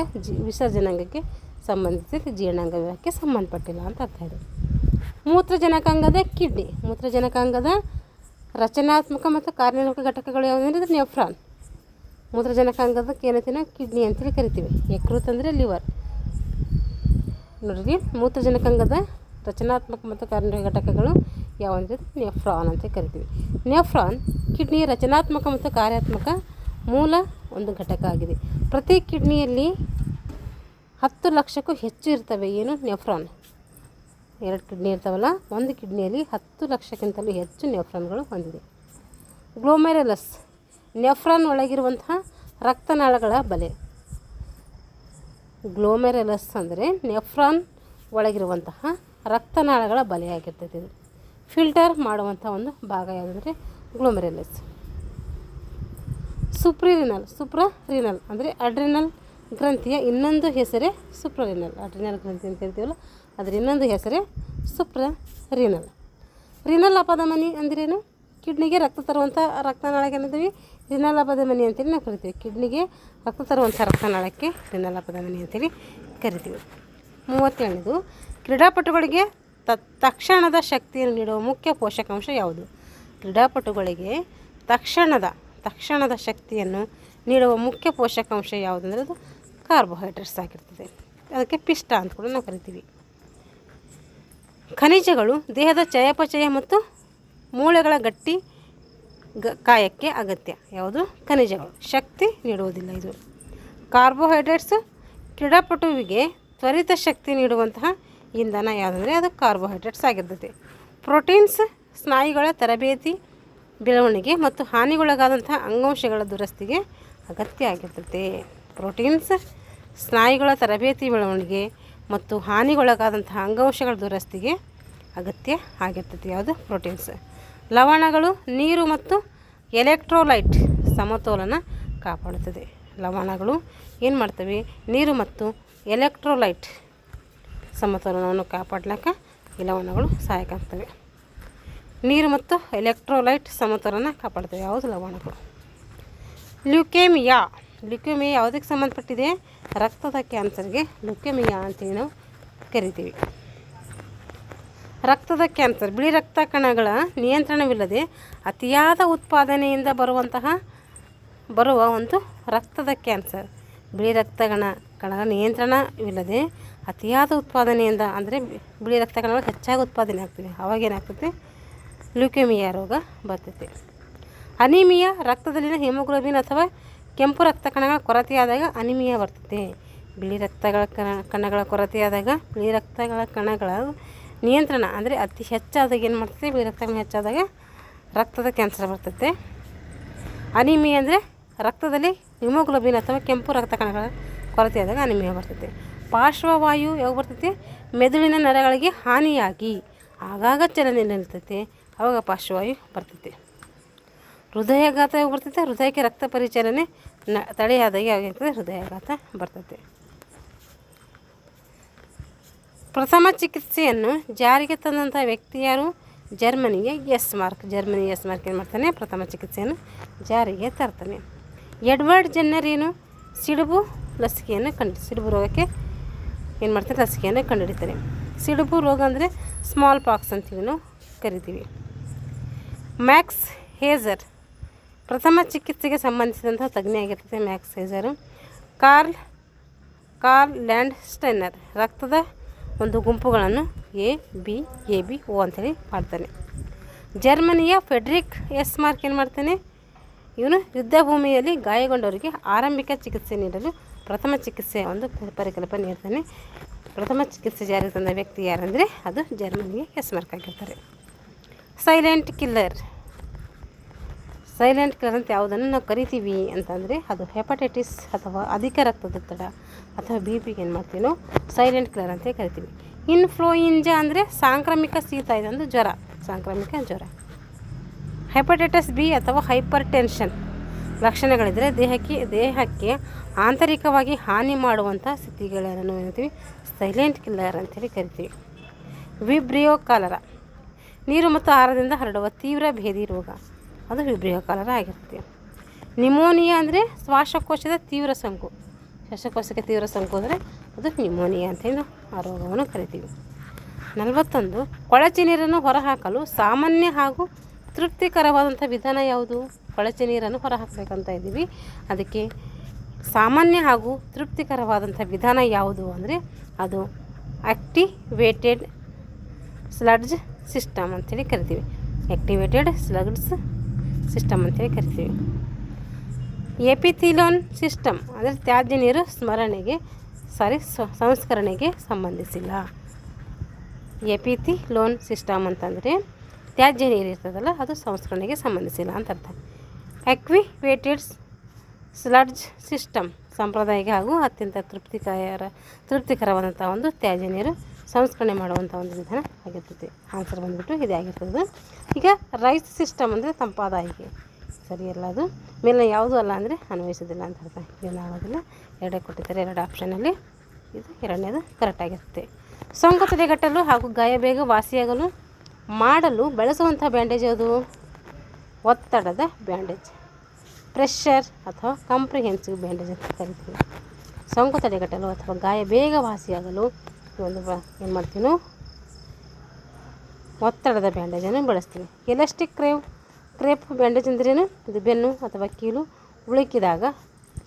ವಿಸರ್ಜನಾಂಗಕ್ಕೆ ಸಂಬಂಧಿಸಿದ ಜೀರ್ಣಾಂಗ ವ್ಯೂಹಕ್ಕೆ ಸಂಬಂಧಪಟ್ಟಿಲ್ಲ ಅಂತ ಅರ್ಥ ಇದೆ. ಮೂತ್ರಜನಕಾಂಗದ ಕಿಡ್ನಿ. ಮೂತ್ರಜನಕಾಂಗದ ರಚನಾತ್ಮಕ ಮತ್ತು ಕಾರ್ಯನಿರ್ವಾಹಕ ಘಟಕಗಳು ಯಾವುದಂದ್ರೆ ನೆಫ್ರಾನ್. ಮೂತ್ರಜನಕಾಂಗದಕ್ಕೆ ಏನಂತೀವಿ, ಕಿಡ್ನಿ ಅಂತೇಳಿ ಕರಿತೀವಿ. ಯಕೃತ್ ಅಂದರೆ ಲಿವರ್. ನೋಡಿರಿ, ಮೂತ್ರಜನಕಾಂಗದ ರಚನಾತ್ಮಕ ಮತ್ತು ಕಾರ್ಯನಿರ್ವಾಹಕ ಘಟಕಗಳು ಯಾವಂದರೆ ನೆಫ್ರಾನ್ ಅಂತ ಕರಿತೀವಿ. ನೆಫ್ರಾನ್ ಕಿಡ್ನಿಯ ರಚನಾತ್ಮಕ ಮತ್ತು ಕಾರ್ಯಾತ್ಮಕ ಮೂಲ ಒಂದು ಘಟಕ ಆಗಿದೆ. ಪ್ರತಿ ಕಿಡ್ನಿಯಲ್ಲಿ 10 ಲಕ್ಷಕ್ಕೂ ಹೆಚ್ಚು ಇರ್ತವೆ. ಏನು, ನೆಫ್ರಾನ್. 2 ಕಿಡ್ನಿ ಇರ್ತಾವಲ್ಲ, ಒಂದು ಕಿಡ್ನಿಯಲ್ಲಿ 10 ಲಕ್ಷಕ್ಕಿಂತಲೂ ಹೆಚ್ಚು ನೆಫ್ರಾನ್ಗಳು ಹೊಂದಿದೆ. ಗ್ಲೋಮೆರುಲಸ್ ನೆಫ್ರಾನ್ ಒಳಗಿರುವಂತಹ ರಕ್ತನಾಳಗಳ ಬಲೆ. ಗ್ಲೋಮೆರುಲಸ್ ಅಂದರೆ ನೆಫ್ರಾನ್ ಒಳಗಿರುವಂತಹ ರಕ್ತನಾಳಗಳ ಬಲೆಯಾಗಿರ್ತೈತೆ. ಇದು ಫಿಲ್ಟರ್ ಮಾಡುವಂಥ ಒಂದು ಭಾಗ ಯಾವುದಂದರೆ ಗ್ಲೋಮೆರುಲಸ್. ಸುಪ್ರರಿನಲ್ ಅಂದರೆ ಅಡ್ರಿನಲ್ ಗ್ರಂಥಿಯ ಇನ್ನೊಂದು ಹೆಸರೇ ಸುಪ್ರರಿನಲ್. ಅಡ್ರಿನಲ್ ಗ್ರಂಥಿ ಅಂತ ಹೇಳ್ತೀವಲ್ಲ, ಅದರ ಇನ್ನೊಂದು ಹೆಸರೇ ಸುಪ್ರರಿನಲ್. ರಿನಲ್ ಅಪಧಮನಿ ಅಂದ್ರೇನು? ಕಿಡ್ನಿಗೆ ರಕ್ತ ತರುವಂಥ ರಕ್ತನಾಳಕ್ಕೆ ಏನಂತೀವಿ? ರಿನಲ್ ಅಪಧಮನಿ ಅಂತೇಳಿ ನಾವು ಕರಿತೀವಿ. ಕಿಡ್ನಿಗೆ ರಕ್ತ ತರುವಂಥ ರಕ್ತನಾಳಕ್ಕೆ ರಿನಲ್ ಅಪಧಮನಿ ಅಂತೇಳಿ ಕರಿತೀವಿ. 37ನೇದು, ಕ್ರೀಡಾಪಟುಗಳಿಗೆ ತಕ್ಷಣದ ಶಕ್ತಿಯನ್ನು ನೀಡುವ ಮುಖ್ಯ ಪೋಷಕಾಂಶ ಯಾವುದು? ಕ್ರೀಡಾಪಟುಗಳಿಗೆ ತಕ್ಷಣದ ಶಕ್ತಿಯನ್ನು ನೀಡುವ ಮುಖ್ಯ ಪೋಷಕಾಂಶ ಯಾವುದಂದರೆ ಅದು ಕಾರ್ಬೋಹೈಡ್ರೇಟ್ಸ್ ಆಗಿರ್ತದೆ. ಅದಕ್ಕೆ ಪಿಷ್ಟ ಅಂತ ಕೂಡ ನಾವು ಕರಿತೀವಿ. ಖನಿಜಗಳು ದೇಹದ ಚಯಾಪಚಯ ಮತ್ತು ಮೂಳೆಗಳ ಗಟ್ಟಿ ಕಾಯಕ್ಕೆ ಅಗತ್ಯ. ಯಾವುದು? ಖನಿಜಗಳು. ಶಕ್ತಿ ನೀಡುವುದಿಲ್ಲ ಇದು. ಕಾರ್ಬೋಹೈಡ್ರೇಟ್ಸು ಕ್ರೀಡಾಪಟುವಿಗೆ ತ್ವರಿತ ಶಕ್ತಿ ನೀಡುವಂತಹ ಇಂಧನ ಯಾವುದಂದರೆ ಅದು ಕಾರ್ಬೋಹೈಡ್ರೇಟ್ಸ್ ಆಗಿರ್ತದೆ. ಪ್ರೋಟೀನ್ಸ್ ಸ್ನಾಯುಗಳ ತರಬೇತಿ, ಬೆಳವಣಿಗೆ ಮತ್ತು ಹಾನಿಗೊಳಗಾದಂತಹ ಅಂಗಾಂಶಗಳ ದುರಸ್ತಿಗೆ ಅಗತ್ಯ ಆಗಿರ್ತದೆ. ಪ್ರೋಟೀನ್ಸ್ ಸ್ನಾಯುಗಳ ತರಬೇತಿ, ಬೆಳವಣಿಗೆ ಮತ್ತು ಹಾನಿಗೊಳಗಾದಂತಹ ಅಂಗಾಂಶಗಳ ದುರಸ್ತಿಗೆ ಅಗತ್ಯ ಆಗಿರ್ತದೆ. ಯಾವುದು? ಪ್ರೋಟೀನ್ಸ್. ಲವಣಗಳು ನೀರು ಮತ್ತು ಎಲೆಕ್ಟ್ರೋಲೈಟ್ ಸಮತೋಲನ ಕಾಪಾಡುತ್ತದೆ. ಲವಣಗಳು ಏನು ಮಾಡ್ತವೆ? ನೀರು ಮತ್ತು ಎಲೆಕ್ಟ್ರೋಲೈಟ್ ಸಮತೋಲನವನ್ನು ಕಾಪಾಡಲಿಕ್ಕೆ ಈ ಲವಣಗಳು ಸಹಾಯಕ ಆಗ್ತವೆ. ನೀರು ಮತ್ತು ಎಲೆಕ್ಟ್ರೋಲೈಟ್ ಸಮತೋಲನ ಕಾಪಾಡ್ತವೆ. ಯಾವುದು? ಲವಣಗಳು. ಲ್ಯೂಕೇಮಿಯಾ ಯಾವುದಕ್ಕೆ ಸಂಬಂಧಪಟ್ಟಿದೆ? ರಕ್ತದ ಕ್ಯಾನ್ಸರ್ಗೆ ಲ್ಯೂಕೇಮಿಯಾ ಅಂತೇಳಿ ನಾವು ಕರಿತೀವಿ. ರಕ್ತದ ಕ್ಯಾನ್ಸರ್ ಬಿಳಿ ರಕ್ತ ಕಣಗಳ ನಿಯಂತ್ರಣವಿಲ್ಲದೆ ಅತಿಯಾದ ಉತ್ಪಾದನೆಯಿಂದ ಬರುವ ಒಂದು ರಕ್ತದ ಕ್ಯಾನ್ಸರ್. ಬಿಳಿ ರಕ್ತ ಕಣಗಳ ನಿಯಂತ್ರಣವಿಲ್ಲದೆ ಅತಿಯಾದ ಉತ್ಪಾದನೆಯಿಂದ, ಅಂದರೆ ಬಿಳಿ ರಕ್ತ ಕಣಗಳು ಹೆಚ್ಚಾಗಿ ಉತ್ಪಾದನೆ ಆಗ್ತದೆ, ಅವಾಗೇನಾಗ್ತದೆ? ಲ್ಯೂಕೇಮಿಯಾ ರೋಗ ಬರ್ತೈತೆ. ಅನಿಮಿಯಾ ರಕ್ತದಲ್ಲಿನ ಹಿಮೋಗ್ಲೋಬಿನ್ ಅಥವಾ ಕೆಂಪು ರಕ್ತ ಕಣಗಳ ಕೊರತೆಯಾದಾಗ ಅನಿಮಿಯಾ ಬರ್ತದೆ. ಬಿಳಿ ರಕ್ತಗಳ ಕಣಗಳ ಕೊರತೆಯಾದಾಗ ಬಿಳಿ ರಕ್ತಗಳ ಕಣಗಳ ನಿಯಂತ್ರಣ ಅಂದರೆ ಅತಿ ಹೆಚ್ಚಾದಾಗ ಏನು ಮಾಡ್ತದೆ? ಬಿಳಿ ರಕ್ತ ಕಣ ಹೆಚ್ಚಾದಾಗ ರಕ್ತದ ಕ್ಯಾನ್ಸರ್ ಬರ್ತೈತೆ. ಅನಿಮಿಯಾ ಅಂದರೆ ರಕ್ತದಲ್ಲಿ ಹಿಮೋಗ್ಲೋಬಿನ್ ಅಥವಾ ಕೆಂಪು ರಕ್ತ ಕಣಗಳ ಕೊರತೆಯಾದಾಗ ಅನಿಮಿಯಾ ಬರ್ತೈತೆ. ಪಾರ್ಶ್ವವಾಯು ಯಾವಾಗ ಬರ್ತೈತೆ? ಮೆದುಳಿನ ನರಗಳಿಗೆ ಹಾನಿಯಾಗಿ ಆಗಾಗ ಚಲನೆ ನಿಲ್ತೈತೆ, ಆವಾಗ ಪಾರ್ಶ್ವವಾಯು ಬರ್ತೈತೆ. ಹೃದಯಾಘಾತ ಯಾವಾಗ ಬರ್ತೈತೆ? ಹೃದಯಕ್ಕೆ ರಕ್ತ ಪರಿಚಲನೆ ತಡೆಯಾದಾಗ ಯಾವಾಗ್ತದೆ? ಹೃದಯಾಘಾತ ಬರ್ತೈತೆ. ಪ್ರಥಮ ಚಿಕಿತ್ಸೆಯನ್ನು ಜಾರಿಗೆ ತಂದಂಥ ವ್ಯಕ್ತಿ ಯಾರು? ಜರ್ಮನಿಯ ಎಸ್ ಮಾರ್ಕ್ ಏನು ಮಾಡ್ತಾನೆ? ಪ್ರಥಮ ಚಿಕಿತ್ಸೆಯನ್ನು ಜಾರಿಗೆ ತರ್ತಾನೆ. ಎಡ್ವರ್ಡ್ ಜೆನ್ನರ್ ಸಿಡುಬು ರೋಗಕ್ಕೆ ಏನು ಮಾಡ್ತಾರೆ? ಲಸಿಕೆಯನ್ನು ಕಂಡುಹಿಡಿತಾರೆ. ಸಿಡುಬು ರೋಗ ಅಂದರೆ ಸ್ಮಾಲ್ ಪಾಕ್ಸ್ ಅಂತೀವಿ ನಾವು ಕರಿತೀವಿ. ಮ್ಯಾಕ್ಸ್ ಹೇಜರ್ ಪ್ರಥಮ ಚಿಕಿತ್ಸೆಗೆ ಸಂಬಂಧಿಸಿದಂಥ ತಜ್ಞ ಆಗಿರ್ತದೆ. ಮ್ಯಾಕ್ಸ್ ಹೇಜರು. ಕಾರ್ಲ್ ಲ್ಯಾಂಡ್ ಸ್ಟೈನರ್ ರಕ್ತದ ಒಂದು ಗುಂಪುಗಳನ್ನು ಎ ಬಿ ಓ ಅಂಥೇಳಿ ಮಾಡ್ತಾನೆ. ಜರ್ಮನಿಯ ಫೆಡ್ರಿಕ್ ಎಸ್ ಮಾರ್ಕ್ ಏನು ಮಾಡ್ತಾನೆ? ಇವನು ಯುದ್ಧ ಭೂಮಿಯಲ್ಲಿ ಗಾಯಗೊಂಡವರಿಗೆ ಆರಂಭಿಕ ಚಿಕಿತ್ಸೆ ನೀಡಲು ಪ್ರಥಮ ಚಿಕಿತ್ಸೆಯ ಒಂದು ಪರಿಕಲ್ಪನೆ ನೀಡ್ತಾನೆ. ಪ್ರಥಮ ಚಿಕಿತ್ಸೆ ಜಾರಿಗೆ ತಂದ ವ್ಯಕ್ತಿ ಯಾರಂದರೆ ಅದು ಜರ್ಮನಿಗೆ ಎಸ್ ಮಾರ್ಕ್ ಆಗಿರ್ತಾರೆ. ಸೈಲೆಂಟ್ ಕಿಲ್ಲರ್ ಅಂತ ಯಾವುದನ್ನು ನಾವು ಕರಿತೀವಿ ಅಂತಂದರೆ ಅದು ಹೆಪಟೈಟಿಸ್ ಅಥವಾ ಅಧಿಕ ರಕ್ತದೊತ್ತಡ ಅಥವಾ BP ಏನು ಮಾಡ್ತೀವಿ ನಾವು ಸೈಲೆಂಟ್ ಕಿಲ್ಲರ್ ಅಂತ ಕರಿತೀವಿ. ಇನ್ಫ್ಲೂಯೆಂಜಾ ಅಂದರೆ ಸಾಂಕ್ರಾಮಿಕ ಶೀತ, ಇದೊಂದು ಸಾಂಕ್ರಾಮಿಕ ಜ್ವರ. ಹೆಪಟೈಟಿಸ್ B ಅಥವಾ ಹೈಪರ್ ಟೆನ್ಷನ್ ಲಕ್ಷಣಗಳಿದ್ದರೆ ದೇಹಕ್ಕೆ ಆಂತರಿಕವಾಗಿ ಹಾನಿ ಮಾಡುವಂಥ ಸ್ಥಿತಿಗಳನ್ನು ಏನಂತೀವಿ? ಸೈಲೆಂಟ್ ಕಿಲ್ಲರ್ ಅಂತೇಳಿ ಕರಿತೀವಿ. ವಿಬ್ರಿಯೋ ಕಾಲರಾ ನೀರು ಮತ್ತು ಆಹಾರದಿಂದ ಹರಡುವ ತೀವ್ರ ಭೇದಿ ರೋಗ, ಅದು ವಿಬ್ರಿಯೋ ಕಾಲರಾ ಆಗಿರ್ತದೆ. ನಿಮೋನಿಯಾ ಅಂದರೆ ಶ್ವಾಸಕೋಶದ ತೀವ್ರ ಸೋಂಕು, ಶ್ವಾಸಕೋಶಕ್ಕೆ ತೀವ್ರ ಸೋಂಕು ಅಂದರೆ ಅದು ನಿಮೋನಿಯಾ ಅಂತೇಳಿ ಆ ರೋಗವನ್ನು ಕರಿತೀವಿ. 41 ಕೊಳಚೆ ನೀರನ್ನು ಹೊರಹಾಕಲು ಸಾಮಾನ್ಯ ಹಾಗೂ ತೃಪ್ತಿಕರವಾದಂಥ ವಿಧಾನ ಯಾವುದು? ಕೊಳಚೆ ನೀರನ್ನು ಹೊರಹಾಕಬೇಕಂತ ಇದ್ದೀವಿ, ಅದಕ್ಕೆ ಸಾಮಾನ್ಯ ಹಾಗೂ ತೃಪ್ತಿಕರವಾದಂಥ ವಿಧಾನ ಯಾವುದು ಅಂದರೆ ಅದು ಆಕ್ಟಿವೇಟೆಡ್ ಸ್ಲಡ್ಜ್ ಸಿಸ್ಟಮ್ ಅಂತೇಳಿ ಕರಿತೀವಿ. ಆಕ್ಟಿವೇಟೆಡ್ ಸ್ಲಡ್ಜ್ ಸಿಸ್ಟಮ್ ಅಂತೇಳಿ ಕರಿತೀವಿ. ಎಪಿಥಿಲೋನ್ ಸಿಸ್ಟಮ್ ಅಂದರೆ ತ್ಯಾಜ್ಯ ನೀರು ಸಂಸ್ಕರಣೆಗೆ ಸಂಬಂಧಿಸಿಲ್ಲ. ಎಪಿಥಿಲೋನ್ ಸಿಸ್ಟಮ್ ಅಂತಂದರೆ ತ್ಯಾಜ್ಯ ನೀರು ಇರ್ತದಲ್ಲ ಅದು ಸಂಸ್ಕರಣೆಗೆ ಸಂಬಂಧಿಸಿಲ್ಲ ಅಂತ ಅರ್ಥ. ಆಕ್ಟಿವೇಟೆಡ್ ಸ್ಲಡ್ಜ್ ಸಿಸ್ಟಮ್ ಸಾಂಪ್ರದಾಯಿಕ ಹಾಗೂ ಅತ್ಯಂತ ತೃಪ್ತಿಕರವಾದಂಥ ಒಂದು ತ್ಯಾಜ್ಯ ನೀರು ಸಂಸ್ಕರಣೆ ಮಾಡುವಂಥ ಒಂದು ವಿಧಾನ ಆಗಿರ್ತೈತಿ. ಆನ್ಸರ್ ಬಂದುಬಿಟ್ಟು ಇದೇ ಆಗಿರ್ತದೆ. ಈಗ ರೈಸ್ ಸಿಸ್ಟಮ್ ಅಂದರೆ ತಂಪಾದ ಆಯ್ಕೆ ಸರಿಯಲ್ಲ, ಅದು ಮೇಲಿನ ಯಾವುದೂ ಅಲ್ಲ ಅಂದರೆ ಅನ್ವಯಿಸೋದಿಲ್ಲ ಅಂತ ಅರ್ಥ. ಏನಾಗೋದಿಲ್ಲ, ಎರಡೇ ಕೊಟ್ಟಿದ್ದಾರೆ, ಎರಡು ಆಪ್ಷನಲ್ಲಿ ಇದು ಎರಡನೇದು ಕರೆಕ್ಟಾಗಿರುತ್ತೆ. ಸೋಂಕು ತಡೆಗಟ್ಟಲು ಹಾಗೂ ಗಾಯ ಬೇಗ ವಾಸಿಯಾಗಲು ಮಾಡಲು ಬಳಸುವಂಥ ಬ್ಯಾಂಡೇಜ್ ಯಾವುದು? ಒತ್ತಡದ ಬ್ಯಾಂಡೇಜ್, ಪ್ರೆಷರ್ ಅಥವಾ ಕಾಂಪ್ರಿಹೆನ್ಸಿವ್ ಬ್ಯಾಂಡೇಜ್ ಅಂತ ಕರಿತೀವಿ. ಸೋಂಕು ತಡೆಗಟ್ಟಲು ಅಥವಾ ಗಾಯ ಬೇಗ ವಾಸಿಯಾಗಲು ಒಂದು ಏನು ಮಾಡ್ತೀವಿ ನಾವು ಒತ್ತಡದ ಬ್ಯಾಂಡೇಜನ್ನು ಬಳಸ್ತೀವಿ. ಎಲಾಸ್ಟಿಕ್ ಕ್ರೇಪ್ ಬ್ಯಾಂಡೇಜ್ ಅಂದ್ರೇನು? ಇದು ಬೆನ್ನು ಅಥವಾ ಕೀಲು ಉಳುಕಿದಾಗ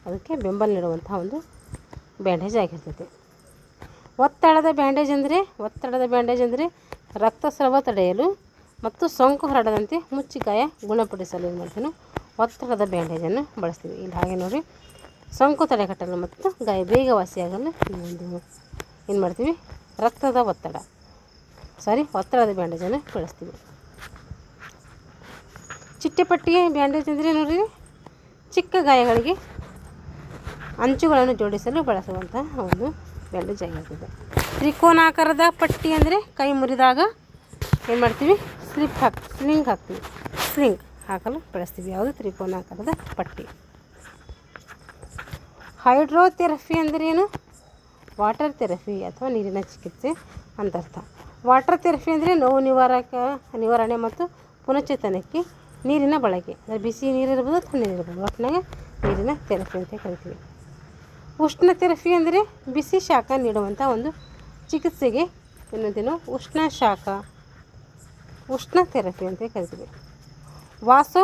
ಅದಕ್ಕೆ ಬೆಂಬಲ ನೀಡುವಂಥ ಒಂದು ಬ್ಯಾಂಡೇಜ್ ಆಗಿರ್ತೈತಿ. ಒತ್ತಡದ ಬ್ಯಾಂಡೇಜ್ ಅಂದರೆ ರಕ್ತಸ್ರಾವ ತಡೆಯಲು ಮತ್ತು ಸೋಂಕು ಹರಡದಂತೆ ಮುಚ್ಚಿ ಗಾಯ ಗುಣಪಡಿಸಲು ಏನು ಮಾಡ್ತೀವಿ ನಾವು ಒತ್ತಡದ ಬ್ಯಾಂಡೇಜನ್ನು ಬಳಸ್ತೀವಿ. ಇಲ್ಲಿ ಹಾಗೆ ನೋಡಿ, ಸೋಂಕು ತಡೆಗಟ್ಟಲು ಮತ್ತು ಗಾಯ ಬೇಗ ವಾಸಿಯಾಗಲು ಒಂದು ಏನು ಮಾಡ್ತೀವಿ ಒತ್ತಡದ ಬ್ಯಾಂಡೇಜನ್ನು ಬಳಸ್ತೀವಿ. ಚಿಟ್ಟೆಪಟ್ಟಿಯ ಬ್ಯಾಂಡೇಜ್ ಅಂದರೆ ನೋಡಿರಿ, ಚಿಕ್ಕ ಗಾಯಗಳಿಗೆ ಅಂಚುಗಳನ್ನು ಜೋಡಿಸಲು ಬಳಸುವಂಥ ಒಂದು ಬ್ಯಾಂಡೇಜ್ ಆಗಿರ್ತದೆ. ತ್ರಿಕೋನಾಕಾರದ ಪಟ್ಟಿ ಅಂದರೆ ಕೈ ಮುರಿದಾಗ ಏನು ಮಾಡ್ತೀವಿ? ಸ್ಲಿಂಗ್ ಹಾಕಲು ಬಳಸ್ತೀವಿ. ಯಾವುದು? ತ್ರಿಕೋನಾಕಾರದ ಪಟ್ಟಿ. ಹೈಡ್ರೋಥೆರಪಿ ಅಂದರೆ ಏನು? ವಾಟರ್ ಥೆರಪಿ ಅಥವಾ ನೀರಿನ ಚಿಕಿತ್ಸೆ ಅಂತ ಅರ್ಥ. ವಾಟರ್ ಥೆರಪಿ ಅಂದರೆ ನೋವು ನಿವಾರಣೆ ಮತ್ತು ಪುನಶ್ಚೇತನಕ್ಕೆ ನೀರಿನ ಬಳಕೆ. ಅಂದರೆ ಬಿಸಿ ನೀರಿರ್ಬೋದು, ತಣ್ಣೀರಿರ್ಬೋದು, ಒಟ್ಟಿನಾಗ ನೀರಿನ ಥೆರಪಿ ಅಂತ ಕರಿತೀವಿ. ಉಷ್ಣ ಥೆರಪಿ ಅಂದರೆ ಬಿಸಿ ಶಾಖ ನೀಡುವಂಥ ಒಂದು ಚಿಕಿತ್ಸೆಗೆ ಏನಂತೀವಿ ಉಷ್ಣ ಥೆರಪಿ ಅಂತ ಕರಿತೀವಿ. ವಾಸೋ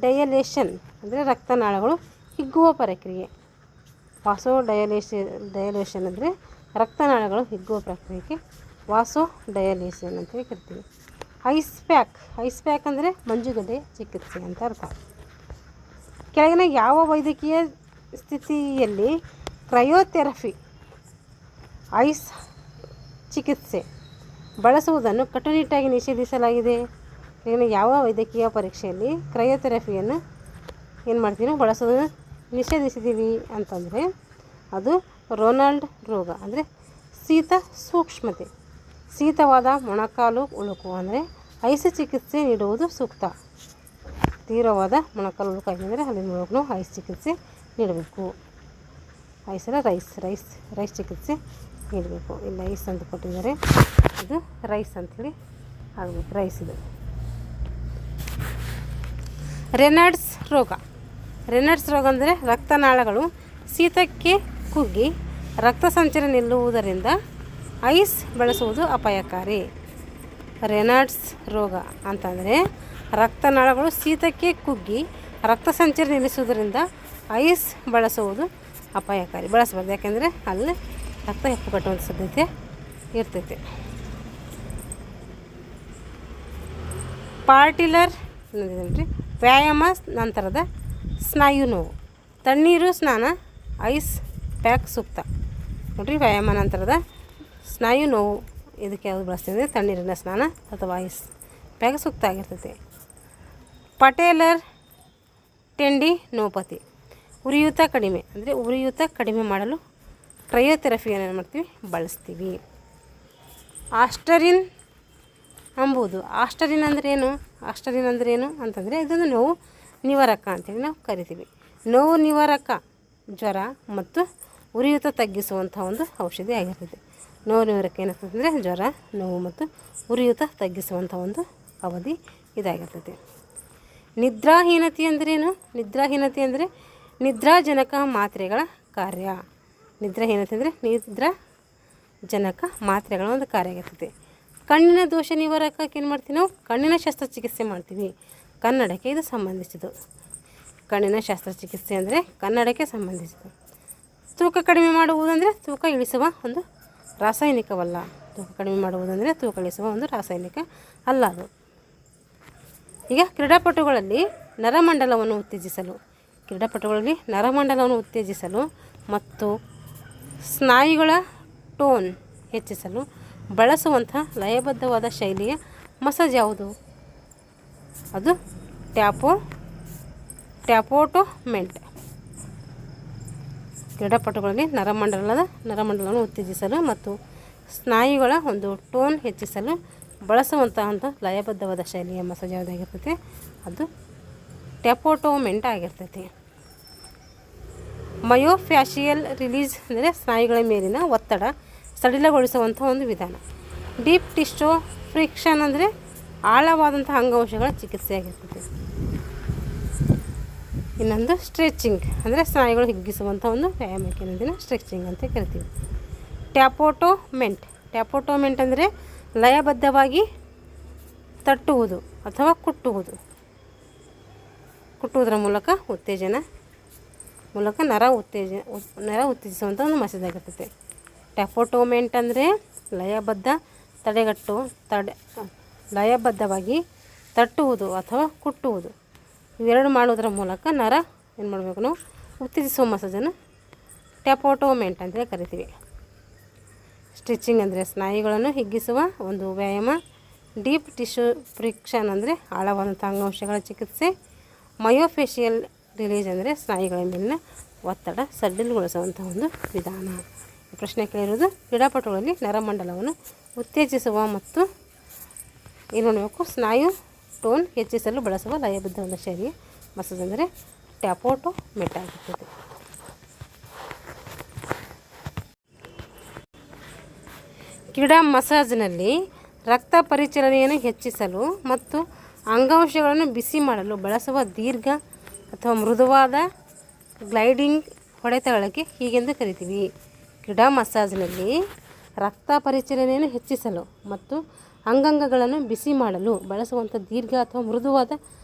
ಡಯಲೇಷನ್ ಅಂದರೆ ರಕ್ತನಾಳಗಳು ಹಿಗ್ಗುವ ಪ್ರಕ್ರಿಯೆ. ಡಯಲೇಷನ್ ಅಂದರೆ ರಕ್ತನಾಳಗಳು ಹಿಗ್ಗುವ ಪ್ರಕ್ರಿಯೆಗೆ ವಾಸೋ ಡಯಲೇಷನ್ ಅಂತೇಳಿ ಕರಿತೀವಿ. ಐಸ್ ಪ್ಯಾಕ್ ಅಂದರೆ ಮಂಜುಗಡ್ಡೆಯ ಚಿಕಿತ್ಸೆ ಅಂತ ಅರ್ಥ. ಕೆಳಗಿನ ಯಾವ ವೈದ್ಯಕೀಯ ಸ್ಥಿತಿಯಲ್ಲಿ ಕ್ರಯೋಥೆರಪಿ ಐಸ್ ಚಿಕಿತ್ಸೆ ಬಳಸುವುದನ್ನು ಕಟ್ಟುನಿಟ್ಟಾಗಿ ನಿಷೇಧಿಸಲಾಗಿದೆ? ಕೆಳಗಿನ ಯಾವ ವೈದ್ಯಕೀಯ ಪರೀಕ್ಷೆಯಲ್ಲಿ ಕ್ರಯೋಥೆರಪಿಯನ್ನು ಏನು ಮಾಡ್ತೀವಿ ಬಳಸೋದನ್ನು ನಿಷೇಧಿಸಿದ್ದೀವಿ ಅಂತಂದರೆ ಅದು ರೋನಾಲ್ಡ್ ರೋಗ ಅಂದರೆ ಶೀತವಾದ ಮೊಣಕಾಲು ಉಳುಕು ಅಂದರೆ ಐಸ್ ಚಿಕಿತ್ಸೆ ನೀಡುವುದು ಸೂಕ್ತ. ತೀವ್ರವಾದ ಮೊಣಕಾಲು ಉಳುಕು ಆಗಿದ್ದರೆ ಅಲ್ಲಿ ನಾವು ಐಸ್ ಚಿಕಿತ್ಸೆ ನೀಡಬೇಕು. ರೈಸ್ ಚಿಕಿತ್ಸೆ ನೀಡಬೇಕು. ಇಲ್ಲ ಐಸ್ ಅಂತ ಕೊಟ್ಟಿದ್ದಾರೆ, ಇದು ರೈಸ್ ಅಂಥೇಳಿ ಆಗಬೇಕು. ರೈಸ್ ಇದು. ರೆನಾಲ್ಡ್ಸ್ ರೋಗ ಅಂದರೆ ರಕ್ತನಾಳಗಳು ಶೀತಕ್ಕೆ ಕುಗ್ಗಿ ರಕ್ತ ಸಂಚಾರ ನಿಲ್ಲುವುದರಿಂದ ಐಸ್ ಬಳಸುವುದು ಅಪಾಯಕಾರಿ. ರೆನಾಲ್ಡ್ಸ್ ರೋಗ ಅಂತಂದರೆ ರಕ್ತನಾಳಗಳು ಶೀತಕ್ಕೆ ಕುಗ್ಗಿ ರಕ್ತ ಸಂಚಾರ ನಿಲ್ಲಿಸುವುದರಿಂದ ಐಸ್ ಬಳಸುವುದು ಅಪಾಯಕಾರಿ. ಬಳಸಬಾರ್ದು, ಯಾಕೆಂದರೆ ಅಲ್ಲಿ ರಕ್ತ ಹೆಪ್ಪುಗಟ್ಟುವಂಥ ಸಾಧ್ಯತೆ ಇರ್ತೈತೆ. ಪಾರ್ಟಿಲರ್ ವ್ಯಾಯಾಮ ನಂತರದ ಸ್ನಾಯು ನೋವು, ತಣ್ಣೀರು ಸ್ನಾನ, ಐಸ್ ಪ್ಯಾಕ್ ಸೂಕ್ತ. ನೋಡಿರಿ, ವ್ಯಾಯಾಮ ನಂತರದ ಸ್ನಾಯು ನೋವು ಇದಕ್ಕೆ ಯಾವುದು ಬಳಸ್ತೀವಿ? ತಣ್ಣೀರಿನ ಸ್ನಾನ ಅಥವಾ ಐಸ್ ಪ್ಯಾಕ್ ಸೂಕ್ತ ಆಗಿರ್ತೈತೆ. ಪಟೇಲರ್ ಟೆಂಡಿನೋಪತಿ, ಉರಿಯೂತ ಕಡಿಮೆ ಮಾಡಲು ಕ್ರಯೋಥೆರಪಿಯನ್ನು ಏನು ಮಾಡ್ತೀವಿ? ಬಳಸ್ತೀವಿ. ಆಸ್ಟರಿನ್ ಅಂದರೆ ಏನು ಅಂತಂದರೆ ಇದನ್ನು ನೋವು ನಿವಾರಕ ಅಂತೇಳಿ ನಾವು ಕರಿತೀವಿ. ನೋವು ನಿವಾರಕ, ಜ್ವರ ಮತ್ತು ಉರಿಯೂತ ತಗ್ಗಿಸುವಂಥ ಒಂದು ಔಷಧಿ ಆಗಿರ್ತದೆ. ನೋವು ನಿವಾರಕ ಏನಾಗ್ತದೆ? ಜ್ವರ, ನೋವು ಮತ್ತು ಉರಿಯೂತ ತಗ್ಗಿಸುವಂಥ ಒಂದು ಅವಧಿ ಇದಾಗಿರ್ತದೆ. ನಿದ್ರಾಹೀನತೆ ಅಂದರೆ ನಿದ್ರಾಜನಕ ಮಾತ್ರೆಗಳ ಕಾರ್ಯ. ನಿದ್ರಾಹೀನತೆ ಅಂದರೆ ನಿದ್ರಾಜನಕ ಮಾತ್ರೆಗಳ ಒಂದು ಕಾರ್ಯ ಆಗಿರ್ತದೆ. ಕಣ್ಣಿನ ದೋಷ ನಿವಾರಕಕ್ಕೆ ಏನು ಮಾಡ್ತೀವಿ ನಾವು? ಕಣ್ಣಿನ ಶಸ್ತ್ರಚಿಕಿತ್ಸೆ ಮಾಡ್ತೀವಿ. ಕನ್ನಡಕ್ಕೆ ಇದು ಸಂಬಂಧಿಸಿದ್ದು. ಕಣ್ಣಿನ ಶಸ್ತ್ರಚಿಕಿತ್ಸೆ ಅಂದರೆ ಕನ್ನಡಕ್ಕೆ ಸಂಬಂಧಿಸಿದ್ದು. ತೂಕ ಕಡಿಮೆ ಮಾಡುವುದಂದರೆ ತೂಕ ಇಳಿಸುವ ಒಂದು ರಾಸಾಯನಿಕವಲ್ಲ. ತೂಕ ಒಂದು ರಾಸಾಯನಿಕ ಅಲ್ಲ ಅದು. ಈಗ ಕ್ರೀಡಾಪಟುಗಳಲ್ಲಿ ನರಮಂಡಲವನ್ನು ಉತ್ತೇಜಿಸಲು ಮತ್ತು ಸ್ನಾಯುಗಳ ಟೋನ್ ಹೆಚ್ಚಿಸಲು ಬಳಸುವಂಥ ಲಯಬದ್ಧವಾದ ಶೈಲಿಯ ಮಸಾಜ್ ಯಾವುದು? ಅದು ಟ್ಯಾಪೋಟೋಮೆಂಟ್. ಕ್ರೀಡಾಪಟುಗಳಲ್ಲಿ ನರಮಂಡಲವನ್ನು ಉತ್ತೇಜಿಸಲು ಮತ್ತು ಸ್ನಾಯುಗಳ ಒಂದು ಟೋನ್ ಹೆಚ್ಚಿಸಲು ಬಳಸುವಂತಹ ಒಂದು ಲಯಬದ್ಧವಾದ ಶೈಲಿಯ ಮಸಾಜ್ ಯಾವುದಾಗಿರ್ತೈತೆ ಅದು ಟ್ಯಾಪೋಟೋಮೆಂಟ್ ಆಗಿರ್ತೈತಿ. ಮಯೋಫ್ಯಾಶಿಯಲ್ ರಿಲೀಸ್ ಅಂದರೆ ಸ್ನಾಯುಗಳ ಮೇಲಿನ ಒತ್ತಡ ಸಡಿಲಗೊಳಿಸುವಂಥ ಒಂದು ವಿಧಾನ. ಡೀಪ್ ಟಿಶ್ಯೂ ಫ್ರಿಕ್ಷನ್ ಅಂದರೆ ಆಳವಾದಂಥ ಅಂಗಾಂಶಗಳ ಚಿಕಿತ್ಸೆ ಆಗಿರ್ತದೆ. ಇನ್ನೊಂದು ಸ್ಟ್ರೆಚಿಂಗ್ ಅಂದರೆ ಸ್ನಾಯುಗಳು ಹಿಗ್ಗಿಸುವಂಥ ಒಂದು ವ್ಯಾಯಾಮಕ್ಕೆ ಅನ್ನೋದನ್ನು ಸ್ಟ್ರೆಚಿಂಗ್ ಅಂತ ಕರಿತೀವಿ. ಟ್ಯಾಪೋಟೋಮೆಂಟ್ ಅಂದರೆ ಲಯಬದ್ಧವಾಗಿ ತಟ್ಟುವುದು ಅಥವಾ ಕುಟ್ಟುವುದರ ಮೂಲಕ ನರ ಉತ್ತೇಜಿಸುವಂಥ ಒಂದು ಮಸಾಜ್ ಆಗಿರ್ತೈತೆ. ಟ್ಯಾಪೋಟೋಮೆಂಟ್ ಅಂದರೆ ಲಯಬದ್ಧವಾಗಿ ತಟ್ಟುವುದು ಅಥವಾ ಕುಟ್ಟುವುದು, ಇವೆರಡು ಮಾಡುವುದರ ಮೂಲಕ ನರ ಏನು ಮಾಡಬೇಕು ನಾವು ಉತ್ತೇಜಿಸುವ ಮಸಾಜನ್ನು ಟ್ಯಾಪೋಟೋಮೆಂಟ್ ಅಂತೇಳಿ ಕರಿತೀವಿ. ಸ್ಟಿಚಿಂಗ್ ಅಂದರೆ ಸ್ನಾಯುಗಳನ್ನು ಹಿಗ್ಗಿಸುವ ಒಂದು ವ್ಯಾಯಾಮ. ಡೀಪ್ ಟಿಶ್ಯೂ ಫ್ರಿಕ್ಷನ್ ಅಂದರೆ ಆಳವಾದಂಥ ಅಂಗಾಂಶಗಳ ಚಿಕಿತ್ಸೆ. ಮಯೋಫೇಶಿಯಲ್ ರಿಲೀಸ್ ಅಂದರೆ ಸ್ನಾಯುಗಳ ಮೇಲಿನ ಒತ್ತಡ ಸಡಿಲಗೊಳಿಸುವಂಥ ಒಂದು ವಿಧಾನ. ಪ್ರಶ್ನೆ ಕೇಳಿರೋದು ಕ್ರೀಡಾಪಟುಗಳಲ್ಲಿ ನರಮಂಡಲವನ್ನು ಉತ್ತೇಜಿಸುವ ಮತ್ತು ಏನು ಮಾಡಬೇಕು ಸ್ನಾಯು ಟೋನ್ ಹೆಚ್ಚಿಸಲು ಬಳಸುವ ಲಯಬದ್ಧವಾದ ಶೈಲಿಯ ಮಸಾಜ್ ಅಂದರೆ ಟ್ಯಾಪೋಟೋಮೆಂಟ್ ಆಗಿರ್ತದೆ. ಕ್ರೀಡಾ ಮಸಾಜ್ನಲ್ಲಿ ರಕ್ತ ಪರಿಚಲನೆಯನ್ನು ಹೆಚ್ಚಿಸಲು ಮತ್ತು ಅಂಗಾಂಶಗಳನ್ನು ಬಿಸಿ ಮಾಡಲು ಬಳಸುವ ದೀರ್ಘ ಅಥವಾ ಮೃದುವಾದ ಗ್ಲೈಡಿಂಗ್ ಹೊಡೆತಗಳಿಗೆ ಹೀಗೆಂದು ಕರಿತೀವಿ. ಕ್ರೀಡಾ ಮಸಾಜ್ನಲ್ಲಿ ರಕ್ತ ಪರಿಚಲನೆಯನ್ನು ಹೆಚ್ಚಿಸಲು ಮತ್ತು ಅಂಗಾಂಗಗಳನ್ನು ಬಿಸಿ ಮಾಡಲು ಬಳಸುವಂಥ ದೀರ್ಘ ಅಥವಾ ಮೃದುವಾದ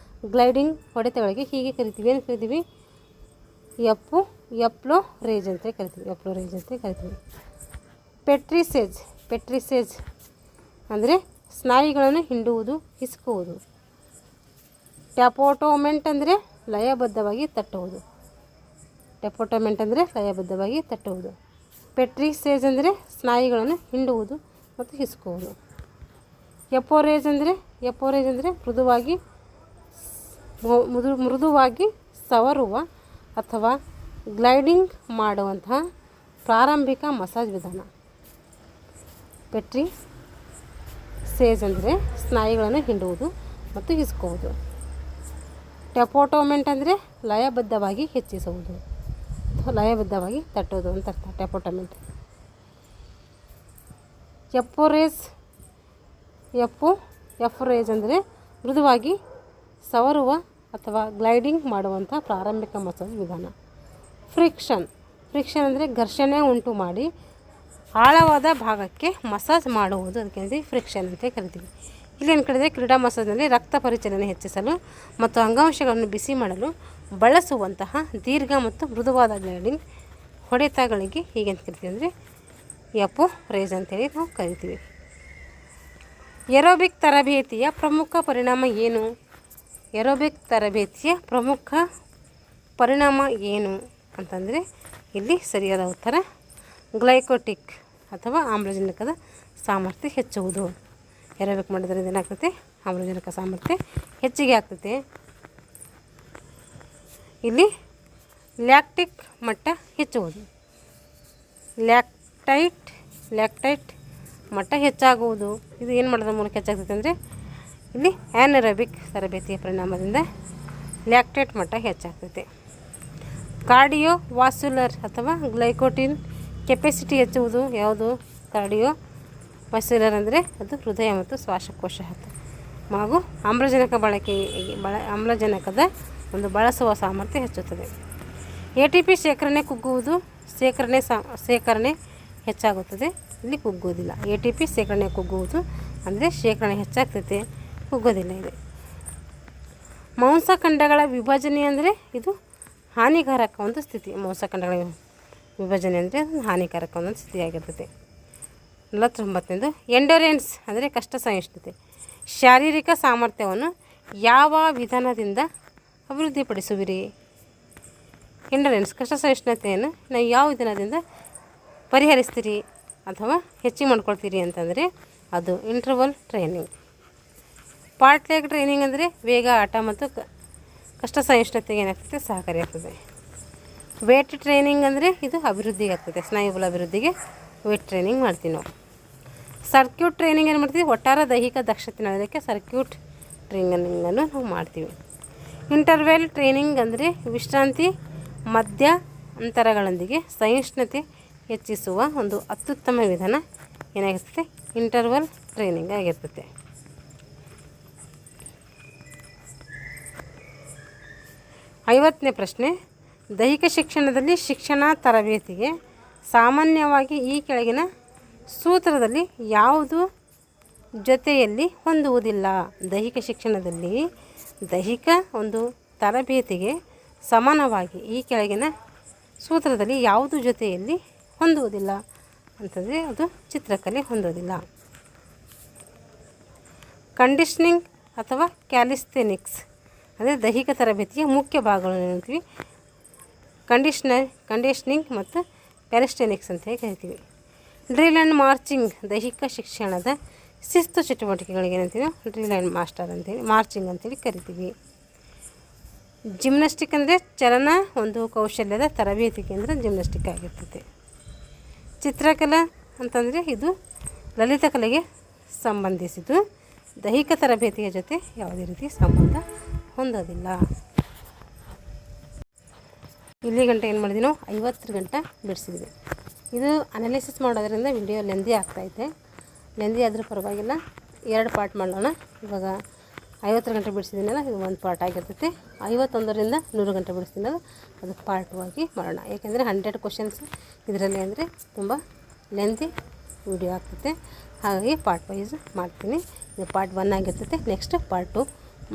ಗ್ಲೈಡಿಂಗ್ ಹೊಡೆತಗಳಿಗೆ ಹೀಗೆ ಕರಿತೀವಿ. ಏನು ಕರಿತೀವಿ? ಎಪ್ಲೋ ರೇಜ್ ಅಂತ ಕರಿತೀವಿ. ಪೆಟ್ರಿಸೇಜ್ ಅಂದರೆ ಸ್ನಾಯುಗಳನ್ನು ಹಿಂಡುವುದು, ಹಿಸುಕುವುದು. ಟ್ಯಾಪೋಟೋಮೆಂಟ್ ಅಂದರೆ ಲಯಬದ್ಧವಾಗಿ ತಟ್ಟುವುದು. ಪೆಟ್ರಿಸೇಜ್ ಅಂದರೆ ಸ್ನಾಯುಗಳನ್ನು ಹಿಂಡುವುದು ಮತ್ತು ಹಿಸುಕುವುದು. ಎಪೋರೇಜ್ ಅಂದರೆ ಮೃದುವಾಗಿ ಸವರುವ ಅಥವಾ ಗ್ಲೈಡಿಂಗ್ ಮಾಡುವಂತಹ ಪ್ರಾರಂಭಿಕ ಮಸಾಜ್ ವಿಧಾನ. ಪೆಟ್ರಿಸೇಜ್ ಅಂದರೆ ಸ್ನಾಯುಗಳನ್ನು ಹಿಂಡುವುದು ಮತ್ತು ಹಿಸುಕುವುದು. ಟ್ಯಾಪೋಟೋಮೆಂಟ್ ಅಂದರೆ ಲಯಬದ್ಧವಾಗಿ ಹೆಚ್ಚಿಸುವುದು, ಲಯಬದ್ಧವಾಗಿ ತಟ್ಟುವುದು ಅಂತ ಅರ್ಥ ಟ್ಯಾಪೋಟೋಮೆಂಟ್. ಎಫೋರೇಜ್ ಅಂದರೆ ಮೃದುವಾಗಿ ಸವರುವ ಅಥವಾ ಗ್ಲೈಡಿಂಗ್ ಮಾಡುವಂಥ ಪ್ರಾರಂಭಿಕ ಮಸಾಜ್ ವಿಧಾನ. ಫ್ರಿಕ್ಷನ್ ಅಂದರೆ ಘರ್ಷಣೆ ಉಂಟು ಮಾಡಿ ಆಳವಾದ ಭಾಗಕ್ಕೆ ಮಸಾಜ್ ಮಾಡುವುದು, ಅದಕ್ಕೆ ಫ್ರಿಕ್ಷನ್ ಅಂತ ಕರಿತೀವಿ. ಇಲ್ಲೇನು ಕಡಿದೆ ಕ್ರೀಡಾ ಮಸಾಜ್ನಲ್ಲಿ ರಕ್ತ ಪರಿಚಲನೆ ಹೆಚ್ಚಿಸಲು ಮತ್ತು ಅಂಗಾಂಶಗಳನ್ನು ಬಿಸಿ ಮಾಡಲು ಬಳಸುವಂತಹ ದೀರ್ಘ ಮತ್ತು ಮೃದುವಾದ ಗ್ಲೈಡಿಂಗ್ ಹೊಡೆತಗಳಿಗೆ ಹೀಗೆ ಅಂತ ಕರಿತೀವಿ ಅಂದರೆ ಎಪೋರೇಜ್ ಅಂತೇಳಿ ನಾವು ಕರಿತೀವಿ. ಏರೋಬಿಕ್ ತರಬೇತಿಯ ಪ್ರಮುಖ ಪರಿಣಾಮ ಏನು? ಅಂತಂದರೆ ಇಲ್ಲಿ ಸರಿಯಾದ ಉತ್ತರ ಗ್ಲೈಕೋಟಿಕ್ ಅಥವಾ ಆಮ್ಲಜನಕದ ಸಾಮರ್ಥ್ಯ ಹೆಚ್ಚುವುದು. ಏರೋಬಿಕ್ ಮಾಡೋದ್ರಿಂದ ಏನಾಗ್ತೈತೆ? ಆಮ್ಲಜನಕ ಸಾಮರ್ಥ್ಯ ಹೆಚ್ಚಿಗೆ ಆಗ್ತೈತೆ. ಇಲ್ಲಿ ಲ್ಯಾಕ್ಟಿಕ್ ಮಟ್ಟ ಹೆಚ್ಚುವುದು, ಲ್ಯಾಕ್ಟೈಟ್ ಮಟ್ಟ ಹೆಚ್ಚಾಗುವುದು. ಇದು ಏನು ಮಾಡೋದ್ರ ಮೂಲಕ ಹೆಚ್ಚಾಗ್ತೈತೆ ಅಂದರೆ ಇಲ್ಲಿ ಆ್ಯನರೋಬಿಕ್ ತರಬೇತಿಯ ಪರಿಣಾಮದಿಂದ ಲ್ಯಾಕ್ಟೇಟ್ ಮಟ್ಟ ಹೆಚ್ಚಾಗ್ತೈತೆ. ಕಾರ್ಡಿಯೋವಾಸ್ಕ್ಯುಲರ್ ಅಥವಾ ಗ್ಲೈಕೋಟಿನ್ ಕೆಪಾಸಿಟಿ ಹೆಚ್ಚುವುದು. ಯಾವುದು? ಕಾರ್ಡಿಯೋವಾಸ್ಕ್ಯುಲರ್ ಅಂದರೆ ಅದು ಹೃದಯ ಮತ್ತು ಶ್ವಾಸಕೋಶ ಹಾಗೂ ಆಮ್ಲಜನಕದ ಒಂದು ಬಳಸುವ ಸಾಮರ್ಥ್ಯ ಹೆಚ್ಚುತ್ತದೆ. ATP ಶೇಖರಣೆ ಕುಗ್ಗುವುದು. ಶೇಖರಣೆ ಹೆಚ್ಚಾಗುತ್ತದೆ, ಇಲ್ಲಿ ಕುಗ್ಗುವುದಿಲ್ಲ. ATP ಶೇಖರಣೆ ಕುಗ್ಗುವುದು ಅಂದರೆ ಶೇಖರಣೆ ಹೆಚ್ಚಾಗ್ತೈತೆ, ಕುಗ್ಗೋದಿಲ್ಲ. ಇದೆ ಮಾಂಸಖಂಡಗಳ ವಿಭಜನೆ ಅಂದರೆ ಇದು ಹಾನಿಕಾರಕ ಒಂದು ಸ್ಥಿತಿ. ಮಾಂಸಖಂಡಗಳ ವಿಭಜನೆ ಅಂದರೆ ಅದು ಹಾನಿಕಾರಕ ಒಂದು ಸ್ಥಿತಿಯಾಗಿರ್ತದೆ. 49ನೇದು ಎಂಡೋರೆನ್ಸ್ ಅಂದರೆ ಕಷ್ಟ ಸಹಿಷ್ಣುತೆ. ಶಾರೀರಿಕ ಸಾಮರ್ಥ್ಯವನ್ನು ಯಾವ ವಿಧಾನದಿಂದ ಅಭಿವೃದ್ಧಿಪಡಿಸುವಿರಿ? ಎಂಡೋರೆನ್ಸ್ ಕಷ್ಟ ಸಹಿಷ್ಣುತೆಯನ್ನು ನಾವು ಯಾವ ವಿಧಾನದಿಂದ ಪರಿಹರಿಸ್ತೀರಿ ಅಥವಾ ಹೆಚ್ಚಿಗೆ ಮಾಡ್ಕೊಳ್ತೀರಿ ಅಂತಂದರೆ ಅದು interval training. Part leg training ಅಂದರೆ ವೇಗ, ಆಟ ಮತ್ತು ಕಷ್ಟ ಸಹಿಷ್ಣುತೆಗೆ ಏನಾಗ್ತದೆ? ಸಹಕಾರಿಯಾಗ್ತದೆ. ವೇಟ್ ಟ್ರೈನಿಂಗ್ ಅಂದರೆ ಇದು ಅಭಿವೃದ್ಧಿಗೆ ಆಗ್ತದೆ, ಸ್ನಾಯುಗಳ ಅಭಿವೃದ್ಧಿಗೆ ವೇಟ್ ಟ್ರೈನಿಂಗ್ ಮಾಡ್ತೀವಿ ನಾವು. ಸರ್ಕ್ಯೂಟ್ ಟ್ರೈನಿಂಗ್ ಏನು ಮಾಡ್ತೀವಿ, ಒಟ್ಟಾರೆ ದೈಹಿಕ ದಕ್ಷತೆ ನಡೆಯೋದಕ್ಕೆ ಸರ್ಕ್ಯೂಟ್ ಟ್ರೈನಿಂಗನ್ನು ನಾವು ಮಾಡ್ತೀವಿ. ಇಂಟರ್ವೆಲ್ ಟ್ರೈನಿಂಗ್ ಅಂದರೆ ವಿಶ್ರಾಂತಿ ಮಧ್ಯ ಅಂತರಗಳೊಂದಿಗೆ ಸಹಿಷ್ಣುತೆ ಹೆಚ್ಚಿಸುವ ಒಂದು ಅತ್ಯುತ್ತಮ ವಿಧಾನ ಏನಾಗಿರ್ತದೆ, ಇಂಟರ್ವಲ್ ಟ್ರೈನಿಂಗ್ ಆಗಿರ್ತದೆ. ಐವತ್ತನೇ ಪ್ರಶ್ನೆ, ದೈಹಿಕ ಶಿಕ್ಷಣದಲ್ಲಿ ಶಿಕ್ಷಣ ತರಬೇತಿಗೆ ಸಾಮಾನ್ಯವಾಗಿ ಈ ಕೆಳಗಿನ ಸೂತ್ರದಲ್ಲಿ ಯಾವುದು ಜೊತೆಯಲ್ಲಿ ಹೊಂದುವುದಿಲ್ಲ. ದೈಹಿಕ ಶಿಕ್ಷಣದಲ್ಲಿ ದೈಹಿಕ ಒಂದು ತರಬೇತಿಗೆ ಸಮಾನವಾಗಿ ಈ ಕೆಳಗಿನ ಸೂತ್ರದಲ್ಲಿ ಯಾವುದು ಜೊತೆಯಲ್ಲಿ ಹೊಂದುವುದಿಲ್ಲ ಅಂತಂದರೆ ಅದು ಚಿತ್ರಕಲೆ ಹೊಂದೋದಿಲ್ಲ. ಕಂಡೀಷ್ನಿಂಗ್ ಅಥವಾ ಕ್ಯಾಲಿಸ್ಥೆನಿಕ್ಸ್ ಅಂದರೆ ದೈಹಿಕ ತರಬೇತಿಯ ಮುಖ್ಯ ಭಾಗಗಳನ್ನು ಹೇಳ್ತೀವಿ. ಕಂಡೀಷ್ನಿಂಗ್ ಮತ್ತು ಕ್ಯಾಲಿಸ್ಥೆನಿಕ್ಸ್ ಅಂತ ಕರಿತೀವಿ. ಡ್ರಿಲ್ ಆ್ಯಂಡ್ ಮಾರ್ಚಿಂಗ್ ದೈಹಿಕ ಶಿಕ್ಷಣದ ಶಿಸ್ತು ಚಟುವಟಿಕೆಗಳಿಗೆ ಏನಂತೀವಿ, ಡ್ರಿಲ್ ಆ್ಯಂಡ್ ಮಾಸ್ಟರ್ ಅಂತೇಳಿ ಮಾರ್ಚಿಂಗ್ ಅಂತೇಳಿ ಕರಿತೀವಿ. ಜಿಮ್ನಾಸ್ಟಿಕ್ ಅಂದರೆ ಚಲನ ಒಂದು ಕೌಶಲ್ಯದ ತರಬೇತಿಗೆ ಅಂದರೆ ಜಿಮ್ನಾಸ್ಟಿಕ್ ಆಗಿರ್ತದೆ. ಚಿತ್ರಕಲಾ ಅಂತಂದರೆ ಇದು ಲಲಿತ ಕಲೆಗೆ ಸಂಬಂಧಿಸಿದ್ದು, ದೈಹಿಕ ತರಬೇತಿಯ ಜೊತೆ ಯಾವುದೇ ರೀತಿ ಸಂಬಂಧ ಹೊಂದೋದಿಲ್ಲ. ಇಲ್ಲಿ ಗಂಟೆ ಏನು ಮಾಡಿದ್ವಿ ನಾವು 50 ಗಂಟೆ ಬಿಡಿಸಿದ್ವಿ. ಇದು ಅನಾಲಿಸಿಸ್ ಮಾಡೋದ್ರಿಂದ ವಿಡಿಯೋ ಲೆಂದಿ ಆಗ್ತಾಯಿದೆ. ಲೆಂದಿ ಆದರೂ ಪರವಾಗಿಲ್ಲ, 2 ಪಾರ್ಟ್ ಮಾಡೋಣ. ಇವಾಗ 50 ಗಂಟೆ ಬಿಡಿಸಿದ್ದೀನಲ್ಲ, ಇದು ಒಂದು ಪಾರ್ಟ್ ಆಗಿರ್ತೈತೆ. 51ರಿಂದ 100 ಗಂಟೆ ಬಿಡಿಸ್ತೀನಲ್ಲ, ಅದು ಪಾರ್ಟ್ ಆಗಿ ಮಾಡೋಣ. ಏಕೆಂದರೆ 100 ಕ್ವಶನ್ಸ್ ಇದರಲ್ಲಿ ಅಂದರೆ ತುಂಬ ಲೆಂದಿ ವಿಡಿಯೋ ಆಗ್ತೈತೆ. ಹಾಗಾಗಿ ಪಾರ್ಟ್ ವೈಸ್ ಮಾಡ್ತೀನಿ. ಇದು ಪಾರ್ಟ್ 1 ಆಗಿರ್ತೈತೆ. ನೆಕ್ಸ್ಟ್ ಪಾರ್ಟ್ 2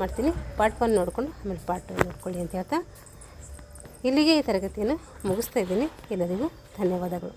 ಮಾಡ್ತೀನಿ. ಪಾರ್ಟ್ 1 ನೋಡಿಕೊಂಡು ಆಮೇಲೆ ಪಾರ್ಟ್ 2 ನೋಡ್ಕೊಳ್ಳಿ ಅಂತ ಹೇಳ್ತಾ ಇಲ್ಲಿಗೆ ಈ ತರಗತಿಯನ್ನು ಮುಗಿಸ್ತಾ ಇದ್ದೀನಿ. ಎಲ್ಲರಿಗೂ ಧನ್ಯವಾದಗಳು.